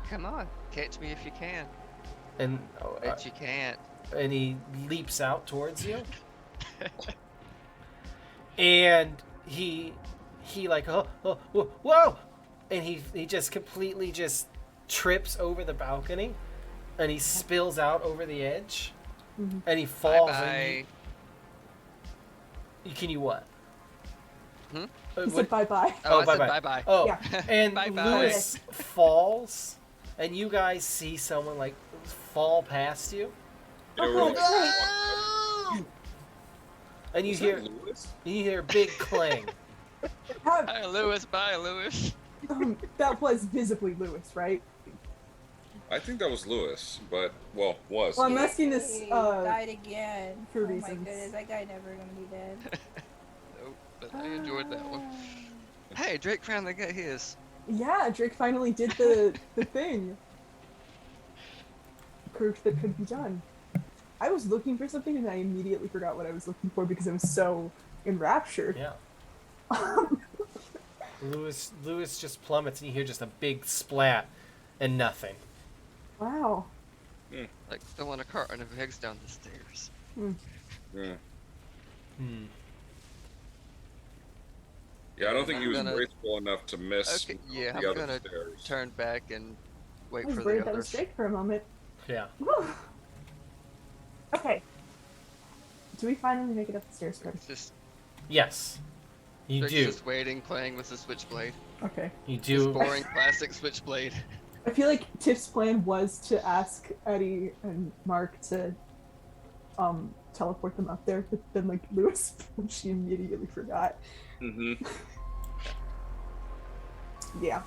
Come on, catch me if you can. And Bet you can't. and he leaps out towards you. And he he like whoa, and he just completely just trips over the balcony, and he spills out over the edge, and he falls. Bye. Can you what? He What? said bye-bye. Oh, I bye said bye. bye-bye. Oh, Yeah. and Bye-bye. Lewis falls, and you guys see someone like fall past you, Yeah, we're like, and you "Is hear that Lewis?" a big clang. Hi, Lewis. Bye, Lewis. That was visibly Lewis, right? I think that was Lewis, but well, was. Well, I'm asking this. He died again. for Oh my reasons. goodness, that guy never gonna be dead. Nope, but I enjoyed that one. Hey, Drake finally got his. Yeah, Drake finally did the thing. Proof that could be done. I was looking for something and I immediately forgot what I was looking for because I was so enraptured. Yeah. Lewis just plummets, and you hear just a big splat, and nothing. Wow. Like throwing a carton of eggs down the stairs. Yeah. Hmm. I don't think he was I'm gonna- graceful enough to miss Okay, yeah, the I'm other gonna stairs. turn back and wait I was for worried the that was others. Drake for a moment. Yeah. Whew. Okay. Do we finally make it up the stairs, Chris? It's just Yes. You Drake's do. just waiting, playing with the switchblade. Okay. You Just do. boring plastic switchblade. I feel like Tiff's plan was to ask Eddie and Mark to teleport them up there, but then like Lewis, she immediately forgot. Mm-hmm. Yeah.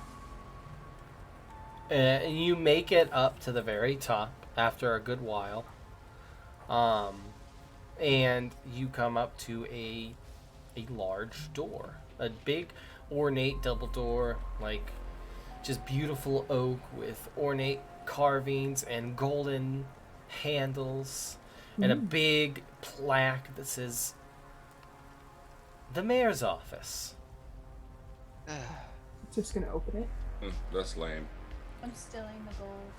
And you make it up to the very top after a good while. And you come up to a large door. A big ornate double door, like just beautiful oak with ornate carvings and golden handles, and a big plaque that says the mayor's office. Tiff's gonna open it. That's lame. I'm stealing the gold.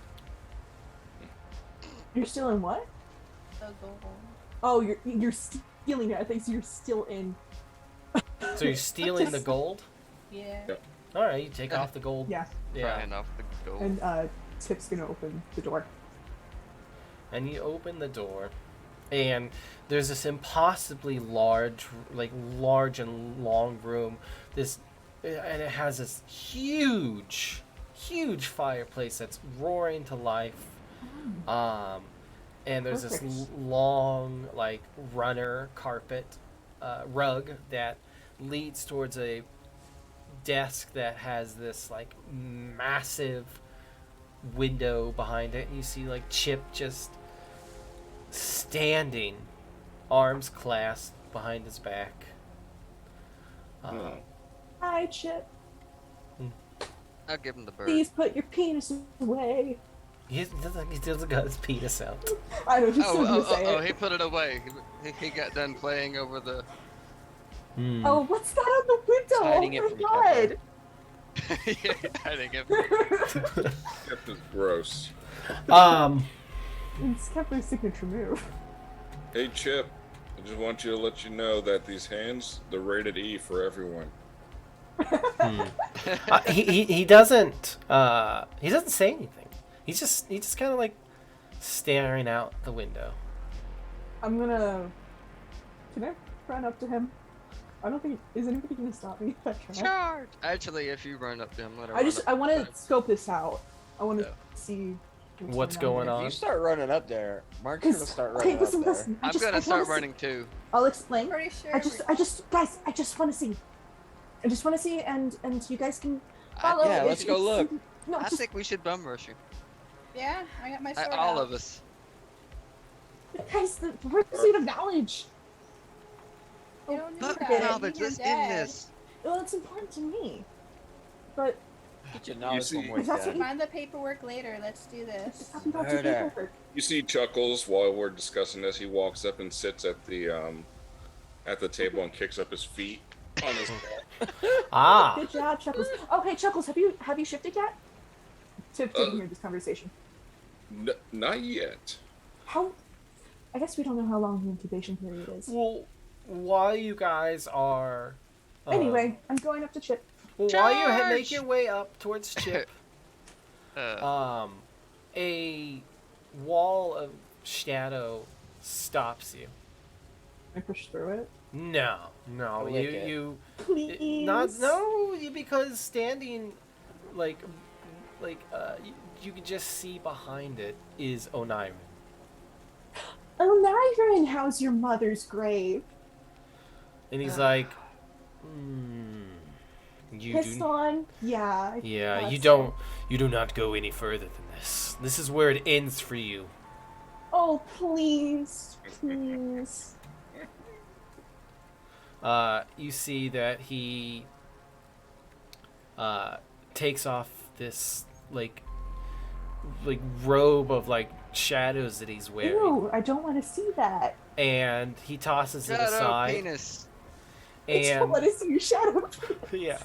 You're still in what? The gold. Oh, you're stealing it. I think so you're still in. So you're stealing the gold? Yeah. Yep. All right, you take off the gold. Yeah. Yeah. Prying off the gold. And Tiff's gonna open the door. And you open the door, and there's this impossibly large and long room. And it has this huge fireplace that's roaring to life. And there's this Perfect. long runner carpet rug that leads towards a desk that has this massive window behind it, and you see Chip just standing, arms clasped behind his back. Hi, Chip. I'll give him the bird. Please put your penis away. He doesn't got his penis out. I know, just so you say Oh, it. he put it away. He got done playing over the. Oh, what's that on the window? Hiding it Oh from my Kevin. god. Yeah, I think it. That is gross. It's Kepler's signature move. Hey, Chip. I just want you to let you know that these hands, they're rated E for everyone. He doesn't say anything. He's just kind of staring out the window. I'm gonna. Can I run up to him? I don't think. Is anybody gonna stop me if I try? Charge! Actually, if you run up to him, let her I want to scope this out. I want to Yeah. see What's going here. on? If you start running up there, Mark's gonna start running Okay, listen, up there. listen. I'm gonna start running too. I'll explain. Pretty sure. Guys, I just want to see. I just want to see, and you guys can follow. Yeah, let's go look. No, I just think we should bum rush you. Yeah, I got my sword All out. of us. guys, the pursuit of knowledge. You don't need But that. knowledge, You're let's dead. end this. Well, it's important to me. But Get your knowledge see- from where That's what it's Find the paperwork later. Let's do this. just talking about your Murder. paperwork. You see Chuckles while we're discussing this. He walks up and sits at the table and kicks up his feet on his back. Ah, Good job, Chuckles. Okay, Chuckles, have you shifted yet? Tiff didn't hear this conversation. Not yet. How? I guess we don't know how long the incubation period is. well, while you guys are Anyway, I'm going up to Chip. Well, while you make Charge! your way up towards Chip, Uh, a wall of shadow stops you. I push through it. No, Lick it. you Please. because standing like you can just see behind it is Oniron. Oh, Niren, how's your mother's grave? And he's like, you Pissed do, on? Yeah. yeah, thought you so. do not go any further than this. This is where it ends for you. Oh, please. Please. You see that he takes off this like robe of like shadows that he's wearing, Ew, I don't want to see that. and he tosses it shadow aside. penis. I don't And want to see your shadow. yeah,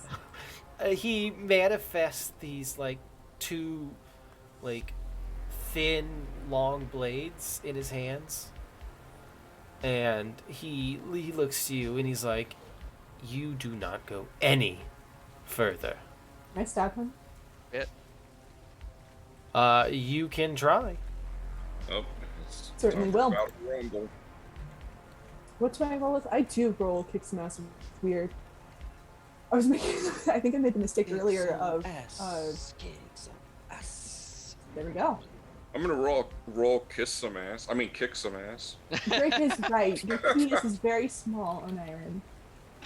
he manifests these like two like thin long blades in his hands, and he looks to you and he's like, you do not go any further. Can I stab him? You can try. Oh, it's Certainly time will. for Battle Rumble. What do I roll with? I do roll kick some ass. Weird. I was making. I think I made the mistake earlier of. There we go. I'm gonna roll kiss some ass. I mean kick some ass. Drake is right. Your penis is very small, Oniron.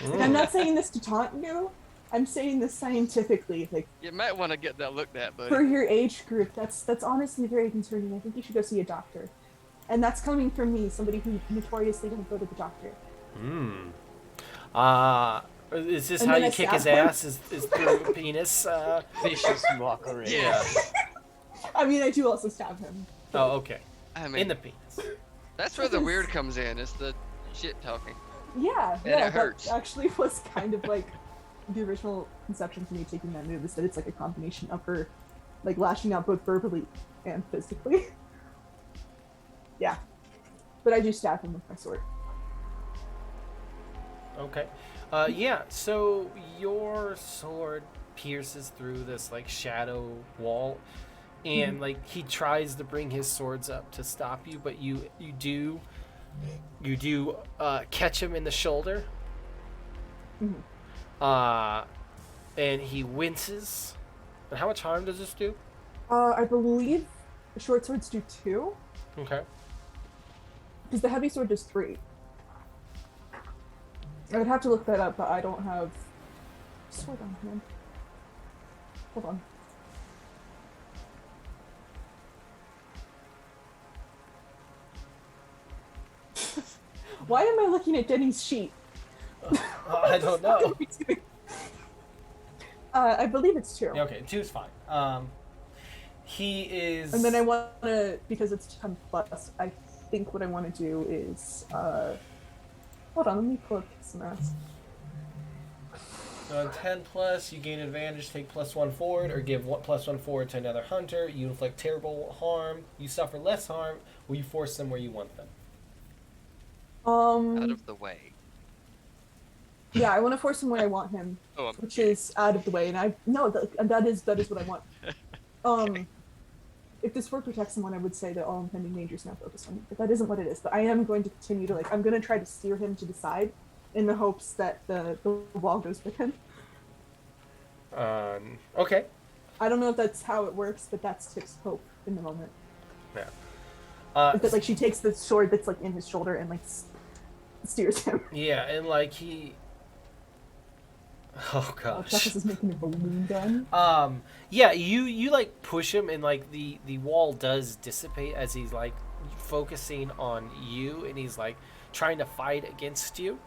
And I'm not saying this to taunt you. I'm saying this scientifically. Like You might want to get that looked at, for buddy. your age group, that's honestly very concerning. I think you should go see a doctor. And that's coming from me, somebody who notoriously doesn't go to the doctor. Is this And how then you I kick his stab him. ass? Is through a penis? Vicious mockery. Yeah. I mean, I do also stab him. Oh, okay. I In mean, the penis. that's where the weird comes in. It's the shit talking. Yeah, And yeah, it hurts. that actually was kind of like the original conception for me taking that move is that it's like a combination of her like lashing out both verbally and physically. Yeah. But I do stab him with my sword. Okay. Yeah, so your sword pierces through this like shadow wall, and like he tries to bring his swords up to stop you, but you do catch him in the shoulder. And he winces. And how much harm does this do? I believe the short swords do 2, Okay. because the heavy sword does 3. I would have to look that up, but I don't have sword on hand. Hold on. Why am I looking at Denny's sheet? I don't know. I believe it's 2. Yeah, okay, 2's fine. He is. And then I want to, because it's 10 plus, I think what I want to do is, hold on, let me pull up some ass. On 10 plus, you gain advantage, take +1 forward, or give +1 forward to another hunter. You inflict terrible harm. You suffer less harm. Will you force them where you want them? Out of the way. Yeah, I want to force him where I want him, Oh, which is out of the way, and that is what I want. If this sword protects someone, I would say that all impending dangers now focus on me, but that isn't what it is. But I am going to continue to I'm going to try to steer him to the side, in the hopes that the wall goes with him. Okay. I don't know if that's how it works, but that's Tick's hope in the moment. Yeah. That like she takes the sword that's like in his shoulder and like steers him. Yeah, and like he. Oh gosh. Chuckles is making a balloon gun. Yeah, you like push him, and like the wall does dissipate as he's like focusing on you, and he's like trying to fight against you,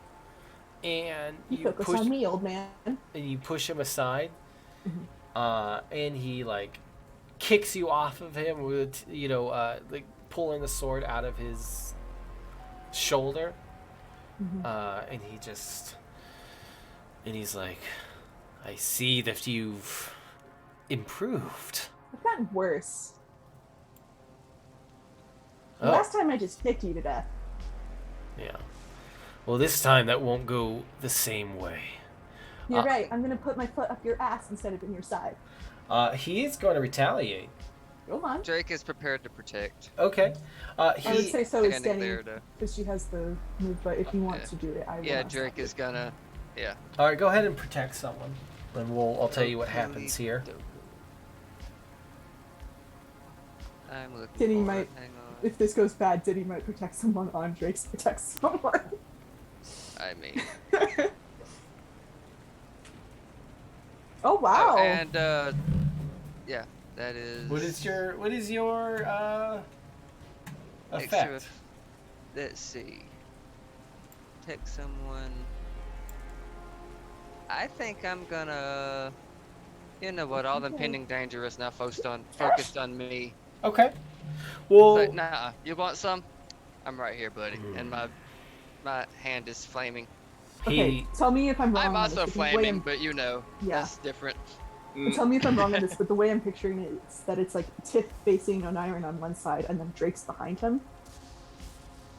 and You focus on me, old man. and you push him aside, and he like kicks you off of him with like pulling the sword out of his shoulder, and he's like, I see that you've improved. I've gotten worse. Oh. Last time I just kicked you to death. Yeah. Well, this time that won't go the same way. You're right. I'm gonna put my foot up your ass instead of in your side. He's going to retaliate. Go on. Drake is prepared to protect. Okay. I would say so is Standing Denny, there to. because she has the move. But if you want to do it, I will. Yeah, not Drake stop you. is gonna. Yeah. All right, go ahead and protect someone. Then I'll tell you what happens here. I'm looking. Denny forward. might- Hang on. If this goes bad, Diddy might protect someone on Drake's protect someone. I mean. Oh wow! Oh, and yeah, that is. What is your extra? effect? Let's see. Take someone. I think I'm gonna. You know what? All the impending danger is now focused on me. Okay. Well, But nah, you want some? I'm right here, buddy, and my hand is flaming. Okay, tell me if I'm wrong. I'm on also this, but the way flaming, I'm- but you know, Yeah. that's different. Tell me if I'm wrong on this, but the way I'm picturing it is that it's like Tiff facing Oniron on one side, and then Drake's behind him.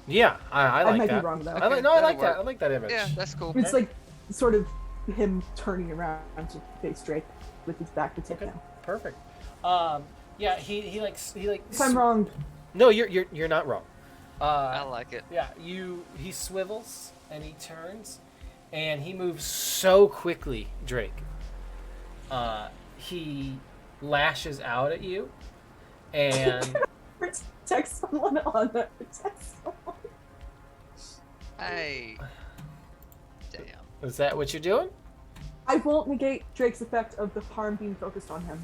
yeah, I like might that. be wrong though. I like that'll that. work. I like that image. Yeah, that's cool. It's like sort of him turning around to face Drake with his back to Tiff Okay. now. Perfect. Yeah, he like. If I'm wrong, No, you're not wrong. I like it. Yeah, he swivels and he turns, and he moves so quickly, Drake. He lashes out at you, and protect someone on the protect someone. Hey. Damn. is that what you're doing? I won't negate Drake's effect of the harm being focused on him.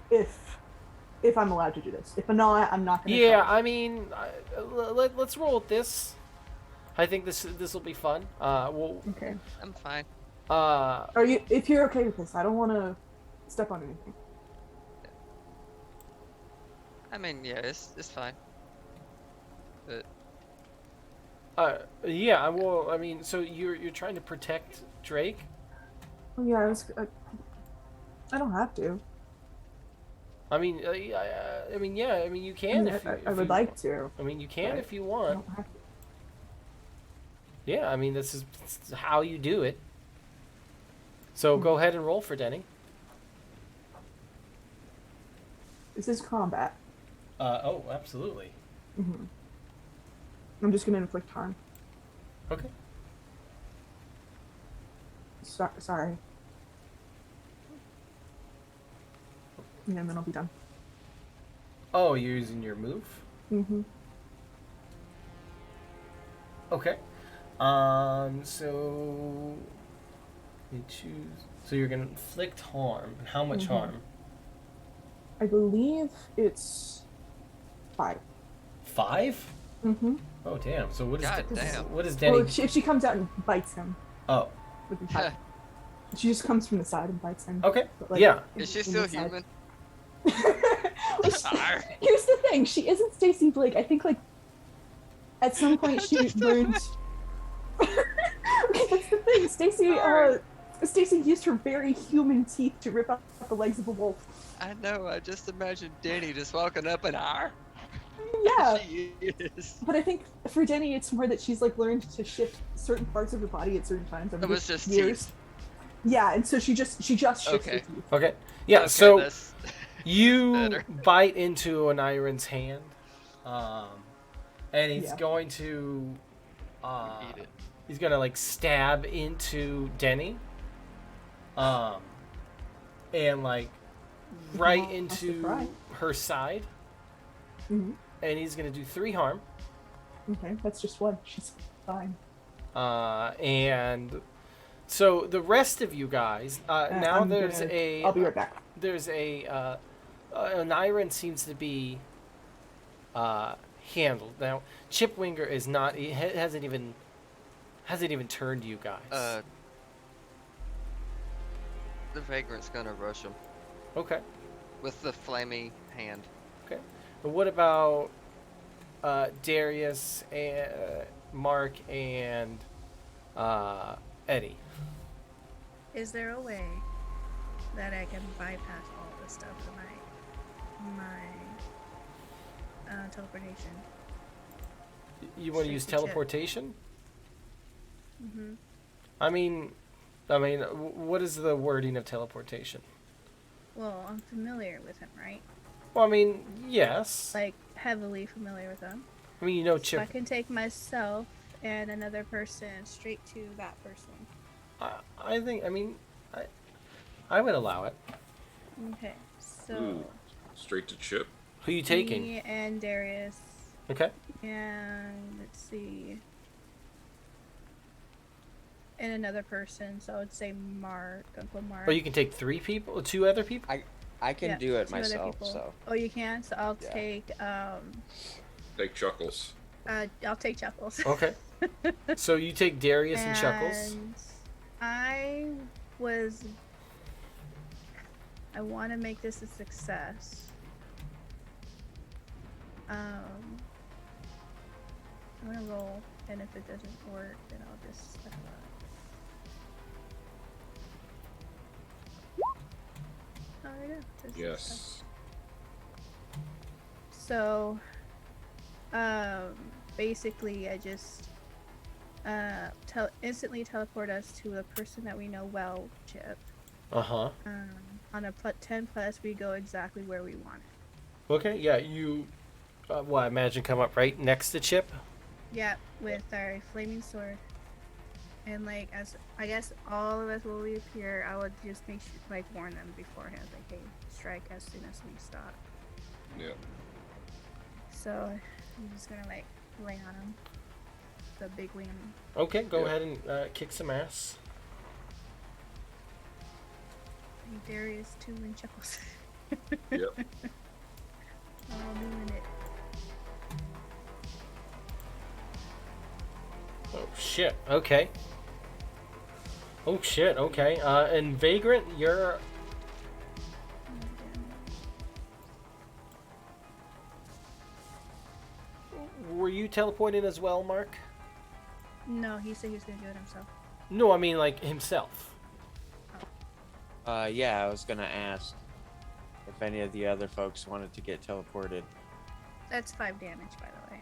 If I'm allowed to do this. If not, I'm not gonna. Yeah, try. I mean, let's roll with this. I think this will be fun. Well, Okay. I'm fine. Are you? If you're okay with this, I don't want to step on anything. I mean, yeah, it's fine. But yeah. Well, I mean, so you're trying to protect Drake. Oh, yeah, I don't have to. I mean, I mean, yeah. I mean, you can if I would like to. I mean, you can but if you I want. don't have to. Yeah, I mean, this is how you do it. So go ahead and roll for Denny. This is combat. Oh, absolutely. Mm-hmm. I'm just gonna inflict harm. Okay. Sorry. Yeah, and then I'll be done. Oh, you're using your move? Mm-hmm. Okay. So you choose. So you're gonna inflict harm. How much Mhm. harm? I believe it's 5. 5? Mm-hmm. Oh, damn. So what is God De- damn. what is Denny? Well, if she comes out and bites him, Oh, would be 5. She just comes from the side and bites him. okay. But, like, Yeah. is she in still the side. human? Like, here's the thing: she isn't Stacy Blake. I think like at some point she learned. Okay, that's the thing. Stacy used her very human teeth to rip out the legs of a wolf. I know. I just imagined Denny just walking up an hour. Yeah, She is. but I think for Denny, it's more that she's like learned to shift certain parts of her body at certain times over It was the just years. teeth. Yeah, and so she just shifts Okay. her teeth. Okay. Yeah. Okay, So that's- you better. bite into an Iron's hand, and he's Yeah. going to, Eat it. he's gonna like stab into Denny, and like right Wants to into cry. her side, Mm-hmm. and he's gonna do 3 harm. Okay, that's just one. She's fine. And so the rest of you guys, now I'm there's gonna- a I'll be right back. there's a an Iron seems to be handled now. Chipwinger is not. He hasn't even turned you guys. The vagrant's gonna rush him Okay. with the flaming hand. Okay. But what about Darius and Mark and Eddie? Is there a way that I can bypass all this stuff with my teleportation? You want to use Straight to chip. teleportation? Mm-hmm. I mean, I mean, what is the wording of teleportation? Well, I'm familiar with him, right? Well, I mean, yes. Like, heavily familiar with him. I mean, you know, So I Chip. can take myself and another person straight to that person. I think. I mean, I would allow it. Okay, so Ooh, straight to Chip. Who you taking? me and Darius, Okay. and let's see, and another person. So I would say Mark, Uncle Mark. Or you can take 3 people, 2 other people. I can Yeah, do it 2 other myself. people. So Oh, you can. So I'll Yeah. take Take Chuckles. I'll take Chuckles. Okay. So you take Darius and Chuckles. And I want to make this a success. I'm gonna roll, and if it doesn't work, then I'll just step up. Oh, there we go. This is Yes. success. So, basically, I just instantly teleport us to the person that we know well, Chip. Uh-huh. On a 10 plus, we go exactly where we want it. Okay. Yeah. You. Well, I imagine come up right next to Chip. Yeah, with our flaming sword. And like, as I guess all of us will reappear, I would just make sure, like, warn them beforehand, like, hey, strike as soon as we stop. Yeah. So I'm just gonna like lay on them. The big whammy. Okay. Go Yeah. ahead and kick some ass. Hey, Darius, 2 and Chuckles. Yep. All doing it. Oh shit. Okay. Oh shit. Okay. And Vagrant, you're. Were you teleporting as well, Mark? No, he said he was gonna do it himself. No, I mean like himself. yeah, I was gonna ask if any of the other folks wanted to get teleported. That's 5 damage, by the way.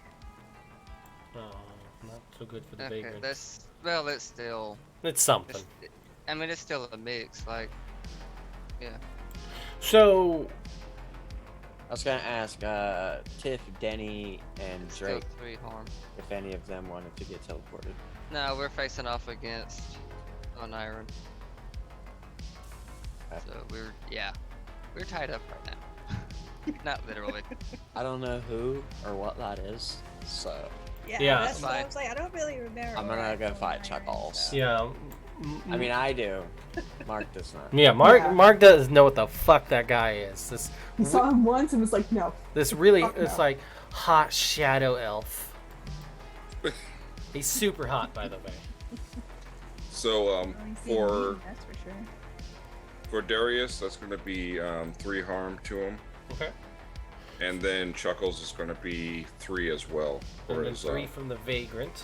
Oh, not so good for the Okay, Vagrant. that's well. It's still. It's something. I mean, it's still a mix. Like, yeah. So, I was gonna ask Tiff, Denny, and Still Drake 3 harm. if any of them wanted to get teleported. No, we're facing off against on Iron. Okay. So we're tied up right now. Not literally. I don't know who or what that is, so Yeah. that's what I Fine. was like. I don't really remember. I'm where gonna I go killed fight Iron, Chuckles. so- yeah. I mean I do. Mark does not. Yeah, Mark. Yeah. Mark doesn't know what the fuck that guy is. He saw him once and was like, no. This really, Fuck it's no. like hot shadow elf. He's super hot, by the way. So Only seen for me, that's for sure. for Darius, that's going to be 3 harm to him, Okay. and then Chuckles is going to be 3 as well. And For then his, 3 from the Vagrant.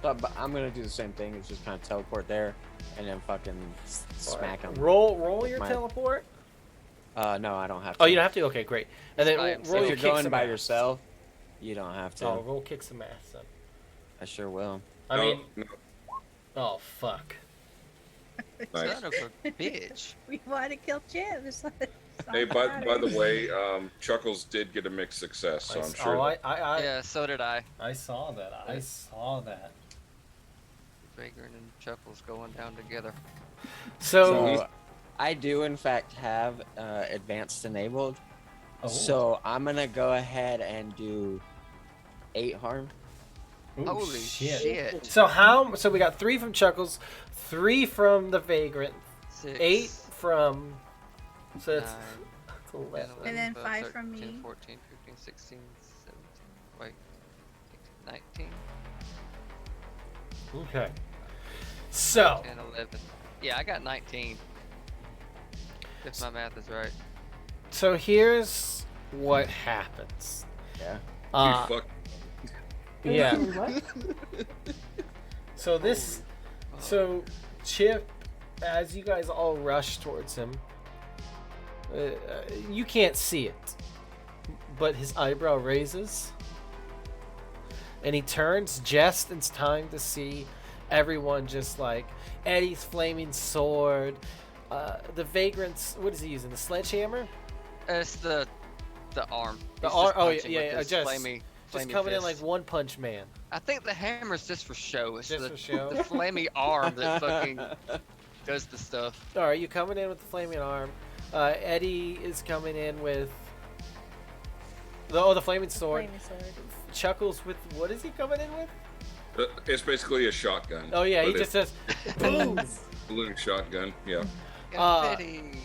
But I'm gonna do the same thing. It's just kind of teleport there, and then fucking smack him. Roll your my- teleport. No, I don't have to. Oh, you don't have to. Okay, great. And then Fine. roll If your you're kick going some by ass. yourself, you don't have to. Oh, roll kick some ass. Then. I sure will. I no, mean, no, oh fuck. nice. Son of a bitch. We want to kill Chip. It's not, Hey, by the way, Chuckles did get a mixed success, so I'm sure. Yeah, so did I. I saw that. I saw that. Vagrant and Chuckles going down together. So, So I do in fact have advanced enabled. oh. So I'm gonna go ahead and do 8 harm. Ooh, Holy shit. So how? So we got 3 from Chuckles, 3 from the Vagrant, 6, 8 from. So it's 9, 11. And then 12, 5 from 13, me. 14, 15, 16, 17, wait, 19, Okay. So 10, 11. Yeah, I got 19. If my math is right. so here's what happens. Yeah. You fuck. Yeah. Wait, what? So this. Holy fuck. So Chip, as you guys all rush towards him, you can't see it, but his eyebrow raises, and he turns just in time to see everyone just like Eddie's flaming sword. The vagrants. What is he using? The sledgehammer? It's the arm. The He's arm. just Oh yeah, punching with yeah. his Just flamey coming in fist. like One Punch Man. I think the hammer's just for show. It's Just the, for show. the flamey arm that fucking does the stuff. All right, you coming in with the flaming arm. Eddie is coming in with the flaming sword. Flaming sword. Chuckles with what is he coming in with? It's basically a shotgun. Oh yeah, he but just says boom. it's a balloon shotgun. Yeah, Confetti.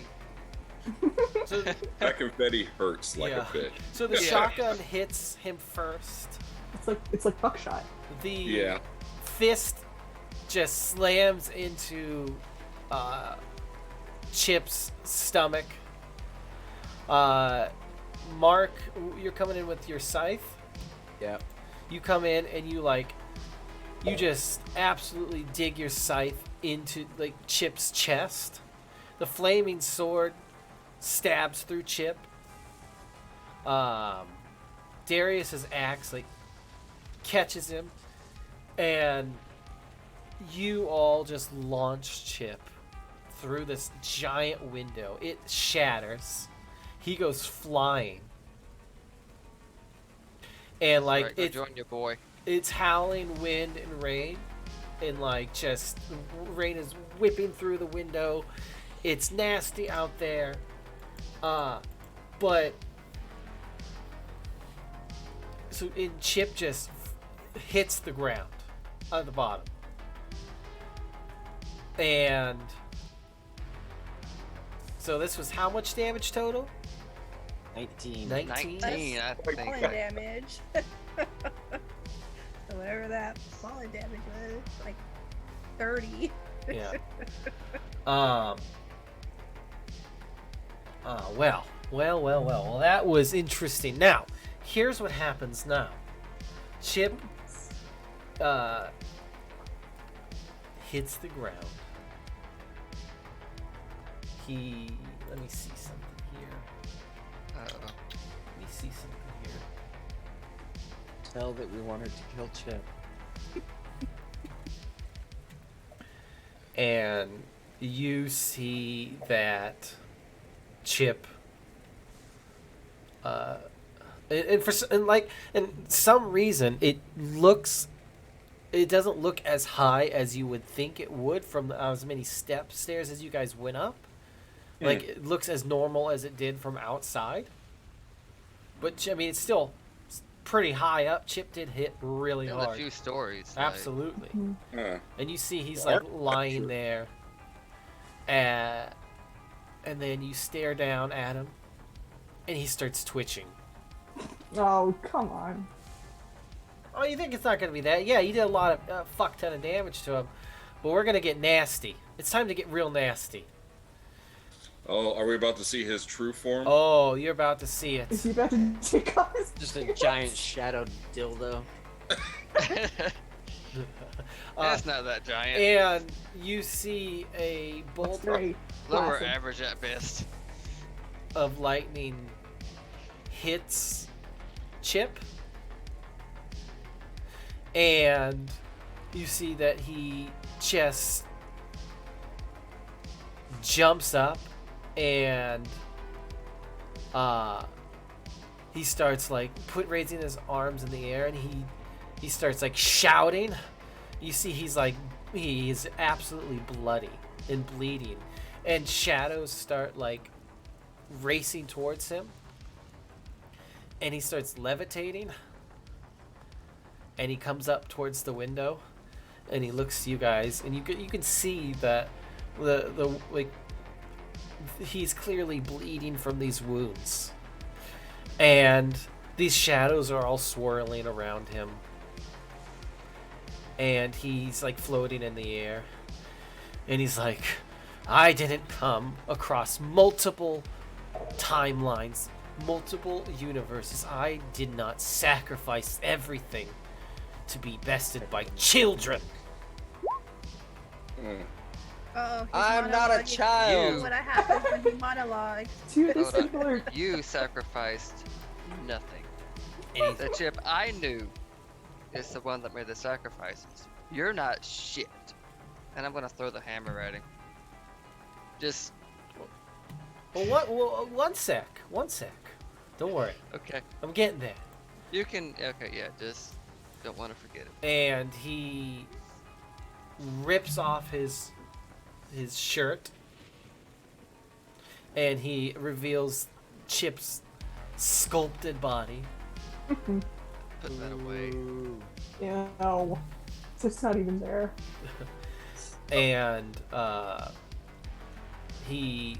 So, that confetti hurts like Yeah. a bitch. so the Yeah. shotgun hits him first. It's like buckshot. The Yeah. fist just slams into Chip's stomach. Mark, you're coming in with your scythe. Yep. You come in and you just absolutely dig your scythe into like Chip's chest. The flaming sword stabs through Chip. Darius's axe like catches him, and you all just launch Chip through this giant window. It shatters. He goes flying. And like Right, go join your boy. it's howling wind and rain, and like just rain is whipping through the window. It's nasty out there, but so Chip just hits the ground on the bottom, and so this was how much damage total? 19. 19. 19, I think. Falling damage. So whatever that falling damage was, like 30. Yeah. Well, that was interesting. Now, here's what happens now. Chip hits the ground. Let me see something here. Uh-oh. Let me see something here. Tell that we wanted to kill Chip. And you see that Chip and some reason it doesn't look as high as you would think it would from as many stairs as you guys went up. Like it looks as normal as it did from outside. But I mean, it's still pretty high up. Chip did hit really Still hard. a few stories. like, Absolutely. Huh. And you see he's like lying there, and then you stare down at him, and he starts twitching. Oh, come on. Oh, you think it's not gonna be that? Yeah, you did a lot of fuck ton of damage to him, but we're gonna get nasty. It's time to get real nasty. Oh, are we about to see his true form? Oh, you're about to see Is it. he about to take off his Just a giant shadowed dildo. It's not that giant. And you see a bolt Very Lower placid. average at best. of lightning hits Chip, and you see that he just jumps up and he starts like raising his arms in the air, and he starts like shouting. You see he is absolutely bloody and bleeding, and shadows start like racing towards him, and he starts levitating, and he comes up towards the window, and he looks to you guys, and you can see that the like he's clearly bleeding from these wounds, and these shadows are all swirling around him, and he's like floating in the air, and he's like, I didn't come across multiple timelines, multiple universes. I did not sacrifice everything to be bested by children. Hmm. Uh-oh, I'm not a child. What happens when he monologues? to the Hold on. singular. You sacrificed nothing. And The Chip I knew is the one that made the sacrifices. You're not shit. And I'm gonna throw the hammer at him. Just Well, one sec. Don't worry. okay. I'm getting there. You can okay, yeah, just don't want to forget it. And he rips off his shirt, and he reveals Chip's sculpted body. Put that away. Yeah, no. So it's not even there. And he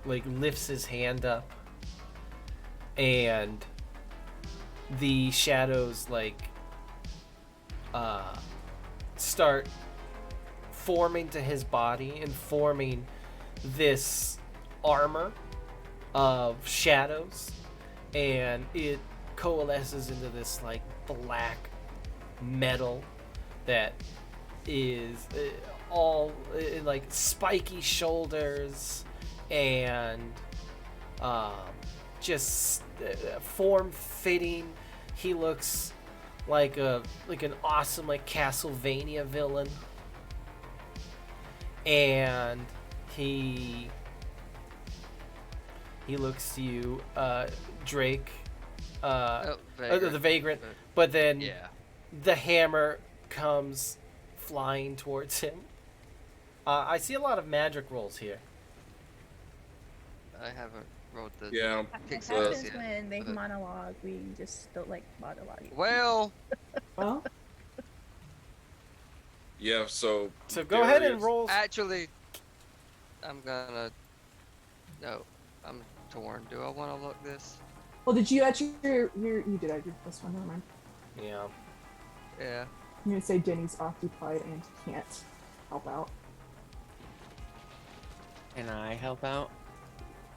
like lifts his hand up, and the shadows like start forming to his body and forming this armor of shadows, and it coalesces into this like black metal that is all like spiky shoulders and just form fitting. He looks like an awesome like Castlevania villain, and he looks to you, Drake, the vagrant, but then Yeah. the hammer comes flying towards him. I see a lot of magic rolls here. I haven't wrote the Yeah. It Fix happens those, yeah. when they But- monologue. We just don't like monologue. Well, Well, Yeah, so Go ahead and Darius- roll. actually, I'm gonna. No, I'm torn. Do I want to look this? well, did you add your you did add your plus one, never mind. Yeah. Yeah. I'm gonna say Denny's occupied and can't help out. Can I help out?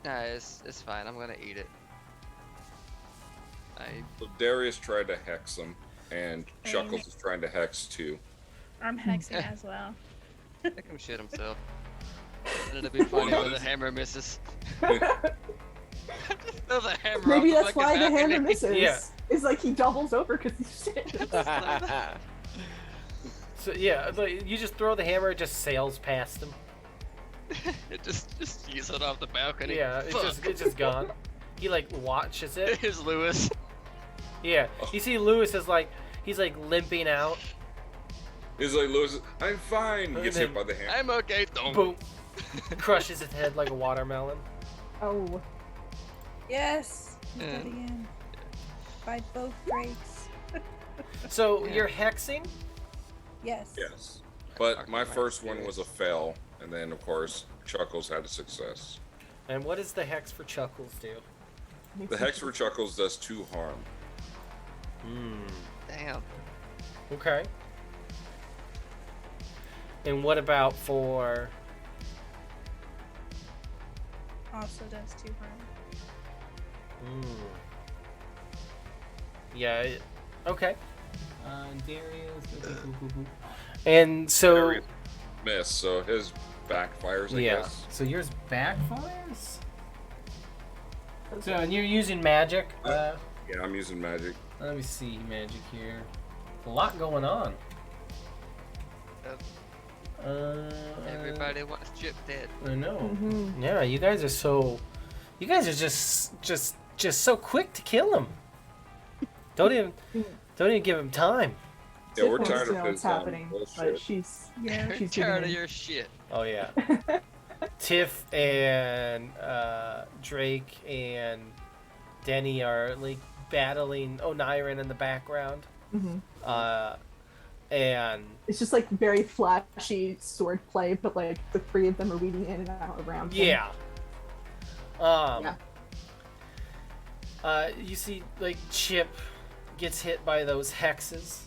Nah, it's fine. I'm gonna eat it. So Darius tried to hex him, and Chuckles is trying to hex too. I'm hexing as well. Make him shit himself. And it'll be funny when the hammer misses. Throw the hammer Maybe off that's like why a the hammer balcony. misses. Yeah. It's like he doubles over because he's shit. So yeah, like, you just throw the hammer, it just sails past him. It just use it off the balcony. Yeah, it's just gone. He like watches it. Here's Lewis. Yeah, you see Lewis is like he's like limping out. He's like, Lewis, I'm fine. He gets And hit by the hammer. I'm okay. Don't. Boom, crushes his head like a watermelon. Oh, Yes. You Yeah. did it again. By both breaks. So Yeah. you're hexing. Yes. Yes. But my first one was a fail, and then, of course, Chuckles had a success. And what does the hex for Chuckles do? The hex for Chuckles does 2 harm. Damn. Okay. And what about for? Also does 2 harm. Yeah. Okay. Darius. And so. Darius missed, so his backfires, I Yeah. guess. So yours backfires. So and you're using magic. Yeah, I'm using magic. Let me see magic here. A lot going on. Everybody wants Chip dead. I know. Mm-hmm. Yeah, you guys are so. You guys are just so quick to kill him. Don't even give him time. Yeah, we're Tiff wants tired to of know his what's happening, but bullshit. she's Yeah. she's Tired of giving your shit. Oh yeah. Tiff and Drake and Denny are like battling Oniron in the background. hmm And It's just like very flashy sword play, but like the 3 of them are weaving in and out around him. yeah. Yeah. You see, like, Chip gets hit by those hexes,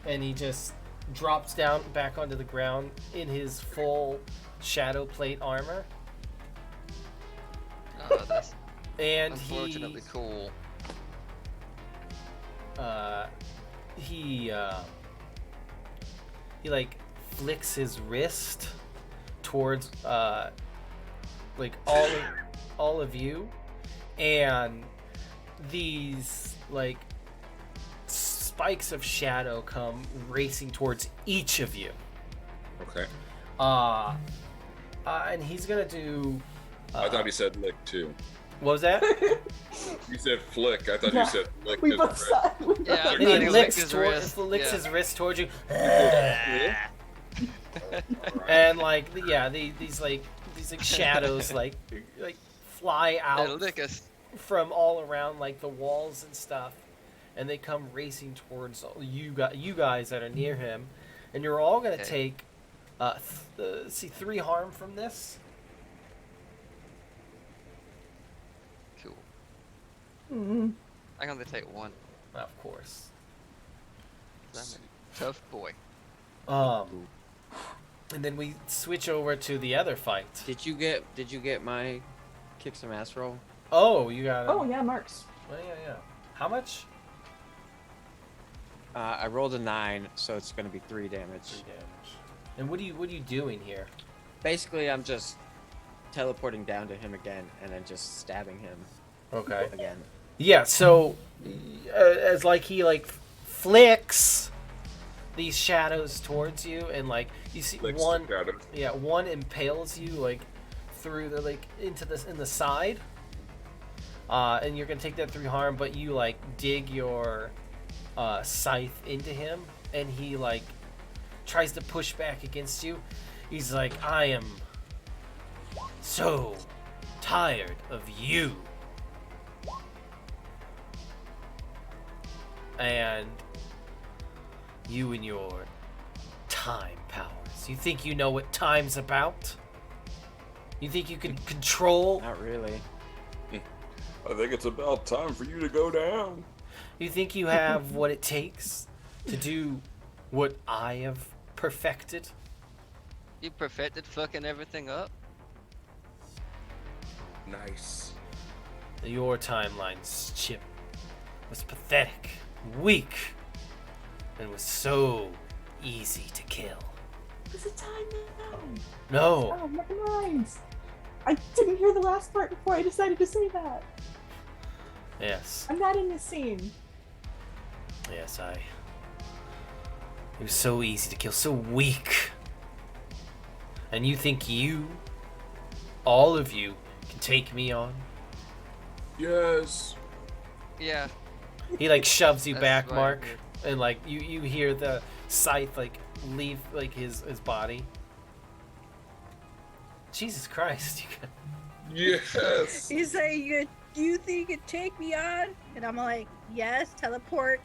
and he just drops down back onto the ground in his full shadow plate armor. Oh, that's And unfortunately cool. he like flicks his wrist towards like all of you, and these like spikes of shadow come racing towards each of you. Okay. And he's gonna do. I thought he said lick too. What was that? You said flick. I thought Yeah. you said lick. We his both wrist. saw it. Yeah, I And thought he he licked licks, his toward, wrist. licks Yeah. his wrist towards you. Alright. And like these shadows like fly It'll out lick us. from all around like the walls and stuff, and they come racing towards you guys that are near him, and you're all gonna Okay. take 3 harm from this. Cool. Mm. I can only take 1. Of course. I'm a tough boy. And then we switch over to the other fight. Did you get my kick some ass roll? Oh, you got. Oh yeah, marks. Oh, yeah. How much? I rolled a 9, so it's gonna be 3 damage. 3 damage. And what are you doing here? Basically, I'm just teleporting down to him again, and then just stabbing him Okay. again. Yeah. So, as like he like flicks these shadows towards you, and like you see Licks one. the shadow. Yeah, one impales you like through the into this in the side. And you're gonna take that 3 harm, but you like dig your scythe into him, and he like tries to push back against you. He's like, I am so tired of you. And you and your time powers. You think you know what time's about? You think you can control? Not really. I think it's about time for you to go down. You think you have what it takes to do what I have perfected? You perfected fucking everything up? Nice. Your timeline's chip was pathetic, weak, and was so easy to kill. Was it time now? No, Oh, never mind. I didn't hear the last part before I decided to say that. yes, I'm not in this scene. yes, it was so easy to kill, so weak. And you think you, all of you, can take me on? Yes. Yeah. He like shoves you That's back, what I Mark, heard. and like you hear the scythe like leave like his body. Jesus Christ! Yes. He's like, you think you could take me on? And I'm like, yes, teleport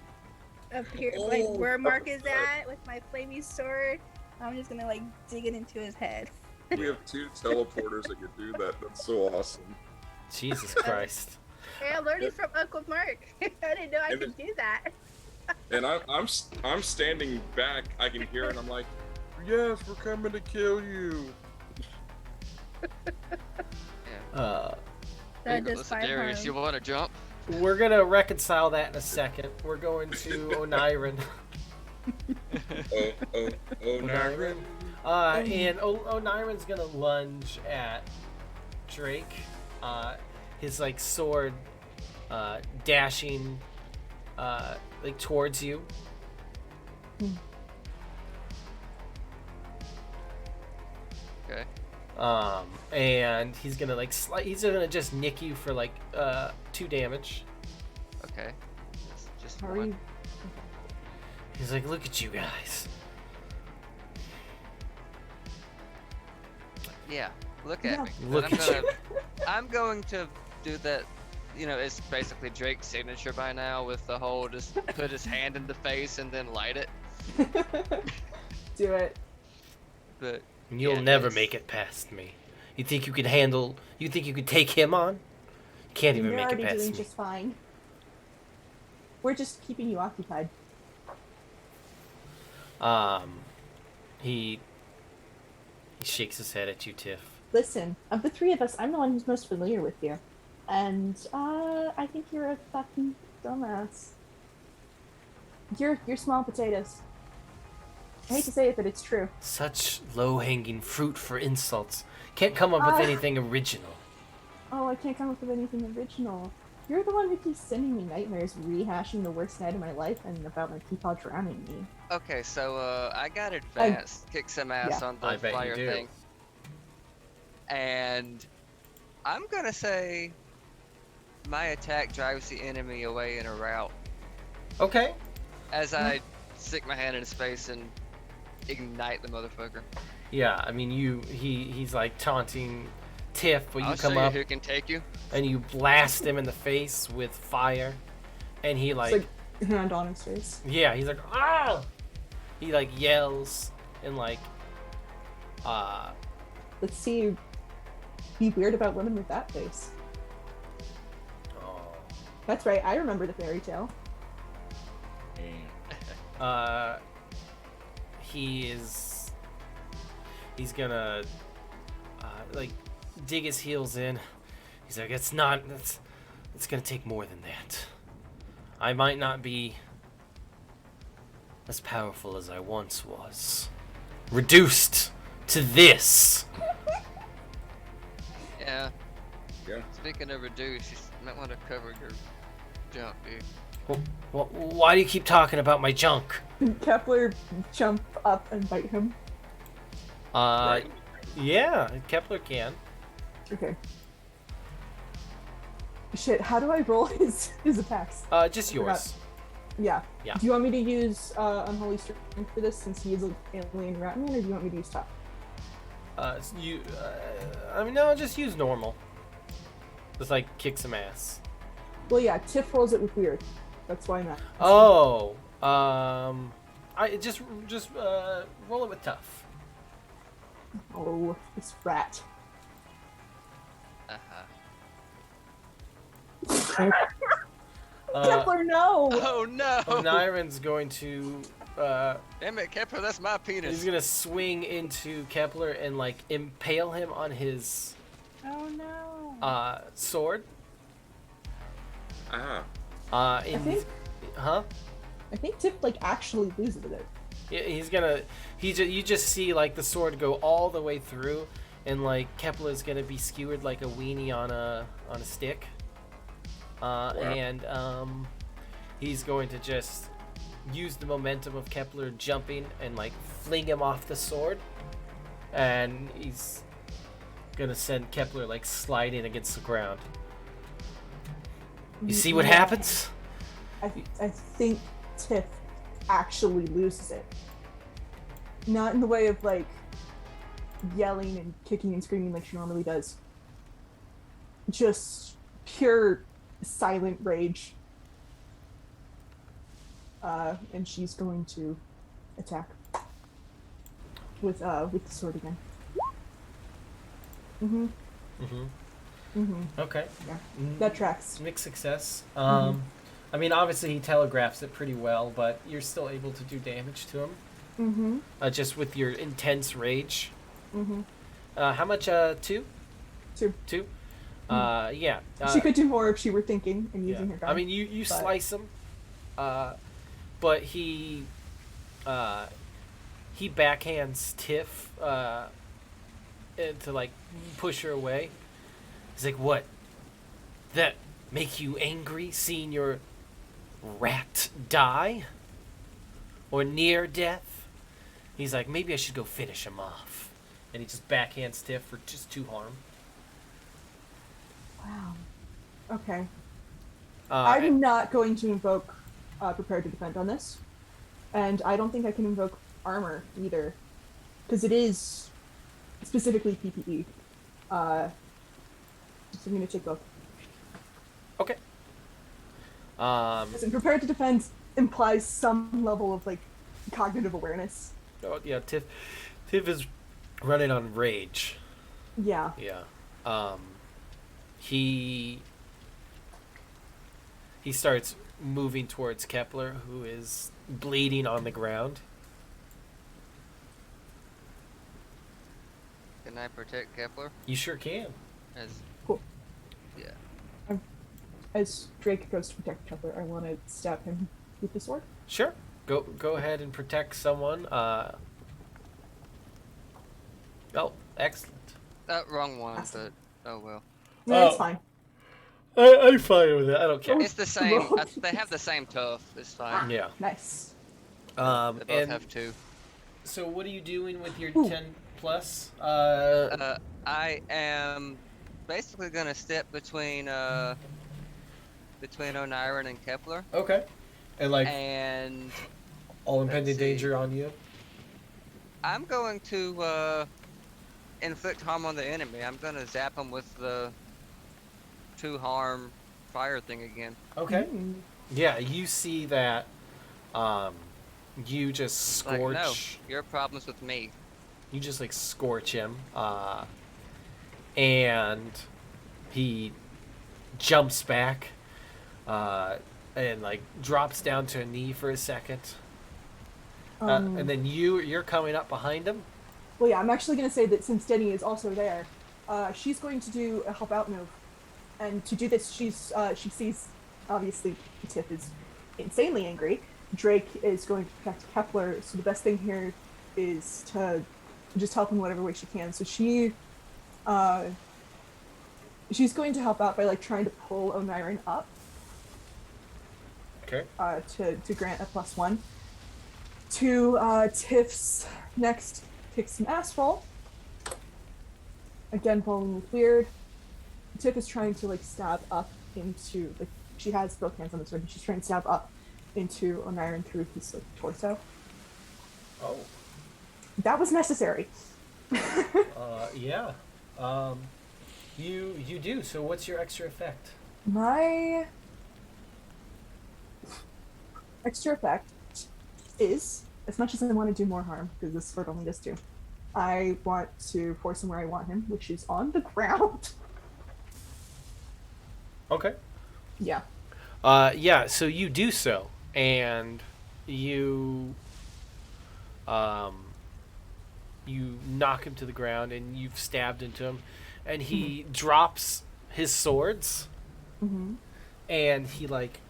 up here, like Oh, where Mark is at with my flamey sword. I'm just gonna like dig it into his head. We have 2 teleporters that can do that. That's so awesome. Jesus Christ! Hey, I learned it from Uncle Mark. I didn't know I And could do that. And I'm standing back. I can hear it. I'm like, yes, we're coming to kill you. That does Listen, 5 Darius, you harm. want to jump? We're gonna reconcile that in a second. We're going to Oniron. Oh, Nyrin. And Oniron's gonna lunge at Drake. His like sword dashing like towards you. Okay. And he's gonna like he's gonna just nick you for like 2 damage. Okay. Just How are one. you? He's like, look at you guys. Yeah. Look Yeah. at me. And Look I'm at gonna, I'm going to do that. You know, it's basically Drake's signature by now with the whole just put his hand in the face and then light it. Do it. But You'll yeah, never it's- make it past me. You think you could handle? You think you could take him on? You can't even You're make it already past doing me. just fine. We're just keeping you occupied. He shakes his head at you, Tiff. Listen, of the 3 of us, I'm the one who's most familiar with you. And, I think you're a fucking dumbass. You're small potatoes. I hate to say it, but it's true. Such low-hanging fruit for insults. Can't come up with anything original. Oh, I can't come up with anything original. You're the one who keeps sending me nightmares, rehashing the worst night of my life and about my peapaw drowning me. Okay, so I got advanced, kick some ass on I the bet you fire do. thing, and I'm gonna say my attack drives the enemy away in a route Okay. as I stick my hand in his face and ignite the motherfucker. Yeah, I mean, he's like taunting Tiff, but you I'll come show up you who can take you. and you blast him in the face with fire, and he It's like hand on his face. yeah, he's like ah, he like yells and like Let's see you be weird about women with that face. oh, That's right, I remember the fairy tale. he's gonna like dig his heels in. He's like, it's gonna take more than that. I might not be as powerful as I once was. Reduced to this. Yeah. Yeah. Speaking of reduce, you might want to cover your jump, dude. Why do you keep talking about my junk? Kepler jump up and bite him. Yeah, Kepler can. Okay. Shit, how do I roll his attacks? Just I yours. Yeah. Yeah. Do you want me to use Unholy Strength for this since he is an alien ratman, or do you want me to use Tough? I mean, no, just use normal. Just like kick some ass. Well, yeah, Tiff rolls it with weird. That's why I'm not. Oh, I just roll it with tough. Oh, this rat. Kepler, no! Oh no! Niren's going to Damn it, Kepler, that's my penis. he's gonna swing into Kepler and like impale him on his Oh no. sword. Ah. In, think- huh? I think Tiff like actually loses it. Yeah, he's gonna. You just see like the sword go all the way through, and like Kepler's gonna be skewered like a weenie on a stick. And he's going to just use the momentum of Kepler jumping and like fling him off the sword, and he's gonna send Kepler like sliding against the ground. You see what Yeah. happens? I think Tiff actually loses it. Not in the way of like yelling and kicking and screaming like she normally does. Just pure silent rage. And she's going to attack with the sword again. Okay. Yeah, that tracks. Mixed success. I mean, obviously he telegraphs it pretty well, but you're still able to do damage to him. Just with your intense rage. How much? 2? 2. 2. Yeah. She could do more if she were thinking and using her gun. I mean, you but- slice him, but he backhands Tiff and to like push her away. He's like, "What? That make you angry seeing your rat die or near death?" He's like, "Maybe I should go finish him off," and he just backhands Tiff for just 2 harm. Wow. Okay. And- I'm not going to invoke Prepare to Defend on this. And I don't think I can invoke Armor either. Because it is specifically PPE. So I'm going to take both. Okay. Listen, Prepare to Defend implies some level of, like, cognitive awareness. Oh, yeah, Tiff is running on rage. Yeah. Yeah. He starts moving towards Kepler, who is bleeding on the ground. Can I protect Kepler? You sure can. As Cool. yeah. As Drake goes to protect Kepler, I want to stab him with the sword. Sure. Go ahead and protect someone. Oh, excellent. Wrong one, Awesome. but oh well. No, it's Oh. fine. I'm fine with it. I don't care. It's the same. They have the same tough. It's fine. Yeah. Nice. They both And have 2. so what are you doing with your Ooh. 10 plus? I am basically gonna step between Oniron and Kepler, Okay. And like and all impending let's see. danger on you. I'm going to inflict harm on the enemy. I'm gonna zap them with the 2 harm fire thing again. Okay. Mm. Yeah, you see that. You just Like, scorch. no, your problem's with me. You just like scorch him, and he jumps back, and like drops down to a knee for a second, and then you're coming up behind him. Well, yeah, I'm actually going to say that since Denny is also there, she's going to do a help out move. And to do this, she sees, obviously, Tiff is insanely angry. Drake is going to protect Kepler, so the best thing here is to just help in whatever way she can. So she's going to help out by like trying to pull Oniron up. Okay. To grant a +1 to Tiff's next kick some ass roll. Again, following with weird. Tiff is trying to like stab up into like she has both hands on the sword and she's trying to stab up into Oniron through his like torso. Oh. That was necessary. Yeah. You do. So what's your extra effect? My extra effect is, as much as I want to do more harm, because this sword only does 2, I want to force him where I want him, which is on the ground. Okay. Yeah. Yeah, so you do so, and you knock him to the ground, and you've stabbed into him, and he drops his swords, Mm-hmm. and he like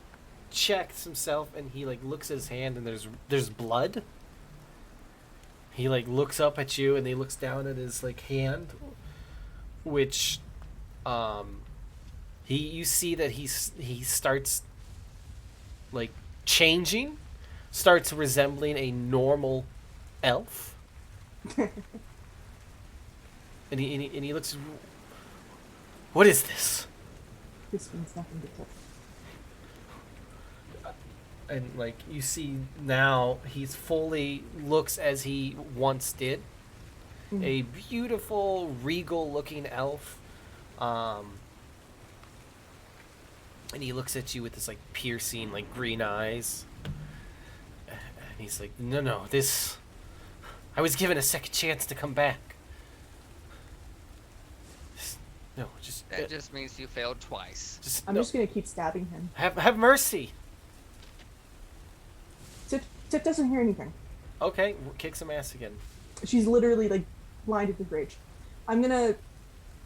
checks himself, and he like looks at his hand, and there's blood. He like looks up at you, and he looks down at his like hand, which you see that he starts like changing, starts resembling a normal elf. and he looks. What is this? This means nothing to Tiff. And like you see now, he's fully looks as he once did. Mm. A beautiful, regal-looking elf. And he looks at you with this like piercing, like green eyes. And he's like, "No, this. I was given a second chance to come back. That just means you failed twice. I'm just gonna keep stabbing him. Have mercy." Tiff doesn't hear anything. Okay, kick some ass again. She's literally like blinded with rage. I'm gonna.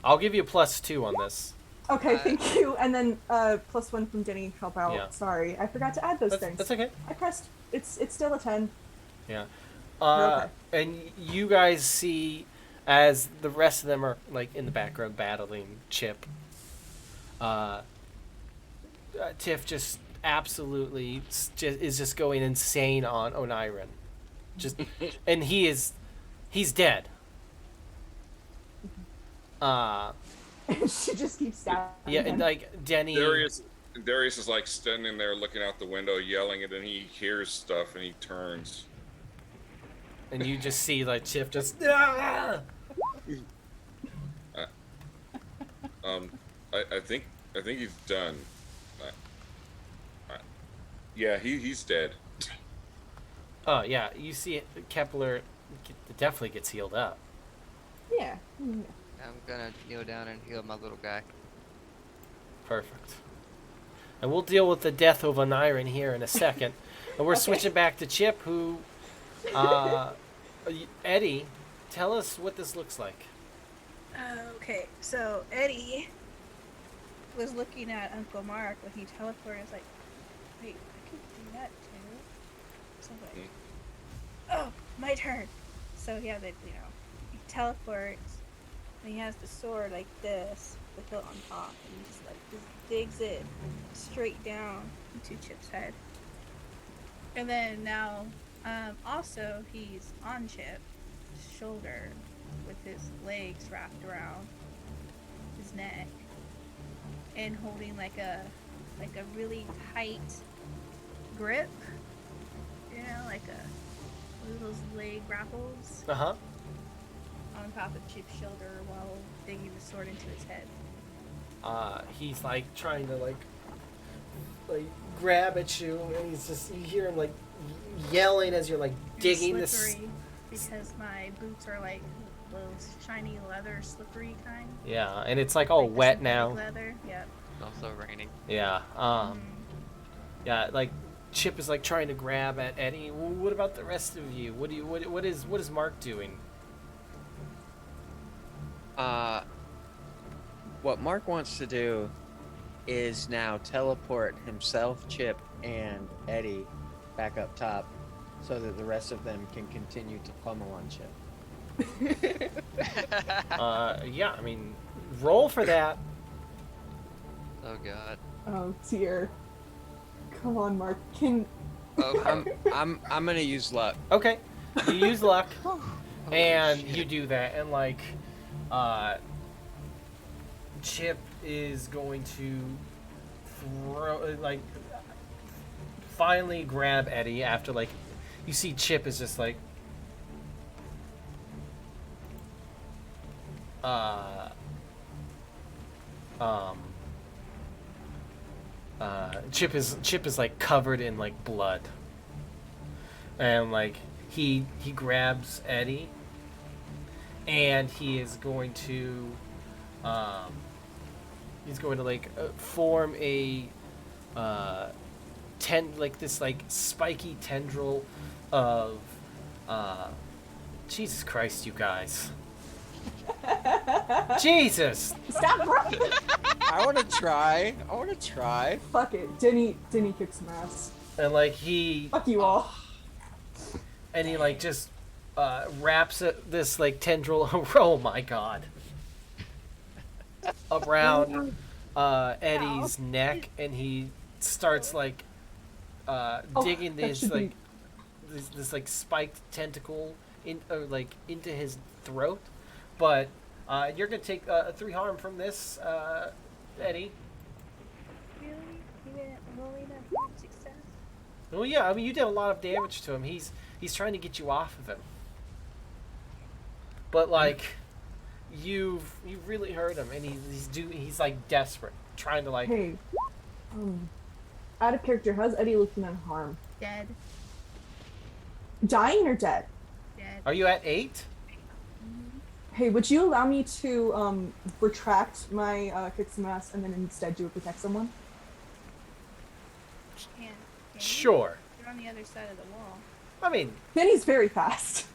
I'll give you a +2 on this. Okay, thank you. And then +1 from Denny help out. Yeah. Sorry, I forgot to add those things. That's okay. I pressed. It's still a 10. Yeah. Okay. And you guys see as the rest of them are like in the background battling Chip. Tiff just absolutely is just going insane on Oniron. And he's dead. She just keeps stabbing Yeah, him. and like Denny. Darius is like standing there looking out the window, yelling, and then he hears stuff and he turns. And you just see like Chip just. Ah! I think he's done. Yeah, he's dead. Oh yeah, you see Kepler definitely gets healed up. Yeah. I'm gonna kneel down and heal my little guy. Perfect. And we'll deal with the death of Oniron here in a second. And we're switching back to Chip, who, Eddie, tell us what this looks like. Okay, so Eddie was looking at Uncle Mark when he teleported. It's like, wait, I can do that too. So like, oh, my turn. So yeah, he teleports, And he has the sword like this, the hilt on top, and he just digs it straight down into Chip's head. And then now, also he's on Chip's shoulder with his legs wrapped around his neck and holding like a really tight grip, like those leg grapples Uh-huh. on top of Chip's shoulder while digging the sword into his head. He's like trying to like grab at you, and you hear him like yelling as you're like digging It's this. slippery because my boots are like those shiny leather slippery kind. Yeah, and it's like all Like the wet synthetic now. Leather. Yep. It's also raining. Yeah. Mhm. Yeah, like Chip is like trying to grab at Eddie. What about the rest of you? What is Mark doing? What Mark wants to do is now teleport himself, Chip, and Eddie back up top so that the rest of them can continue to pummel on Chip. Yeah, I mean, roll for that. Oh god. Oh dear. Come on, Mark. Oh, I'm gonna use luck. Okay, you use luck, oh, and shit. you do that, and Chip is going to finally grab Eddie after you see Chip is just Chip is like covered in like blood, and he grabs Eddie, and he is going to form a spiky tendril of Jesus Christ, you guys. Jesus! Stop, bro! I want to try. Fuck it. Denny kicks some ass. And he Fuck you all. and he just wraps this tendril oh my god around Eddie's neck, and he starts digging that this should be- this spiked tentacle into his throat. But you're gonna take 3 harm from this, Eddie. Really? Even rolling a success? Well, yeah, I mean you did a lot of damage to him. He's trying to get you off of him, but you've really hurt him, and he's desperate, trying to Hey, out of character, how's Eddie looking unharmed? Dead. Dying or dead? Dead. Are you at 8? Hey, would you allow me to retract my kick some ass and then instead do a protect someone? Can you? Sure. You're on the other side of the wall. I mean, Denny's very fast.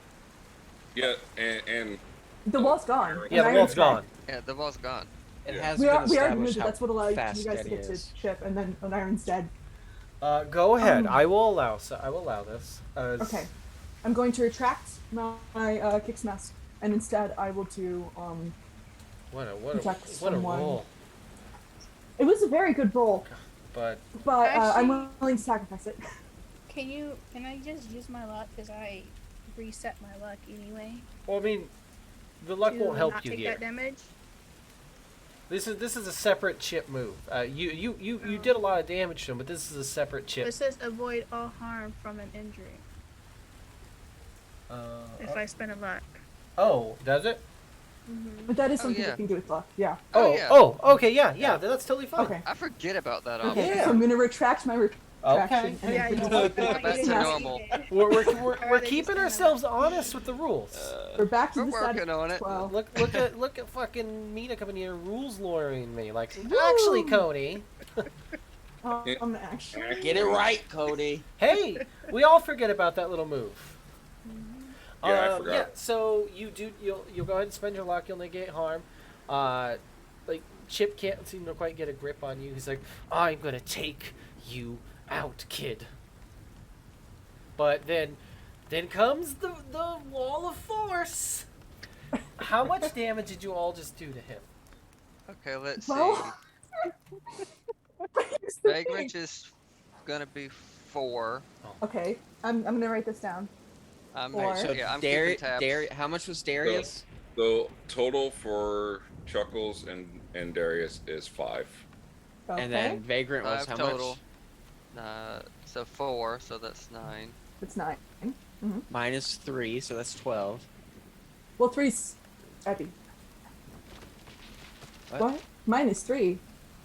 Yeah, and The wall's gone. yeah, the And wall's Iron's gone. Yeah, the wall's gone. It Yeah. has We been already established moved it. how That's what allowed you fast guys to Eddie get to is. Chip, and then an Iron's dead. Go ahead. Um, I will allow. I will allow this. Okay. I'm going to retract my kick smash, and instead I will do What a protect what a someone. roll. It was a very good roll, But but I'm Actually- willing to sacrifice it. Can I just use my luck because I reset my luck anyway? well, I mean, the luck to won't help not you take here. that damage. This is a separate Chip move. You did a lot of damage to him, but this is a separate Chip. It says avoid all harm from an injury if I spend a luck. Oh, does it? But that is Oh, something yeah. you can do with luck. Yeah. Oh, yeah. Okay, yeah, that's totally fine. Okay. I forget about that Okay. option. Yeah. So I'm gonna retract my retraction. Okay. And Yeah, then you protect. don't want Back you to to normal. We're they keeping just ourselves honest with the rules. We're back to We're the status working on it. quo. Look at fucking Mina coming here rules lawyering me. Actually, Cody. Actually. Get it right, Cody. Hey, we all forget about that little move. Yeah, I forgot. Yeah, so you'll go ahead and spend your luck. You'll negate harm. Chip can't seem to quite get a grip on you. He's like, I'm gonna take you out, kid. But then comes the wall of force. how much damage did you all just do to him? Okay, let's Well, see. here's the thing. Vagrant is gonna be 4. Okay, I'm gonna write this down. I'm Four. making, So yeah, I'm keeping tabs. How much was Darius? So total for Chuckles and Darius is 5. Okay. And then Vagrant was 5 how total. much? So 4, so that's 9. it's 9. Minus 3, so that's 12. Well, 3's Eddie. What? Mine is 3.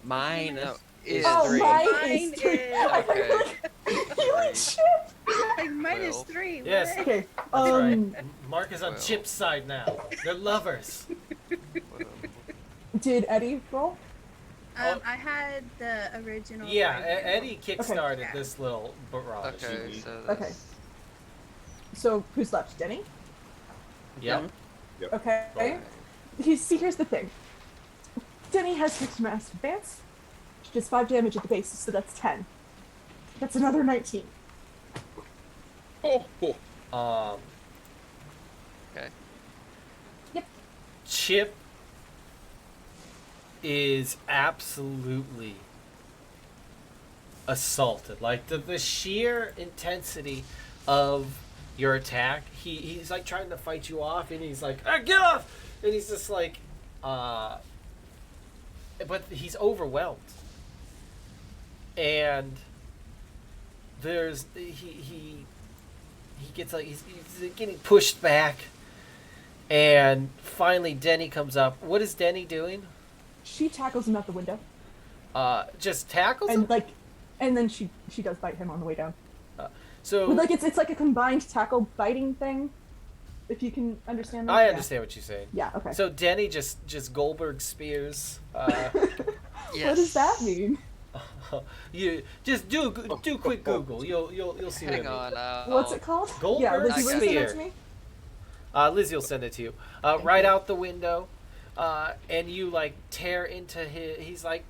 Mine No, is Oh, 3. mine Mine is 3. is- Okay. You and Chip. Like minus 12. 3. Yes. what? Okay. That's right. Mark is on Well. Chip's side now. They're lovers. Well, Did Eddie roll? I had the original. Yeah, Time Eddie kickstarted Okay. this little barrage. okay, so Okay. that's, So who's left? Denny? Yep. Okay. okay. Here's the thing. Denny has 6 mass advance. She does 5 damage at the base, so that's 10. That's another 19. Oh, Okay. Yep. Chip is absolutely assaulted. Like the sheer intensity of your attack. He's like trying to fight you off, and he's like, get off! And he's just like, but he's overwhelmed. And there's he gets like he's getting pushed back, and finally Denny comes up. What is Denny doing? She tackles him out the window, Just tackles him. and then she does bite him on the way down. So But like it's like a combined tackle biting thing. If you can understand that. I Yeah. understand what you're saying. Yeah. Okay. So Denny just Goldberg spears. What does that mean? You just do quick Google. You'll see Hang what I mean. on. What's it called? Goldberg Yeah, Lizzie, I will you got send that spear. to me? Lizzie will send it to you. Right out the window, and you like tear into his. He's like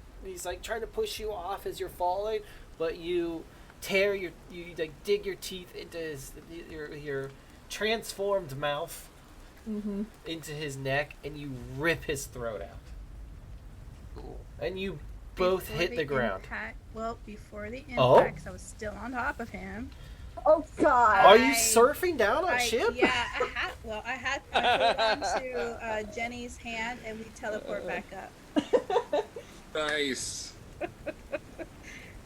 trying to push you off as you're falling, but you tear you like dig your teeth into your transformed mouth Mm-hmm. into his neck, and you rip his throat out, Cool. and you both Before hit the ground. Impact, before the impact, Oh? 'cause I was still on top of him. Oh God. Are you I- surfing down on Chip? Yeah, I hold on to Jenny's hand and we teleport back up. nice.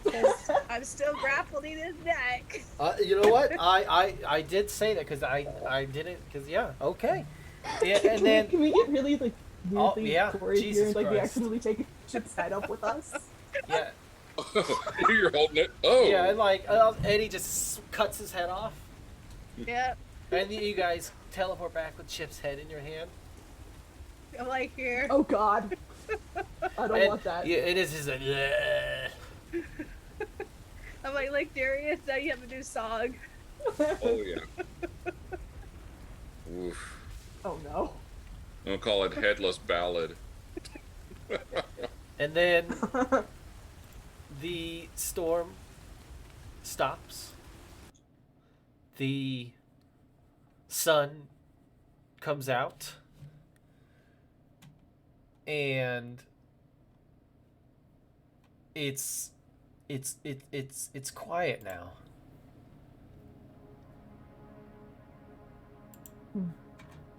Because I'm still grappled in his neck. You know what? I did say that because I didn't because yeah okay. Yeah, and then Can we get really like weirdly yeah, gory Jesus here? Like we Christ. accidentally take Chip's head up with us. yeah You're holding it. Oh. yeah and like Eddie just cuts his head off, Yep. and you guys teleport back with Chip's head in your hand. I'm like here. Oh God. I don't And, want that. Yeah, it is just like. "Bleh." I'm like Darius, now you have to do song. Oh yeah. Oof. Oh no. I'm gonna call it Headless Ballad. And then the storm stops. The sun comes out. And it's quiet now.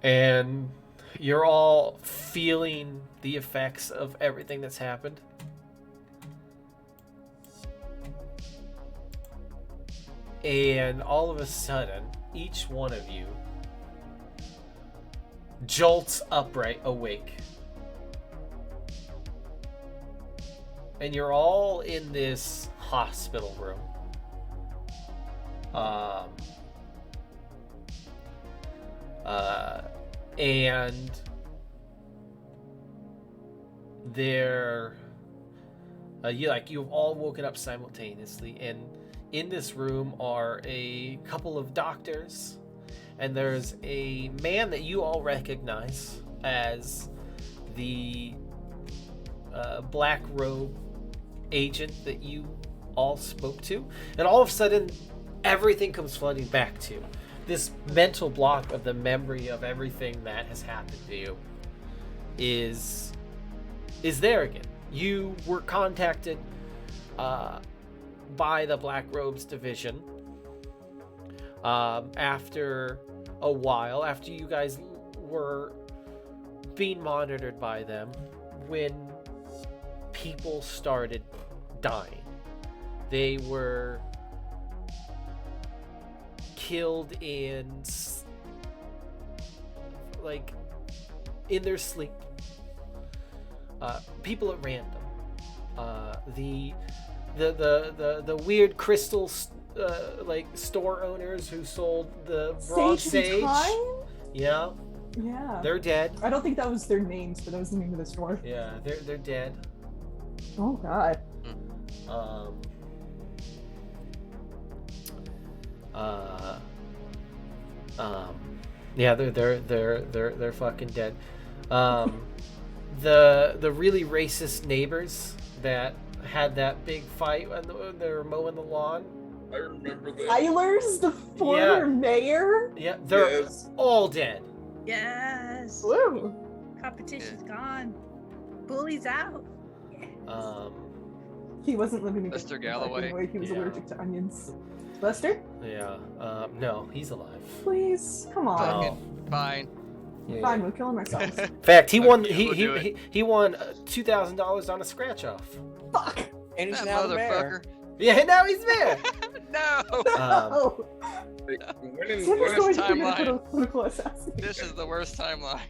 And you're all feeling the effects of everything that's happened. And all of a sudden, each one of you jolts upright awake. And you're all in this hospital room. And you've all woken up simultaneously, and in this room are a couple of doctors, and there's a man that you all recognize as the black robe agent that you all spoke to, and all of a sudden everything comes flooding back to this mental block of the memory of everything that has happened to you is there again. You were contacted by the Black Robes division after a while, after you guys were being monitored by them, when people started dying. They were killed in their sleep. People at random. The weird crystal store owners who sold the raw sage. Yeah. Yeah. They're dead. I don't think that was their names, but that was the name of the store. Yeah, they're dead. Oh God. Yeah, they're fucking dead. The really racist neighbors that had that big fight when they were mowing the lawn. I remember that. Eilers, the former mayor. Yeah, they're all dead. Yes. Woo. Competition's gone. Bully's out. He wasn't living in Mr. Kentucky Galloway. anyway. He was Yeah. allergic to onions. Lester, Yeah. No, he's alive. please, come on. Fucking fine. Yeah. Fine, we'll kill him ourselves. In fact, he won. Okay, we'll do He won $2,000 on a scratch off. Fuck. And he's That now the motherfucker. mayor. Yeah, now he's there. No. Oh. Winning, Tim is going to timeline. commit a political assassination. This is the worst timeline.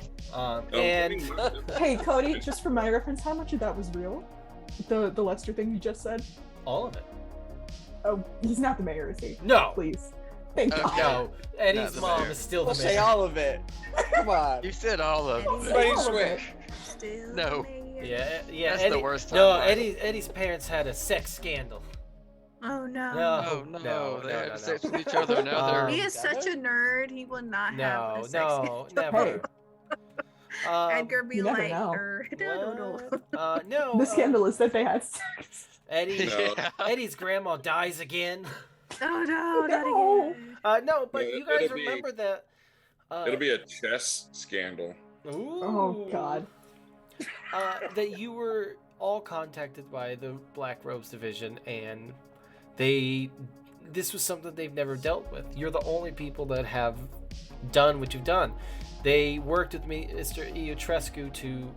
And Hey, Cody, just for my reference, how much of that was real? The Lester thing you just said? all of it. Oh, he's not the mayor, is he? No, Please. Thank Okay. God. no. Eddie's Not the mom mayor. is still We'll the say mayor. all of it. Come on. You said all of Eddie. it. Buddy All of switch. it. Still No. mayor. Yeah. That's Eddie, the worst No, timeline. Eddie's parents had a sex scandal. Oh no. No. Oh no, No, they no, had no, sex no. with each other. Now they're He is such a nerd. He will not have No, a sex no, scandal. never. Edgar be you never like, know. What? No. The scandal is that they had sex. Eddie, No. Yeah. Eddie's grandma dies again. Oh no, not No. again. No, but Yeah, you guys it'll be- remember that. It'll be a chess scandal. Ooh. Oh God. That you were all contacted by the Black Robes division, and this was something they've never dealt with. You're the only people that have done what you've done. They worked with me, Mr. Iotrescu, to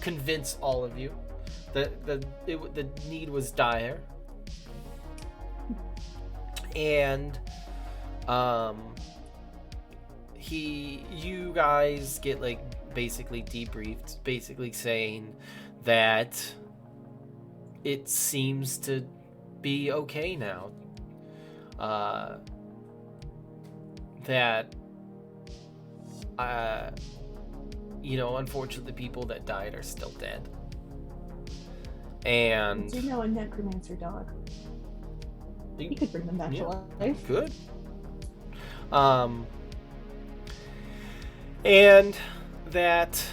convince all of you that the need was dire, and you guys get basically debriefed, basically saying that it seems to be okay now. That unfortunately the people that died are still dead. And Do you know a necromancer dog? You could bring them back Yeah. to life. good. And that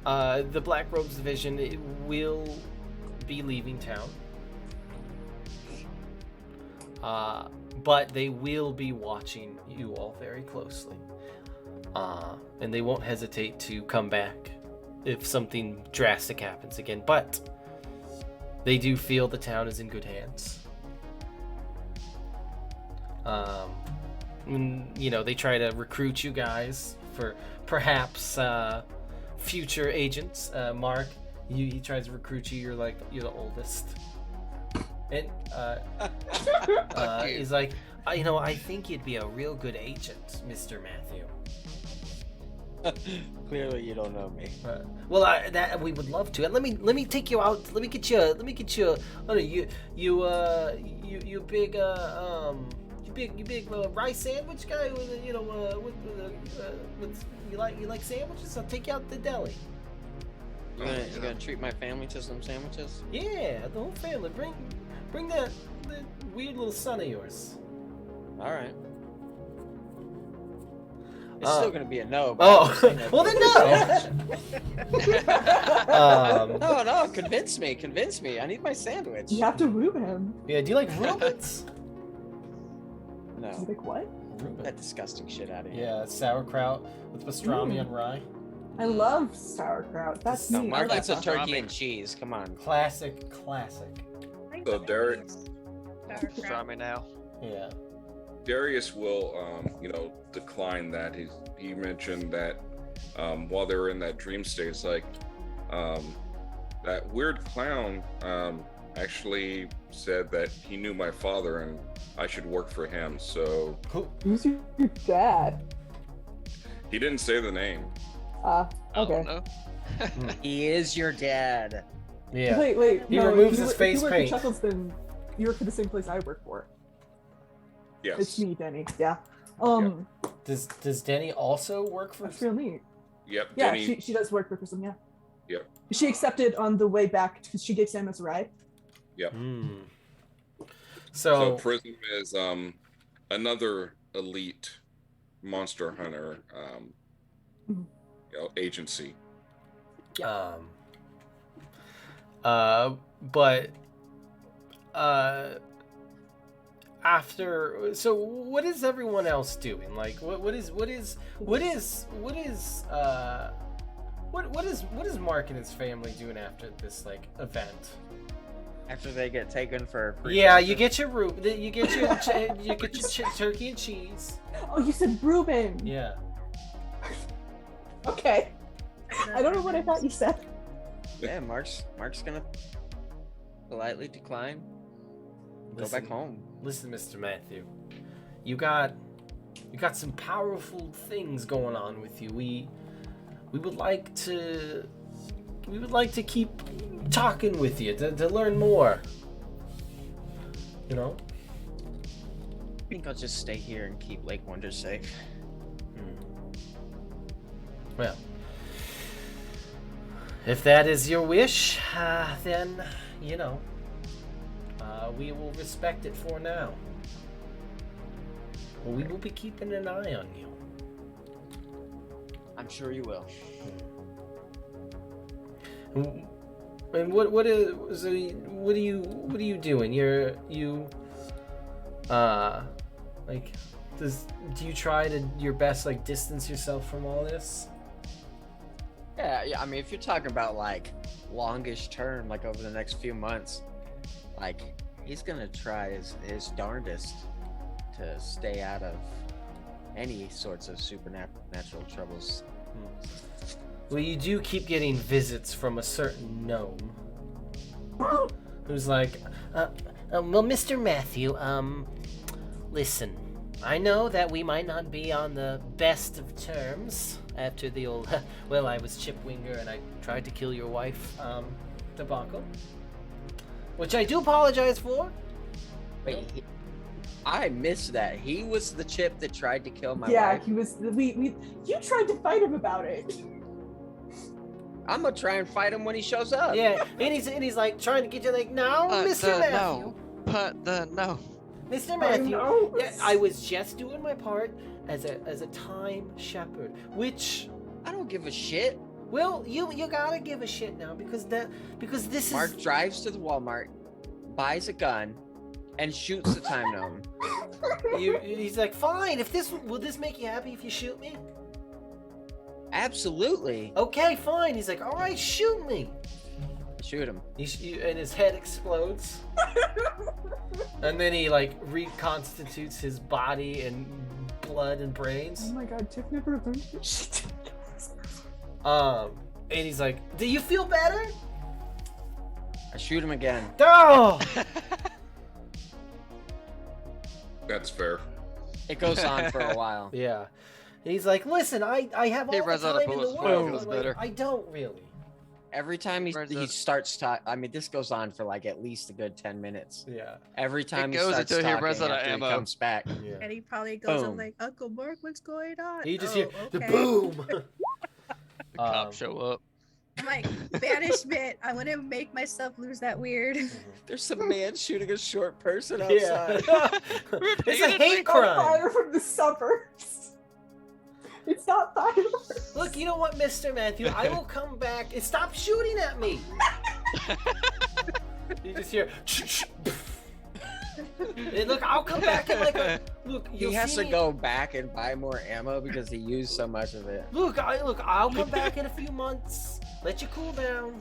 the Black Robes division will be leaving town. But they will be watching you all very closely. And they won't hesitate to come back if something drastic happens again. But they do feel the town is in good hands. They try to recruit you guys for perhaps future agents. Mark, he tries to recruit you. You're the oldest. And Fuck you. he's like, I think you'd be a real good agent, Mr. Matthew. Clearly, you don't know me. Well, that we would love to. And let me take you out. Let me get you. Oh, you big you big rice sandwich guy with you like sandwiches? I'll take you out to the deli. You gonna treat my family to some sandwiches? Yeah, the whole family. Bring that weird little son of yours. All right. It's still gonna be a no. But Oh, I'm saying that- well then no. No, convince me. I need my sandwich. You have to woo him. Yeah, do you like Rubens? No, Like what? Reuben. that disgusting shit out of here. Yeah, sauerkraut with pastrami and rye. I love sauerkraut. That's No, me. Mark like gets a turkey pastrami. and cheese. Come on. Classic. I think So that Derek- means sauerkraut. Pastrami now. Yeah. Darius will, decline that. He mentioned that while they were in that dream state, it's like that weird clown actually said that he knew my father and I should work for him. So Who's your dad? he didn't say the name. I don't Okay. know. He is your dad. Yeah. Wait. He no, removes if his you face work paint. for Chuckles, then you work for the same place I work for. Yes. It's me, Denny. Yeah. Does Denny also work for? That's real neat. Yep. Yeah, Denny, she does work for Prism. Yeah. Yep. She accepted on the way back because she gave Samus a ride. Yep. So So Prism is another elite monster hunter agency. but after, so what is everyone else doing? Like, what is Mark and his family doing after this like event? After they get taken for Yeah, you get your you get your turkey and cheese. Oh, you said Reuben. Yeah. Okay. I don't know what I thought you said. Yeah, Mark's gonna politely decline. Go Listen. back home. Listen, Mr. Matthew, you got some powerful things going on with you. We would like to keep talking with you to learn more. You know? I think I'll just stay here and keep Lake Wonder safe. Well, if that is your wish, then we will respect it for now. We will be keeping an eye on you. I'm sure you will. And what are you doing? Do you try to your best like distance yourself from all this? Yeah. I mean, if you're talking about like longish term, like over the next few months, like he's gonna try his darndest to stay out of any sorts of supernatural troubles. Well, you do keep getting visits from a certain gnome who's like, well, Mr. Matthew, listen, I know that we might not be on the best of terms after the old, well, I was Chipwinger and I tried to kill your wife, debacle, which I do apologize for. Wait, I missed that. He was the chip that tried to kill my Yeah, wife. he was. You tried to fight him about it. I'm gonna try and fight him when he shows up. Yeah, and he's like trying to get you like, no, Mr. Matthew. No. Mr. Matthew, know. yeah, I was just doing my part as a time shepherd, which, I don't give a shit. well, you gotta give a shit now because this Mark is. drives to the Walmart, buys a gun, and shoots the Time Gnome. He's like, fine. Will this make you happy if you shoot me? Absolutely. Okay, fine. He's like, all right, shoot me. Shoot him. And his head explodes, and then he like reconstitutes his body and blood and brains. Oh my god, Tiff never learned what she did. And he's like, do you feel better? I shoot him again. Oh! That's fair. It goes on for a while. Yeah. And he's like, listen, I have all He the runs out of time in the bullets before it world. feels I'm like, better. I don't really. Every time he Runs out. starts talking, I mean, this goes on for like at least a good 10 minutes. Yeah. Every time he goes starts until he talking runs out of after he ammo. comes back. Yeah. And he probably goes Boom. up like, Uncle Mark, what's going on? You just Oh, hear the okay. boom. The cops show up. I'm like, banishment. I want to make myself lose that weird. There's some man shooting a short person Yeah. outside. It's a hate On crime. fire from the suburbs. It's not fireworks. Look, you know what, Mr. Matthew? I will come back and stop shooting at me. You just hear. Hey, look, I'll come back in like a look. He You'll has see to me- go back and buy more ammo because he used so much of it. Look, I'll come back in a few months. Let you cool down.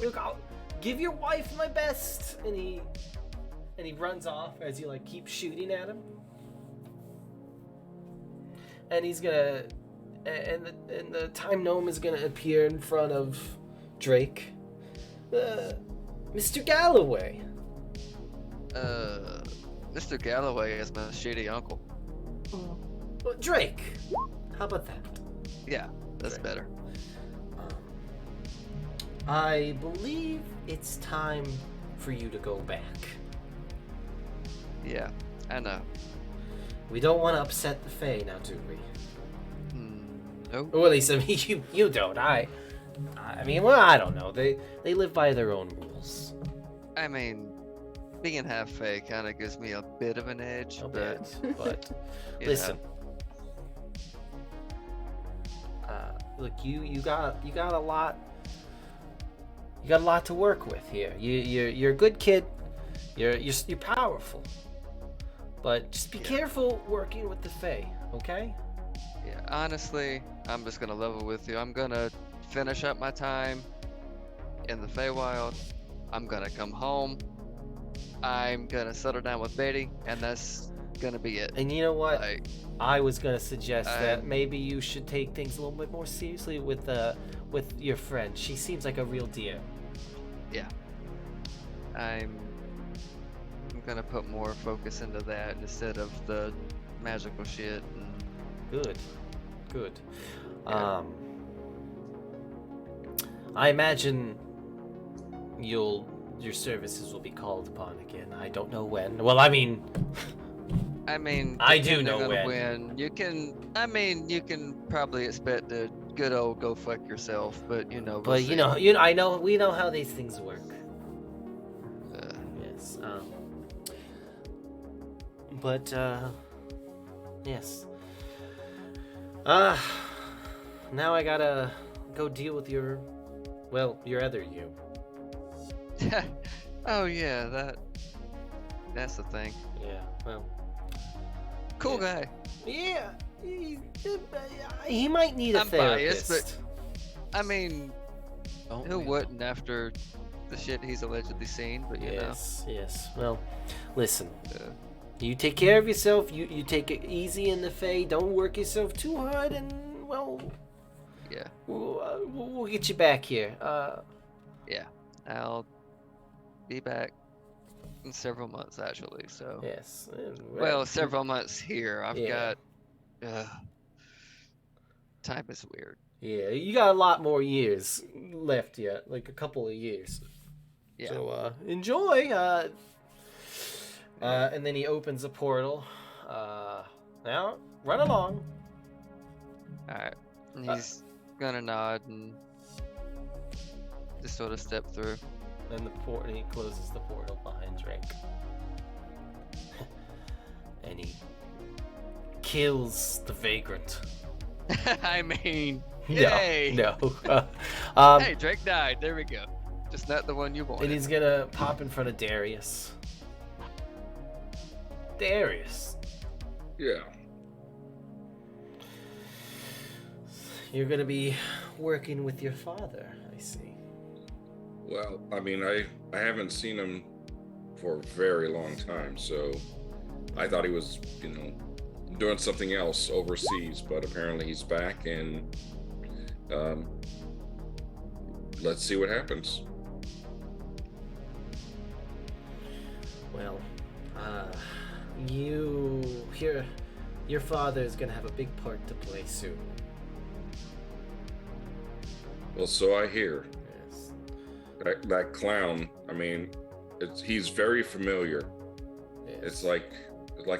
Look, I'll give your wife my best. And he runs off as you like keep shooting at him. And he's gonna, and the Time Gnome is gonna appear in front of Drake. Mr. Galloway. Mr. Galloway is my shitty uncle. Well, Drake. How about that? Yeah, that's Right. better. I believe it's time for you to go back. Yeah, I know. We don't want to upset the Fae now, do we? Nope. Or at least, I mean, you don't. I mean, well, I don't know. They live by their own rules. I mean, being half Fae kind of gives me a bit of an edge, A but bit, but you listen. know. Look, you got a lot. You got a lot to work with here. You're a good kid. You're powerful. But just be careful working with the Fae, okay? Yeah, honestly, I'm just gonna level with you. I'm gonna finish up my time in the Feywild. I'm gonna come home. I'm gonna settle down with Betty, and that's gonna be it. And you know what? Like, I was gonna suggest that I'm- maybe you should take things a little bit more seriously with your friend. She seems like a real deal. yeah, I'm gonna put more focus into that instead of the magical shit. And, Good. Yeah. I imagine your services will be called upon again. I don't know when. Well, I mean, I mean, I do depending know on when. when. You can probably expect a good old go fuck yourself, but you know. we'll but see. you know, we know how these things work. Yes. But yes. Now I gotta go deal with your other you. Oh yeah, that's the thing. Yeah. Well. Cool Yeah. guy. Yeah. He might need a I'm biased, therapist. I mean, Don't who we all? wouldn't after the shit he's allegedly seen? But you Yes. Well, listen. know. You take care of yourself. You take it easy in the Fae. Don't work yourself too hard, and well, Yeah. we'll get you back here. Yeah. I'll be back in several months actually. So. Yes. Well, several months here. I've Yeah. got. Time is weird. Yeah, you got a lot more years left yet, like a couple of years. Yeah. So enjoy. And then he opens a portal. Now run along. All right. And he's gonna nod and just sort of step through. And he closes the portal behind Drake. And he kills the vagrant. I mean, yay! No. Hey, Drake died. There we go. Just not the one you And wanted. he's gonna pop in front of Darius. Darius, Yeah. you're gonna be working with your father, I see. Well, I mean, I haven't seen him for a very long time, so I thought he was, doing something else overseas, but apparently he's back, and let's see what happens. Well, your father is gonna have a big part to play soon. Well, so I hear. Yes. That clown, I mean, he's very familiar. Yes. It's like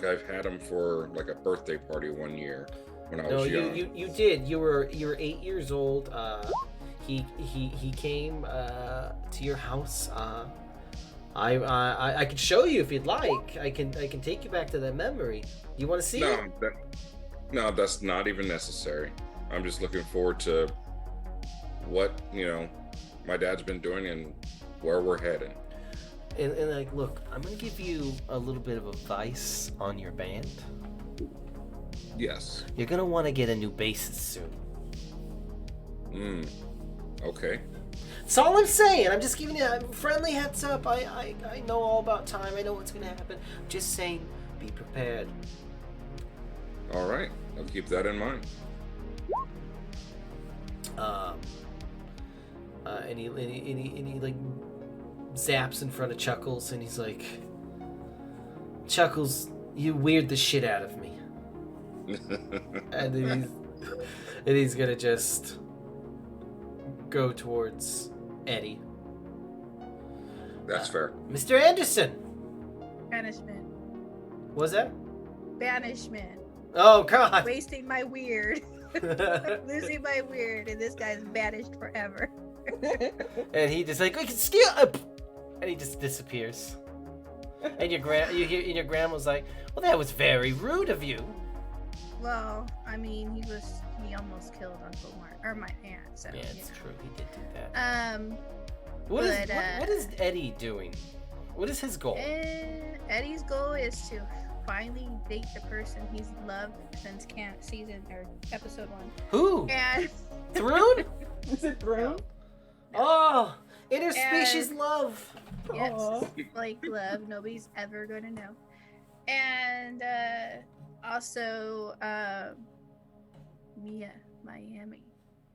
I've had him for like a birthday party one year when I No, was young. you did. You were 8 years old. He came to your house. I could show you if you'd like. I can take you back to that memory. You want to see it? No, that's not even necessary. I'm just looking forward to what my dad's been doing and where we're heading. and like, look, I'm gonna give you a little bit of advice on your band. Yes. You're gonna want to get a new bassist soon. Okay. That's all I'm saying. I'm just giving you a friendly heads up. I know all about time. I know what's gonna happen. I'm just saying, be prepared. All right. I'll keep that in mind. And he like zaps in front of Chuckles, and he's like, Chuckles, you weird the shit out of me. and he's gonna just go towards Eddie. That's fair. Mr. Anderson. Banishment. Was that? Banishment. Oh God. Wasting my weird. Losing my weird, and this guy's banished forever. And he just like, excuse, and he just disappears. And your grandma's like, well, that was very rude of you. Well, I mean, he almost killed Uncle Mark or my aunt. So Yeah, it's true. He did do that. What but, is Eddie doing? What is his goal? Eddie's goal is to finally date the person he's loved since episode 1. Who? And Thrune? Is it Throne? Oh, interspecies love. yes, Aw. like love, nobody's ever gonna know. And also, Mia Miami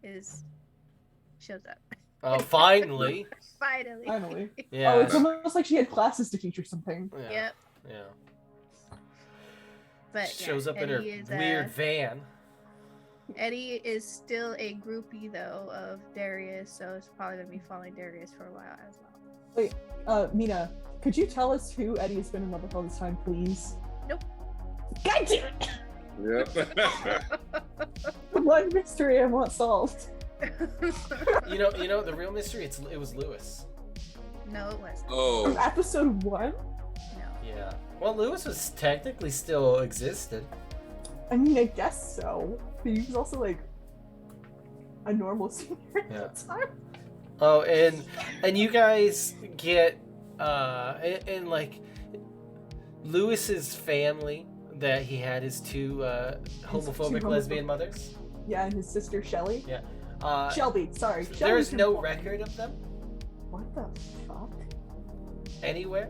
shows up. Oh, finally. Finally. Finally. Yeah. Oh, it's almost like she had classes to teach or something. Yeah. Yep. Yeah. But Shows yeah, up in her Eddie is, weird van. Eddie is still a groupie though of Darius, so it's probably gonna be following Darius for a while as well. Mina, could you tell us who Eddie has been in love with all this time, please? Nope. God damn it! Yep. The one mystery I want solved. You know the real mystery. It was Lewis. No, it wasn't. From Oh, episode 1? No. Yeah. Well, Lewis was technically still existed. I mean, I guess so. But he was also like a normal senior at Yeah. the time. Oh, and you guys get and like Lewis's family that he had his two homophobic two lesbian mothers. Yeah, and his sister Shelly. Yeah. Shelby, sorry. There's Shelby's no her- record of them What the fuck? anywhere.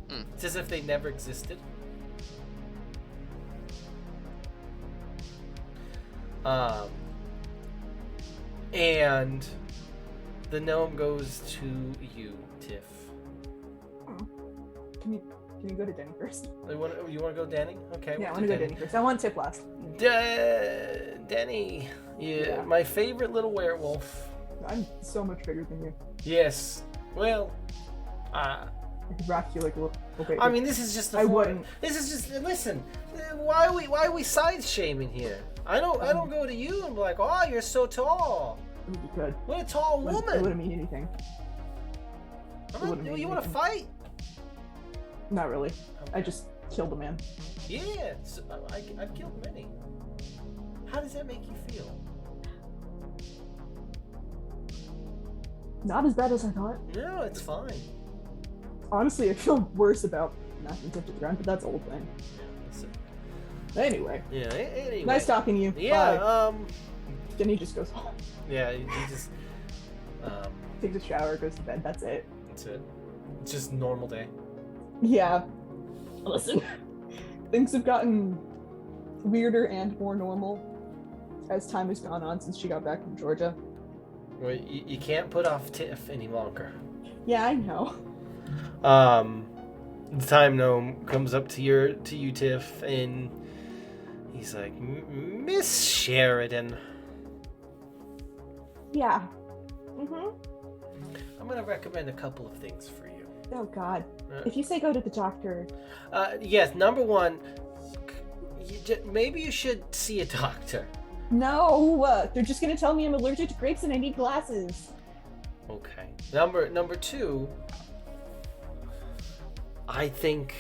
Hmm. It's as if they never existed. And the gnome goes to you, Tiff. Can you go to Denny first? You want to go, Danny? Okay. Yeah, I we'll want to do go Denny first. I want Tiff last. Denny, Yeah. my favorite little werewolf. I'm so much bigger than you. Yes. Well, I could rock you like a little baby. I mean, this is just the I four- wouldn't. This is just listen. Why are we side shaming here? I don't go to you and be like, oh, you're so tall. It would be good. What a tall It woman. wouldn't mean anything. wouldn't mean You want to anything. fight? Not really. I just killed a man. Yeah, so I've killed many. How does that make you feel? Not as bad as I thought. No, it's fine. Honestly, I feel worse about knocking Tiff to the ground, but that's an old thing. Anyway, Anyway. nice talking to you. Yeah. Bye. Jenny just goes home, Yeah. You just. takes a shower, goes to bed. That's it. That's it. It's just a normal day. Yeah. Listen, things have gotten weirder and more normal as time has gone on since she got back from Georgia. Well, you can't put off Tiff any longer. Yeah, I know. The Time Gnome comes up to you, Tiff, and he's like, Miss Sheridan, Yeah. Mm-hmm. I'm gonna recommend a couple of things for you. Oh God. If you say go to the doctor, Yes, number one, maybe you should see a doctor. no, they're just gonna tell me I'm allergic to grapes and I need glasses. Okay. Number two, I think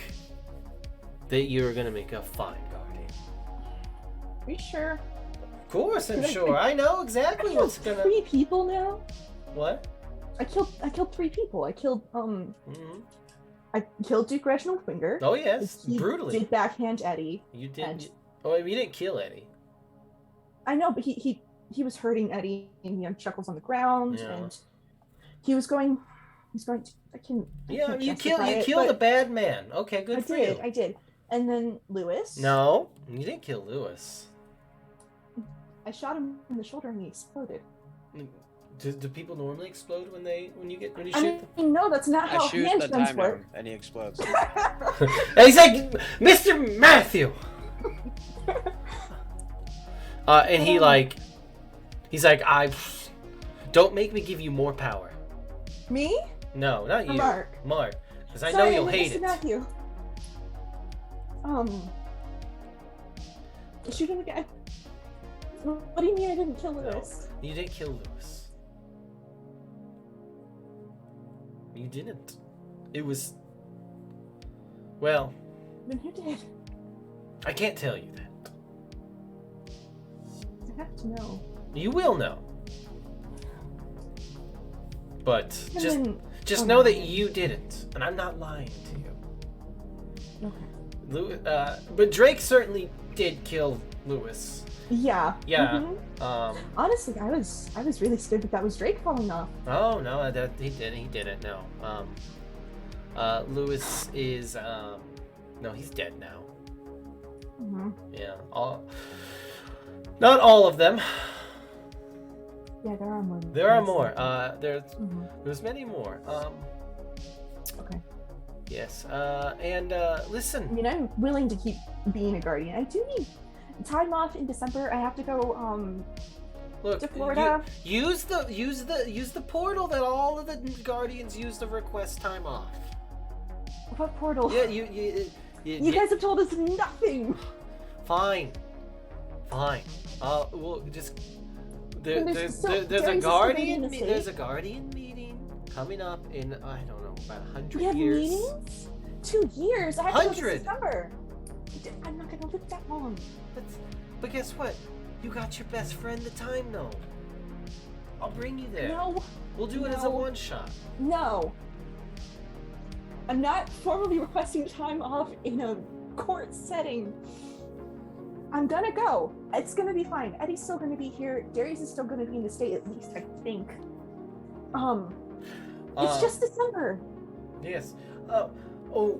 that you're gonna make a fine guardian. Are you sure? Of course, I'm Did I- sure. I know exactly I what's have gonna. 3 people now. What? I killed 3 people. I killed Mm-hmm. I killed Duke Reginald Finger. Oh yes, He brutally. did backhand Eddie. You did. and- Oh, you didn't kill Eddie. I know, but he was hurting Eddie, and he had chuckles on the ground, Yeah. and he was going. He's going to. I Yeah, can't you justify it, killed a but bad man. Okay, good for you. I did. And then Lewis. No, you didn't kill Lewis. I shot him in the shoulder and he exploded. Do people normally explode when you I shoot them? mean, no, that's not I how shoot the handguns Time work. Gnome and he explodes. And he's like, Mr. Matthew. And he's like, I don't make me give you more power. Me? No, not Or you, Mark? because I know Sorry, you'll I meant hate Mr. it. Matthew. Shoot him again. What do you mean I didn't kill Lewis? You didn't kill Lewis. You didn't. It was. Well, Then who did? I can't tell you that. I have to know. You will know. But And just oh know my that God. you didn't, and I'm not lying to you. Okay. But Drake certainly did kill Lewis. Yeah. Yeah. Mhm. Honestly, I was really scared that was Drake falling off. Oh no, that he didn't. No. Lewis is no, he's dead now. Mm-hmm. Yeah. Not all of them. Yeah, there are more. There are more. Mhm. There's many more. Okay. Yes. And listen. I mean, I'm willing to keep being a guardian. I do need time off in December. I have to go Look, to Florida. Use the portal that all of the guardians use to request time off. What portal? Yeah, You guys have told us nothing. Fine. We'll just And there's Jerry's a still guardian in the there's state. a guardian meeting coming up in I don't know about 100 We have years. meetings? 2 years. I have to go 100. this December. I'm not gonna live that long. But guess what? You got your best friend, the Time Gnome. I'll bring you there. No. We'll do it as a No. one shot. No. I'm not formally requesting time off in a court setting. I'm gonna go. It's gonna be fine. Eddie's still gonna be here. Darius is still gonna be in the state, at least I think. It's just December. Yes.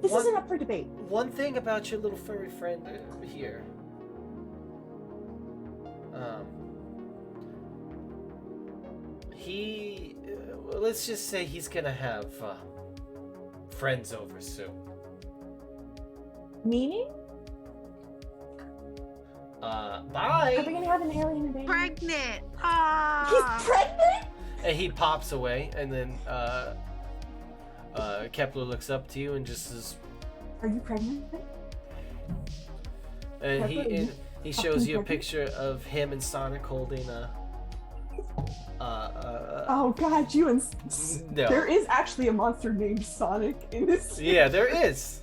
This isn't up for debate. One thing about your little furry friend here. He, let's just say he's gonna have friends over soon. Meaning? Bye. Are we gonna have an alien invasion? Pregnant. He's Ah. pregnant? And he pops away, and then Kepler looks up to you and just says, Are you pregnant? and Kepler, he you shows you a pregnant? picture of him and Sonic holding Oh god, you and no. there is actually a monster named Sonic in this. Yeah, there is.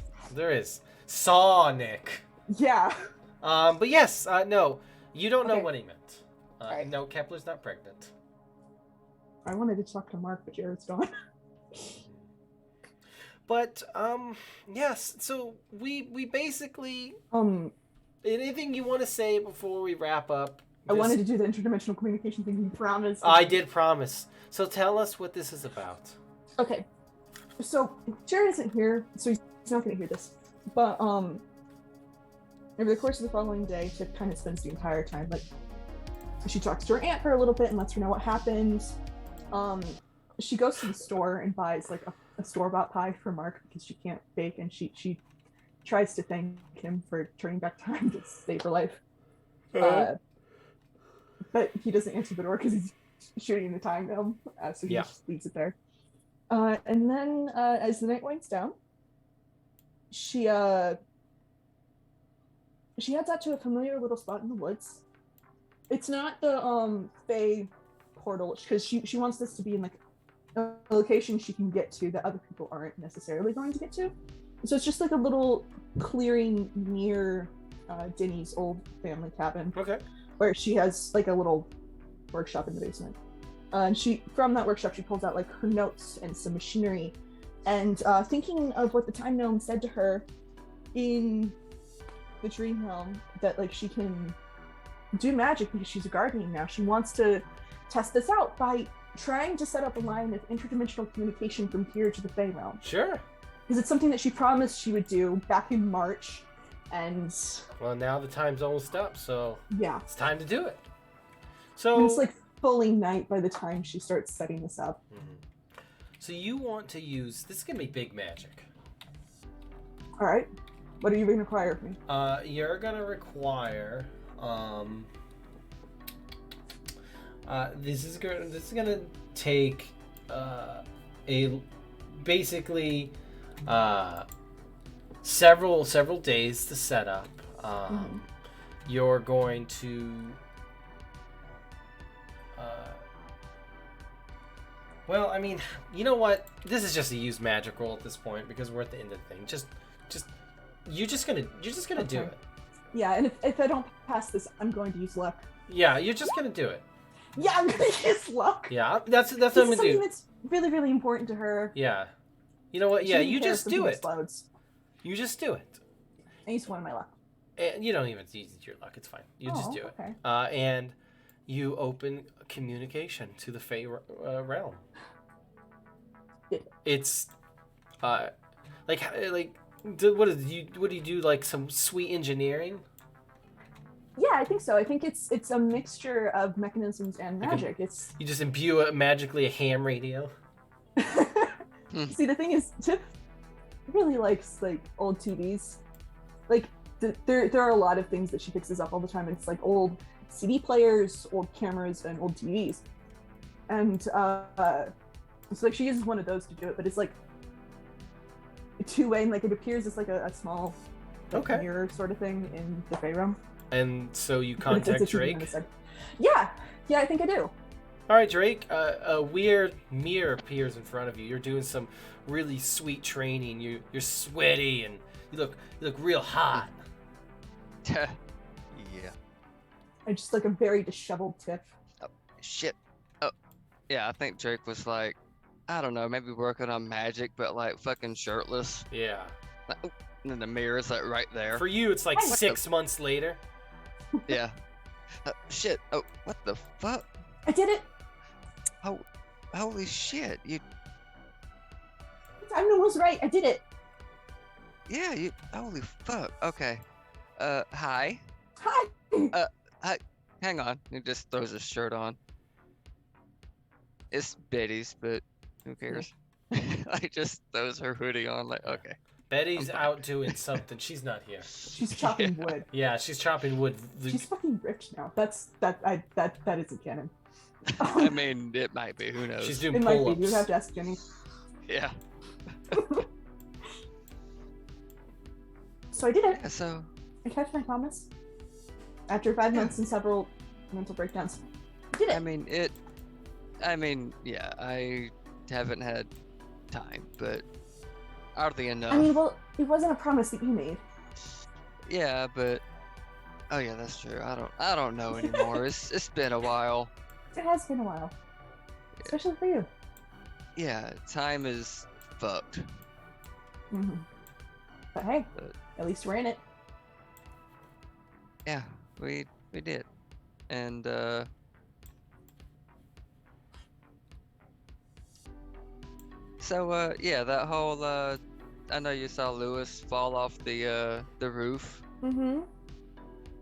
Sonic. Yeah. But yes, no, you don't know Okay. what he meant. Alright. No, Kepler's not pregnant. I wanted to talk to Mark, but Jared's gone. But yes. So we basically anything you want to say before we wrap up? I wanted to do the interdimensional communication thing. You promised. I did promise. So tell us what this is about. Okay. So Jared isn't here, so he's not going to hear this. But over the course of the following day, Chip kind of spends the entire time like she talks to her aunt for a little bit and lets her know what happened. She goes to the store and buys like a store-bought pie for Mark because she can't bake, and she tries to thank him for turning back time to save her life. But he doesn't answer the door because he's shooting the Time Gnome, so he just leaves it there. And then as the night winds down, she heads out to a familiar little spot in the woods. It's not the Fae portal, because she wants this to be in like a location she can get to that other people aren't necessarily going to get to. So it's just like a little clearing near Denny's old family cabin. Okay. Where she has like a little workshop in the basement. And from that workshop, she pulls out like her notes and some machinery, and thinking of what the Time Gnome said to her in the Dream Realm, that like she can do magic because she's a guardian now. She wants to test this out by trying to set up a line of interdimensional communication from here to the Fey Realm. Sure. Because it's something that she promised she would do back in March, and Well, now the time's almost up, so yeah, it's time to do it. and So it's like fully night by the time she starts setting this up. So you want to use this is gonna be big magic. All right, what are you going to require of me? You're gonna require this is gonna take a basically several days to set up. You're going to well, I mean, you know what? This is just a use magic roll at this point because we're at the end of the thing. You're just gonna do Okay. it. Yeah, and if I don't pass this, I'm going to use luck. Yeah, you're just gonna do it. Yeah, I'm going to use luck. Yeah, that's what This I'm is gonna something do. that's really, really important to her. Yeah. You know what? She Yeah, doesn't you care if just something do it. Explodes. You just do it. I used one of my luck. And you don't even use your luck. It's fine. You just Oh, do it. okay. And you open communication to the Fey realm. Yeah. It's what do you do? Like some sweet engineering? Yeah, I think so. I think it's a mixture of mechanisms and magic. It's You just imbue it magically a ham radio. See, the thing is, Tiff really likes like old TVs. Like there are a lot of things that she fixes up all the time. It's like old CD players, old cameras, and old TVs. And it's like she uses one of those to do it, but it's like two-way, and like it appears as like a small Okay. mirror sort of thing in the Fey room. And so you But it's contact a TV on Drake. the side. Yeah, I think I do. All right, Drake. A weird mirror appears in front of you. You're doing some really sweet training. You're sweaty and you look real hot. Yeah. I just like a very disheveled Tiff. Shit. Oh, yeah. I think Drake was like, I don't know, maybe working on magic, but like fucking shirtless. Yeah. Like, oh, and then the mirror's like right there. For you, it's like What the- 6 months later. Yeah. Shit. Oh, what the fuck? I did it. Holy shit. You. Time Gnome was right. I did it. Yeah. You. Holy fuck. Okay. Hi. Hi. Hang on. He just throws his shirt on. It's Betty's, but who cares? Like just throws her hoodie on. Like, okay. Betty's I'm fine. out doing something. She's not here. She's chopping wood. Yeah, she's chopping wood. She's fucking rich now. That isn't canon. I mean, it might be. Who knows? She's doing It might be. pull-ups. You have to ask Jenny. Yeah. So I did it. Yeah, so. I kept my promise. After 5 months and several mental breakdowns, I did it. I mean, yeah. I haven't had time, but oddly enough. I mean, well, it wasn't a promise that you made. Yeah, but. Oh yeah, that's true. I don't know anymore. It's been a while. It has been a while, especially for you. Yeah, time is fucked. Mm-hmm. But hey, But- at least we're in it. Yeah, we did, and so yeah, that whole I know you saw Lewis fall off the roof. Mm-hmm.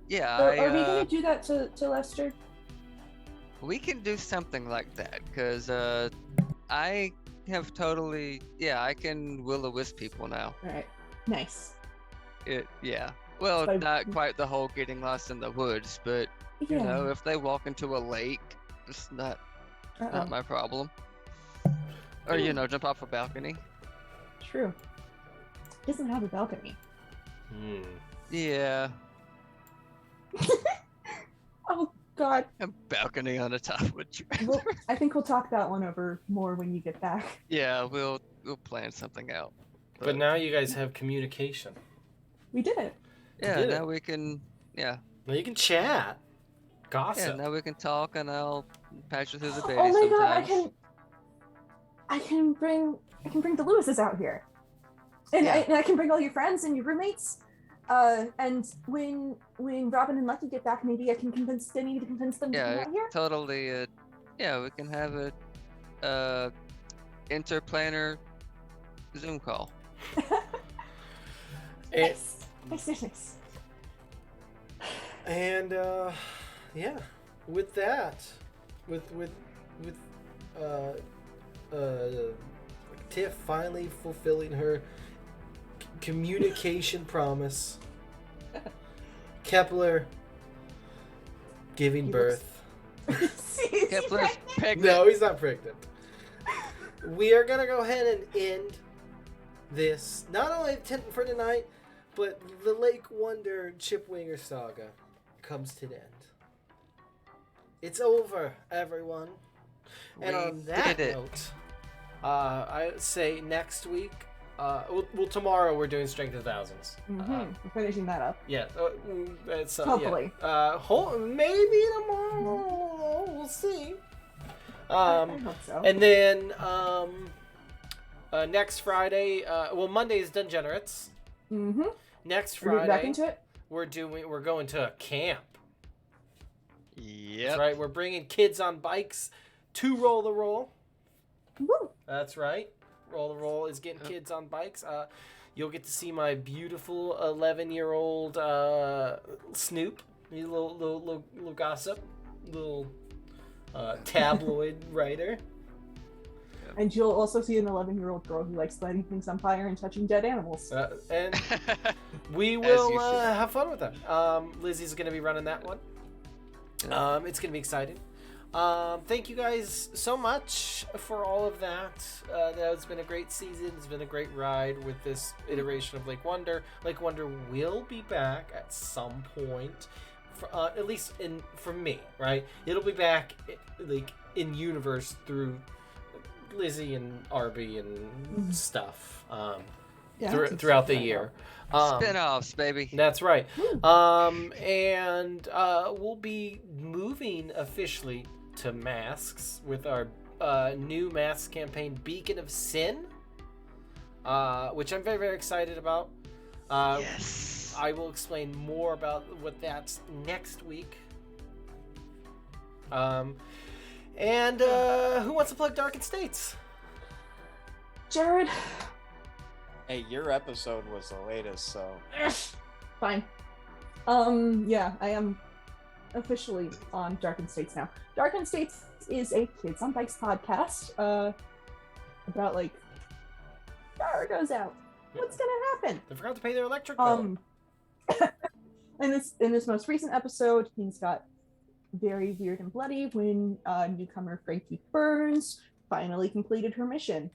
Yeah, So are we gonna do that to Lester? we can do something like that, cause I have totally I can will-o-wisp people now. All right. Nice. Yeah. Well, So- not quite the whole getting lost in the woods, but Yeah. you know, if they walk into a lake, it's not Uh-oh. my problem. Or you know, jump off a balcony. True. He doesn't have a balcony. Hmm. Yeah, Oh God. a balcony on the top of a trailer. Well, I think we'll talk that one over more when you get back. Yeah, we'll plan something out. But now you guys have communication. We did it. Yeah, did now it. we can. Yeah, Now you can chat. gossip. Yeah, now we can talk, and I'll patch you through the baby Oh my god, sometimes. I can bring the Lewises out here, and, Yeah. I can bring all your friends and your roommates. And when Robin and Lucky get back, maybe I can convince Denny to convince them to come Yeah, out here. totally. Yeah, we can have a interplanar Zoom call. And, Nice. and yeah, with that, with Tiff finally fulfilling her communication promise, Kepler giving He birth. Kepler's pregnant. No, he's not pregnant. We are gonna go ahead and end this, not only for tonight, but the Lake Wonder Chipwinger saga comes to an end. It's over, everyone. And We on that did it. note, I say next week. Well, tomorrow we're doing Strength of Thousands. We're finishing that up. Yeah, it's Hopefully. Yeah. Maybe tomorrow. We'll see. I hope so. And then next Friday, Monday is Dungenerates. Next Are we back Friday, into it? we're going to a camp. Yep. That's right. We're bringing kids on bikes to Roll the Roll. Woo! That's right. Roll the Roll is getting kids on bikes. You'll get to see my beautiful 11-year-old Snoop. He's a little gossip, little tabloid writer. And you'll also see an 11-year-old girl who likes lighting things on fire and touching dead animals. And we As will you should. have fun with that. Lizzie's going to be running that one. It's going to be exciting. Thank you guys so much for all of that. That's been a great season. It's been a great ride with this iteration of Lake Wonder. Lake Wonder will be back at some point, at least for me, right? It'll be back like in universe through Lizzie and Arby and stuff throughout the year. Spin-offs, baby. That's right. And we'll be moving officially to masks with our new mask campaign, Beacon of Sin, which I'm very, very excited about. Yes. I will explain more about what that's next week. And who wants to plug Darkened States? Jared. Hey, your episode was the latest, so Fine. Yeah, I am officially on Darkened States now. Darkened States is a Kids on Bikes podcast about like power goes out. What's gonna happen? They forgot to pay their electric bill. In this most recent episode, things got very weird and bloody when newcomer Frankie Burns finally completed her mission.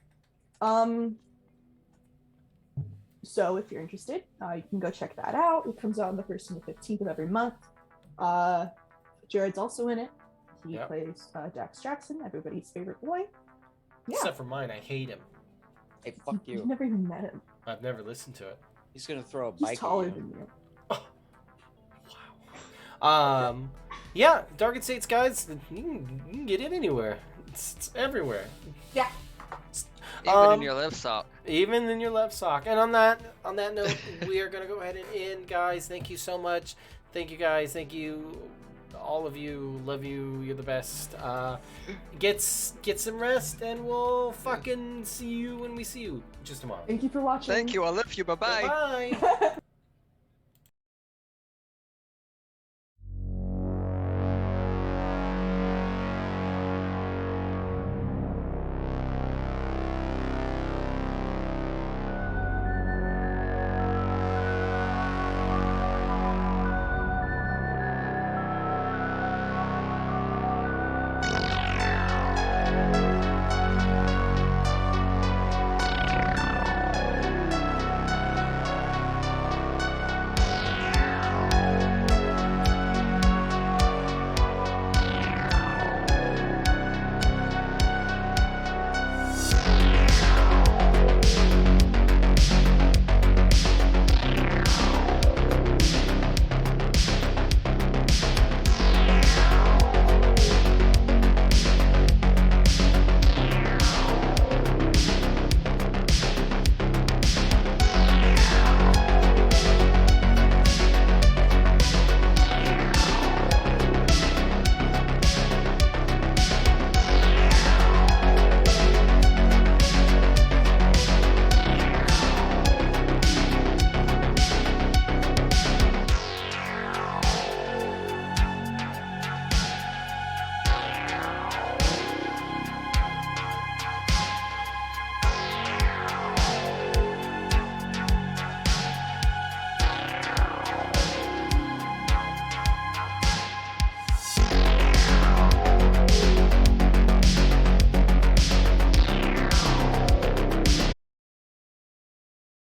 So if you're interested, you can go check that out. It comes out on the 1st and the 15th of every month. Jared's also in it. He plays Dax Jackson, everybody's favorite boy. Yeah. Except for mine, I hate him. hey, fuck You've you. never even met him. I've never listened to it. He's gonna throw a He's bike taller at you. than you. Yeah, Darkened States, guys, you can get it anywhere. It's everywhere. Yeah. Even in your left sock. Even in your left sock. And on that note, we are gonna go ahead and end, guys. Thank you so much. Thank you, guys. Thank you, all of you. Love you. You're the best. Get some rest, and we'll fucking see you when we see you just tomorrow. Thank you for watching. Thank you. I love you. Bye-bye. Bye.